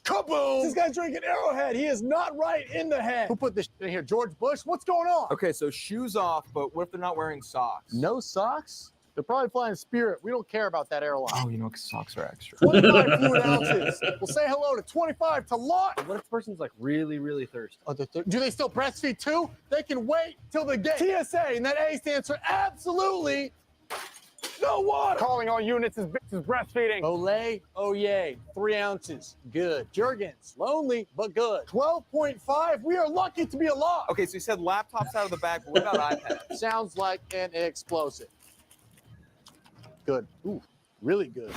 Kaboom. This guy's drinking Arrowhead. He is not right in the head. Who put this in here? George Bush? What's going on? Okay, so shoes off, but what if they're not wearing socks? No socks? They're probably flying Spirit. We don't care about that airline. Oh, because socks are extra. 25 fluid ounces. We'll say hello to 25 to lot. What if the person's like really, really thirsty? Oh, do they still breastfeed too? They can wait till the gate. TSA, and that A stands for absolutely no water. Calling all units is breastfeeding. Olay, oh yay, 3 ounces. Good. Jergens, lonely, but good. 12.5, we are lucky to be alive. Okay, so you said laptops out of the bag, but what about iPads? Sounds like an explosive. Good. Ooh, really good.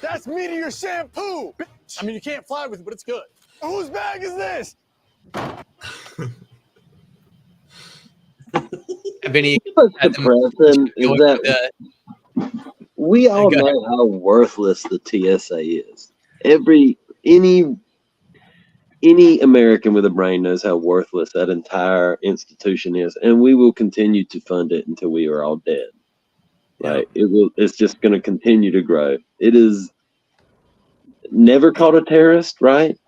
That's Meteor shampoo. I mean, you can't fly with it, but it's good. Whose bag is this? What's depressing is that we all know how worthless the TSA is. Any American with a brain knows how worthless that entire institution is, and we will continue to fund it until we are all dead. Like it's just going to continue to grow. It is never caught a terrorist, right?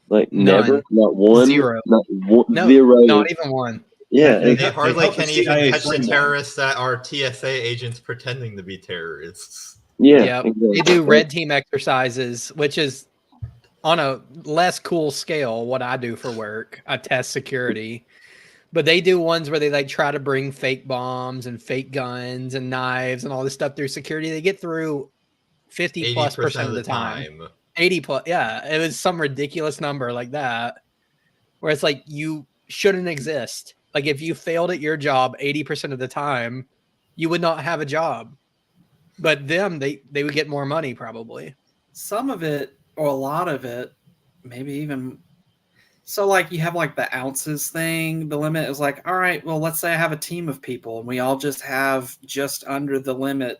Like None. never, not one, Zero. not one, No, zero. not even one. Yeah, They it's- hardly helped the can even CIA catch the frame one. terrorists that are TSA agents pretending to be terrorists. yeah. They do red team exercises, which is on a less cool scale what I do for work. I test security. But they do ones where they like try to bring fake bombs and fake guns and knives and all this stuff through security. They get through 50+% of the time. 80 plus. Yeah. It was some ridiculous number like that, where it's like, you shouldn't exist. Like if you failed at your job 80% of the time, you would not have a job. But them, they would get more money probably. Some of it, or a lot of it, maybe even. So, like, you have, like, the ounces thing. The limit is like, all right, well, let's say I have a team of people, and we all just have just under the limit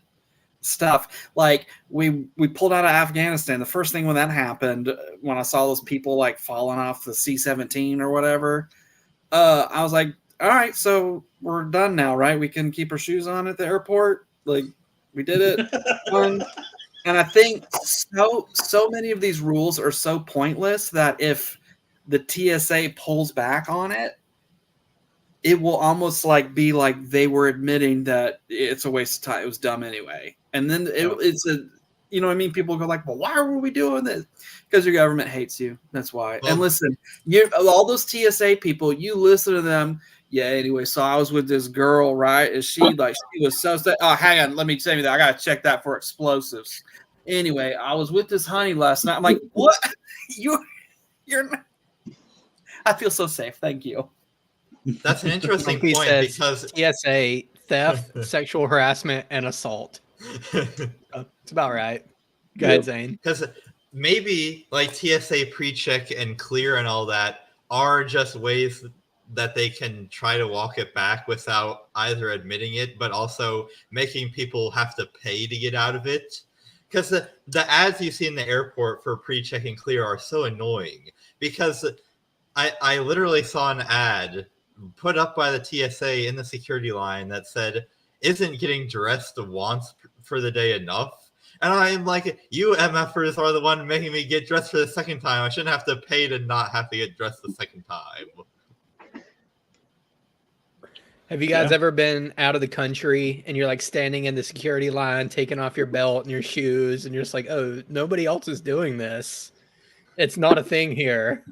stuff. Like, we pulled out of Afghanistan. The first thing when that happened, when I saw those people, like, falling off the C-17 or whatever, I was like, all right, so we're done now, right? We can keep our shoes on at the airport. Like, we did it. And I think so many of these rules are so pointless that if the TSA pulls back on it, it will almost like be like they were admitting that it's a waste of time. It was dumb anyway. And then it's a, you know what I mean? People go like, well, why were we doing this? Because your government hates you. That's why. And listen, all those TSA people, you listen to them. Yeah, anyway, so I was with this girl, right? And she was so sad. Oh, hang on. Let me tell you that. I got to check that for explosives. Anyway, I was with this honey last night. I'm like, what? You're not. I feel so safe. Thank you. That's an interesting He point says because TSA, theft, sexual harassment, and assault. It's about right. Go ahead, Zane. Because maybe like TSA pre-check and clear and all that are just ways that they can try to walk it back without either admitting it, but also making people have to pay to get out of it. Because the ads you see in the airport for pre-check and clear are so annoying. Because I literally saw an ad put up by the TSA in the security line that said, "Isn't getting dressed once for the day enough?" And I'm like, you MFers are the one making me get dressed for the second time. I shouldn't have to pay to not have to get dressed the second time. Have you guys ever been out of the country and you're like standing in the security line, taking off your belt and your shoes, and you're just like, oh, nobody else is doing this. It's not a thing here.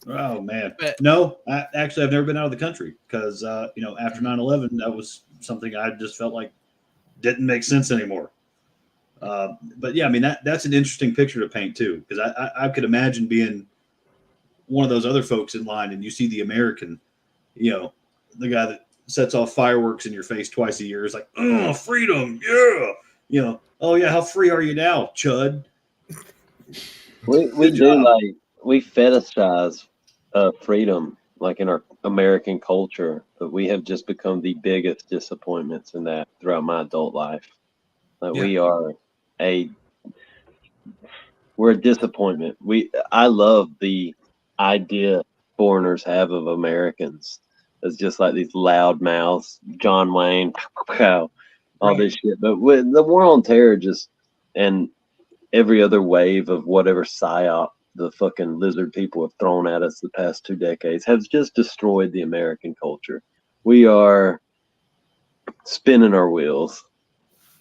Oh man, no. I've never been out of the country because after 9/11, that was something I just felt like didn't make sense anymore. But yeah, I mean that's an interesting picture to paint too, because I could imagine being one of those other folks in line, and you see the American, the guy that sets off fireworks in your face twice a year is like, oh, freedom, yeah, oh yeah, how free are you now, chud? We do we fetishize freedom, like in our American culture, but we have just become the biggest disappointments in that throughout my adult life. We're a disappointment. I love the idea foreigners have of Americans as just like these loud mouths, John Wayne, all this shit. But with the war on terror and every other wave of whatever psyop the fucking lizard people have thrown at us the past 2 decades has just destroyed the American culture. We are spinning our wheels.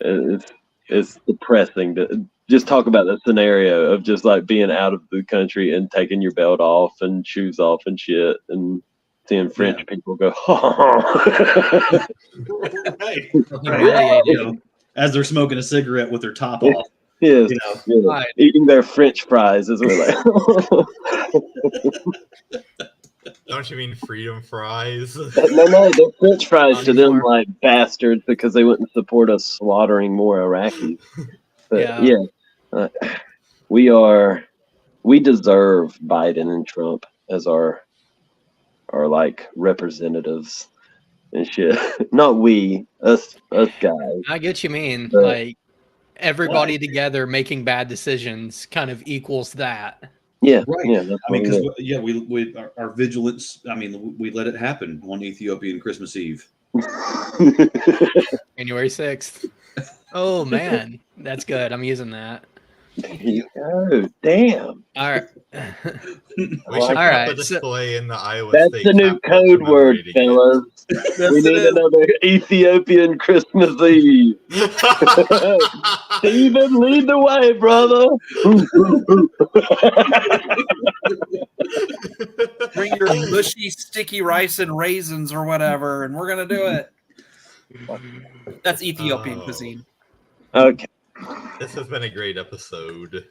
It's depressing to just talk about that scenario of just like being out of the country and taking your belt off and shoes off and shit and seeing French people go, as they're smoking a cigarette with their top off. Yes, eating their French fries as we're like. Don't you mean freedom fries? No, they're French fries to them like bastards because they wouldn't support us slaughtering more Iraqis. But we deserve Biden and Trump as our like representatives and shit. Not us guys. I get you mean. Like everybody together making bad decisions kind of equals that. Yeah, right. Yeah, I mean, because we our vigilance. I mean, we let it happen on Ethiopian Christmas Eve, January 6th. Oh man, that's good. I'm using that. There you go. Damn. All right. We should put the display in the Iowa That's State the new Capitol code word, fellas. We need another Ethiopian Christmas Eve. Stephen, lead the way, brother. Bring your mushy, sticky rice and raisins or whatever, and we're gonna do it. That's Ethiopian cuisine. Okay. This has been a great episode.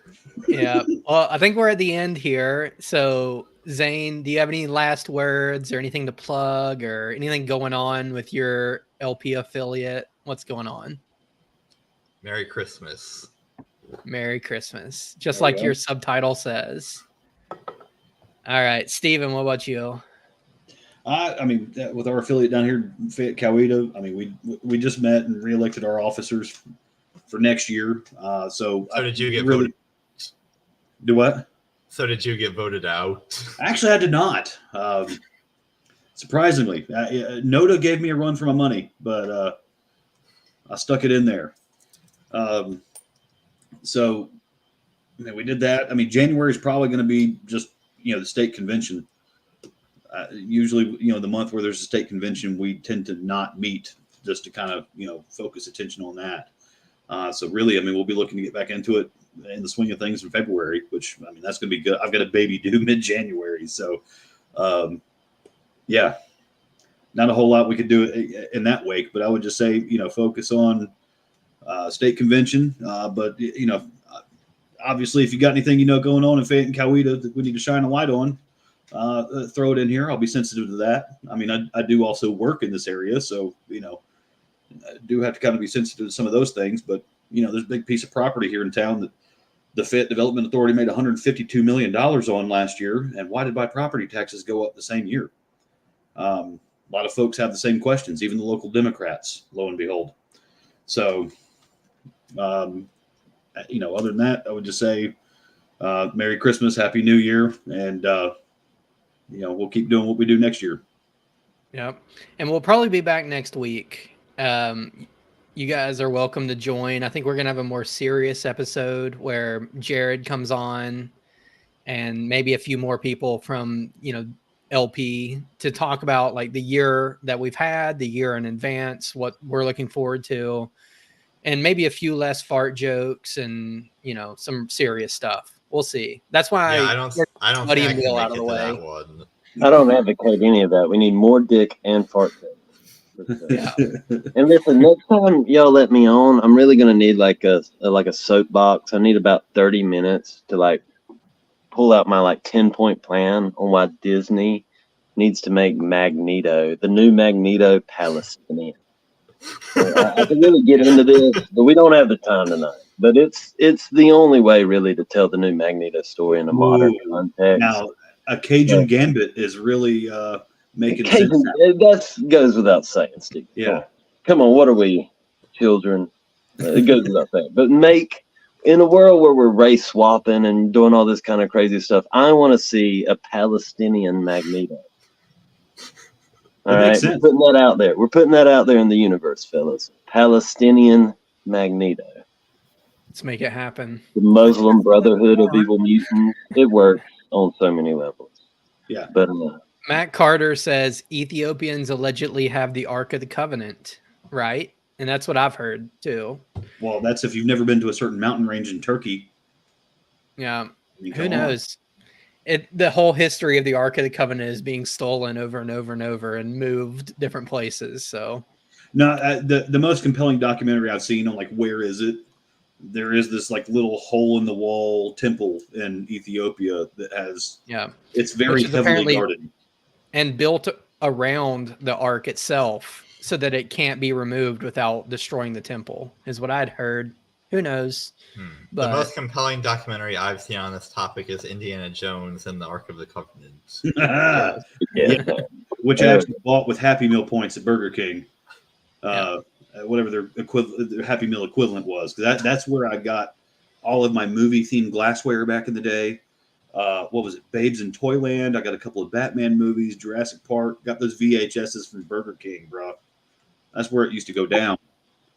Yeah. Well, I think we're at the end here. So, Zane, do you have any last words or anything to plug or anything going on with your LP affiliate? What's going on? Merry Christmas. Merry Christmas. Just like your subtitle says. All right. Steven, what about you? I mean, with our affiliate down here in Fayette, Coweta, I mean, we just met and reelected our officers for next year. So did you get really voted? Do what? So did you get voted out? Actually, I did not. Surprisingly, NODA gave me a run for my money, but I stuck it in there. So I mean, we did that. I mean, January is probably going to be just the state convention. Usually, the month where there's a state convention, we tend to not meet just to kind of focus attention on that. So really, I mean, we'll be looking to get back into it in the swing of things in February, which, I mean, that's going to be good. I've got a baby due mid-January. So, yeah, not a whole lot we could do in that wake, but I would just say, focus on state convention. But, obviously, if you got anything, going on in Fayette and Coweta that we need to shine a light on, throw it in here. I'll be sensitive to that. I mean, I do also work in this area. So, I do have to kind of be sensitive to some of those things, but there's a big piece of property here in town that the Fayette Development Authority made $152 million on last year. And why did my property taxes go up the same year? A lot of folks have the same questions, even the local Democrats, lo and behold. So, other than that, I would just say, Merry Christmas, Happy New Year. And, we'll keep doing what we do next year. Yep. And we'll probably be back next week. You guys are welcome to join. I think we're going to have a more serious episode where Jared comes on and maybe a few more people from, LP to talk about like the year that we've had, the year in advance, what we're looking forward to, and maybe a few less fart jokes and, some serious stuff. We'll see. That's why I don't think I can make it to that one. I don't advocate any of that. We need more dick and fart jokes. Yeah. And listen, next time y'all let me on, I'm really gonna need like a soapbox. I need about 30 minutes to pull out my 10-point plan on why Disney needs to make Magneto, the new Magneto, Palestinian. I can really get into this, but we don't have the time tonight. But it's the only way really to tell the new Magneto story in a modern context. Now, a Cajun Gambit is really making sense. That goes without saying, Steve. Yeah. Come on, what are we, children? It goes without saying. But in a world where we're race swapping and doing all this kind of crazy stuff, I want to see a Palestinian Magneto. All right, we're putting that out there. We're putting that out there in the universe, fellas. Palestinian Magneto. Let's make it happen. The Muslim Brotherhood of Evil Mutants. It works on so many levels. Yeah. But Matt Carter says Ethiopians allegedly have the Ark of the Covenant, right? And that's what I've heard too. Well, that's if you've never been to a certain mountain range in Turkey. Yeah. Who knows? The whole history of the Ark of the Covenant is being stolen over and over and over and moved different places. So, no, the most compelling documentary I've seen on where is it? There is this little hole in the wall temple in Ethiopia that has it's very heavily guarded and built around the Ark itself so that it can't be removed without destroying the temple is what I'd heard. Who knows? But the most compelling documentary I've seen on this topic is Indiana Jones and the Ark of the Covenant. Which I actually bought with Happy Meal points at Burger King. Whatever their Happy Meal equivalent was. That's where I got all of my movie-themed glassware back in the day. What was it? Babes in Toyland. I got a couple of Batman movies, Jurassic Park. Got those VHSs from Burger King, bro. That's where it used to go down.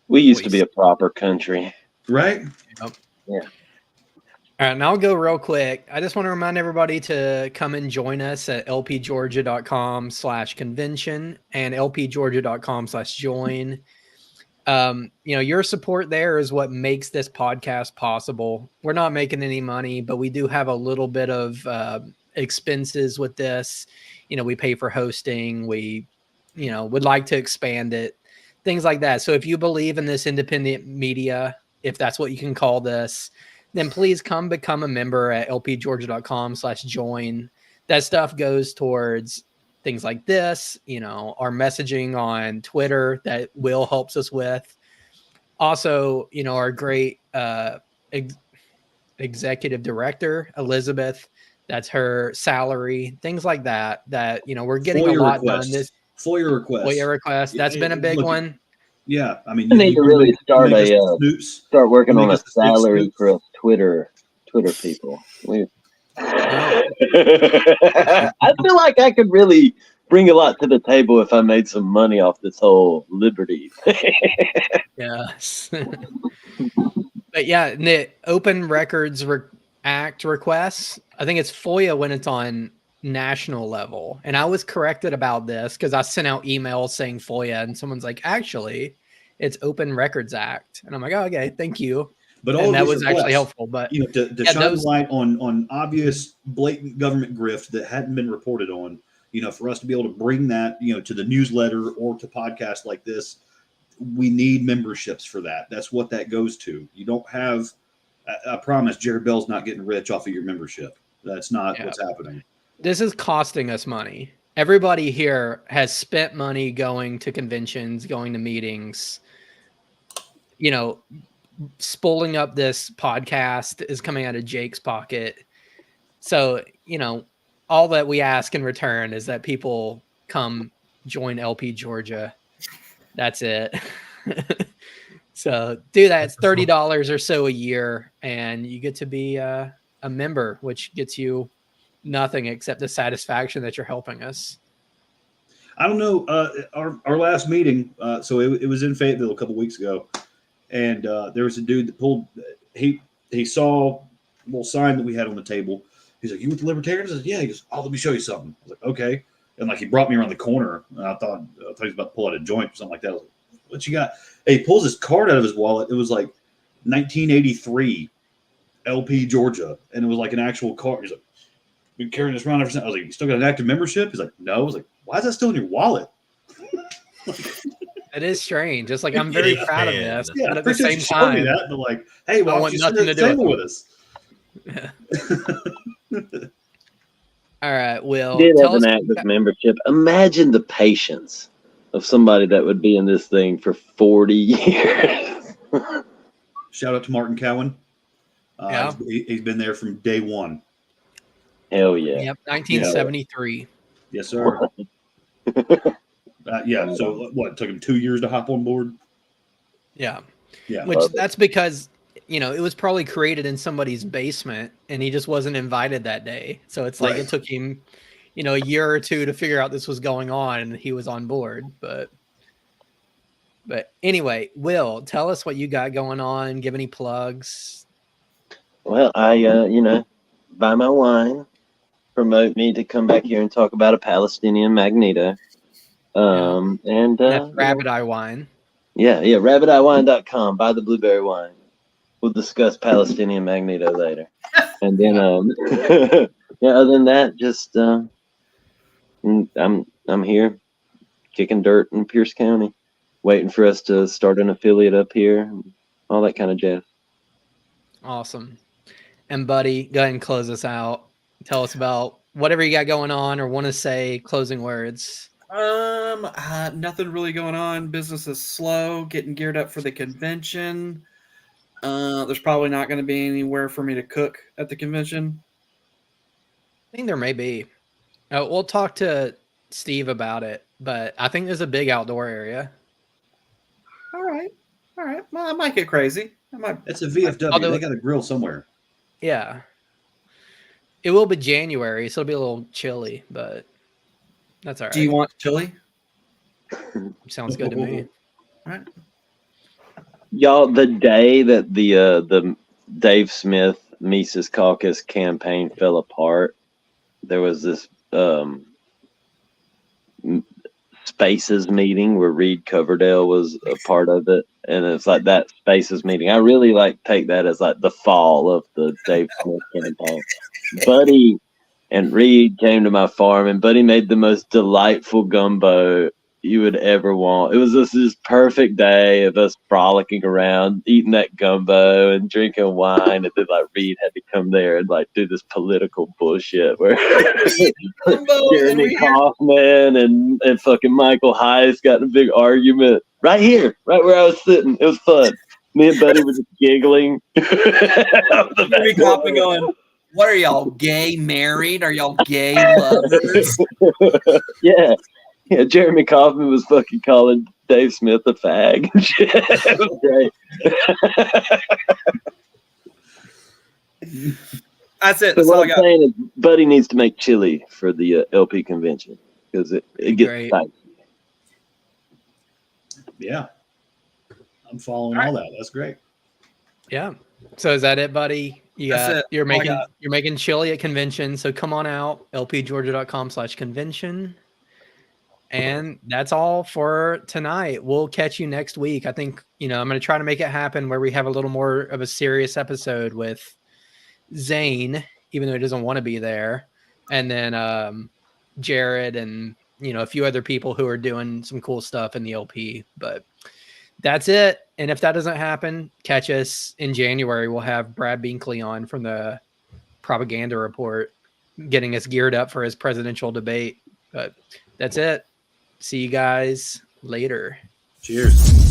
We used to be a proper country. Right? Yeah. All right, and I'll go real quick. I just want to remind everybody to come and join us at lpgeorgia.com/convention and lpgeorgia.com/join. Your support there is what makes this podcast possible. We're not making any money, but we do have a little bit of expenses with this. We pay for hosting. We, would like to expand it, things like that. So if you believe in this independent media, if that's what you can call this, then please come become a member at lpgeorgia.com/join. That stuff goes towards things like this, our messaging on Twitter that Will helps us with. Also, our great executive director, Elizabeth, that's her salary, things like that, we're getting FOIA a lot requests. done. FOIA requests. That's been a big one. Yeah. I mean, I need to really start working on a salary for us Twitter people. I feel like I could really bring a lot to the table if I made some money off this whole liberty. Yes. But yeah, the Open Records Act requests, I think it's FOIA when it's on national level. And I was corrected about this because I sent out emails saying FOIA and someone's like, actually, it's Open Records Act. And I'm like, oh, okay, thank you. But all that of was actually helpful. But to shine light on obvious blatant government grift that hadn't been reported on, for us to be able to bring that, to the newsletter or to podcasts like this, we need memberships for that. That's what that goes to. You don't have, I promise Jared Bell's not getting rich off of your membership. That's not what's happening. This is costing us money. Everybody here has spent money going to conventions, going to meetings. Spooling up this podcast is coming out of Jake's pocket. So, all that we ask in return is that people come join LP Georgia. That's it. So do that. It's $30 or so a year, and you get to be a member, which gets you nothing except the satisfaction that you're helping us. I don't know. Our last meeting, so it was in Fayetteville a couple weeks ago, and there was a dude that pulled. He saw a little sign that we had on the table. He's like, "You with the Libertarians?" I said, "Yeah." He goes, "Oh, let me show you something." I was like, "Okay." And he brought me around the corner, and I thought he was about to pull out a joint or something like that. I was like, "What you got?" And he pulls his card out of his wallet. It was like 1983 LP Georgia, and it was like an actual card. He's like, "Been carrying this around ever since." I was like, "You still got an active membership?" He's like, "No." I was like, "Why is that still in your wallet?" It is strange. It's like, I'm very proud of this, Yeah, but at the same time, that, but like, hey, why I don't want you sit nothing at to the do table with with us? Yeah. All right, Will. Did have Tell us an active membership. Imagine the patience of somebody that would be in this thing for 40 years. Shout out to Martin Cowan. Yeah. He's been there from day one. Hell yeah. Yep, 1973. Yes, sir. Yeah. So what? It took him 2 years to hop on board. Yeah. Yeah. Which that's because, it was probably created in somebody's basement and he just wasn't invited that day. So it's like, It took him, a year or two to figure out this was going on and he was on board. But anyway, Will, tell us what you got going on. Give any plugs. Well, I, buy my wine, promote me to come back here and talk about a Palestinian Magneto. And that's Rabbit Eye Wine. Yeah, rabbiteyewine.com. Buy the blueberry wine. We'll discuss Palestinian Magneto later. And then other than that, just I'm here kicking dirt in Pierce County, waiting for us to start an affiliate up here, all that kind of jazz. Awesome. And buddy, go ahead and close us out. Tell us about whatever you got going on or want to say, closing words. Nothing really going on. Business is slow, getting geared up for the convention. There's probably not going to be anywhere for me to cook at the convention. I think there may be. We'll talk to Steve about it, but I think there's a big outdoor area. All right. Well, I might get crazy. It's a VFW. They got a grill somewhere. Yeah. It will be January, so it'll be a little chilly, but that's all right. Do you want chili? Sounds good to me. All right. Y'all, the day that the Dave Smith Mises Caucus campaign fell apart, there was this Spaces meeting where Reed Coverdale was a part of it, and it's like that Spaces meeting. I really take that as like the fall of the Dave Smith campaign. Buddy and Reed came to my farm, and Buddy made the most delightful gumbo you would ever want. It was this perfect day of us frolicking around, eating that gumbo and drinking wine, and then like Reed had to come there and like do this political bullshit where Jeremy Kaufman and fucking Michael Heiss got in a big argument right here, right where I was sitting. It was fun. Me and Buddy were just giggling. Jeremy Kaufman going, "What are y'all, gay married? Are y'all gay lovers?" Yeah. Yeah, Jeremy Kaufman was fucking calling Dave Smith a fag. It was great. That's it. So That's what all I I'm got. saying is Buddy needs to make chili for the LP convention because it gets tight. Yeah. I'm following all that. That's great. Yeah. So is that it, buddy? You're All I got. making chili at convention. So come on out, lpgeorgia.com/convention. And that's all for tonight. We'll catch you next week. I think, I'm going to try to make it happen where we have a little more of a serious episode with Zane, even though he doesn't want to be there. And then Jared and, a few other people who are doing some cool stuff in the LP. But that's it. And if that doesn't happen, catch us in January. We'll have Brad Binkley on from the Propaganda Report, getting us geared up for his presidential debate. But that's it. See you guys later. Cheers.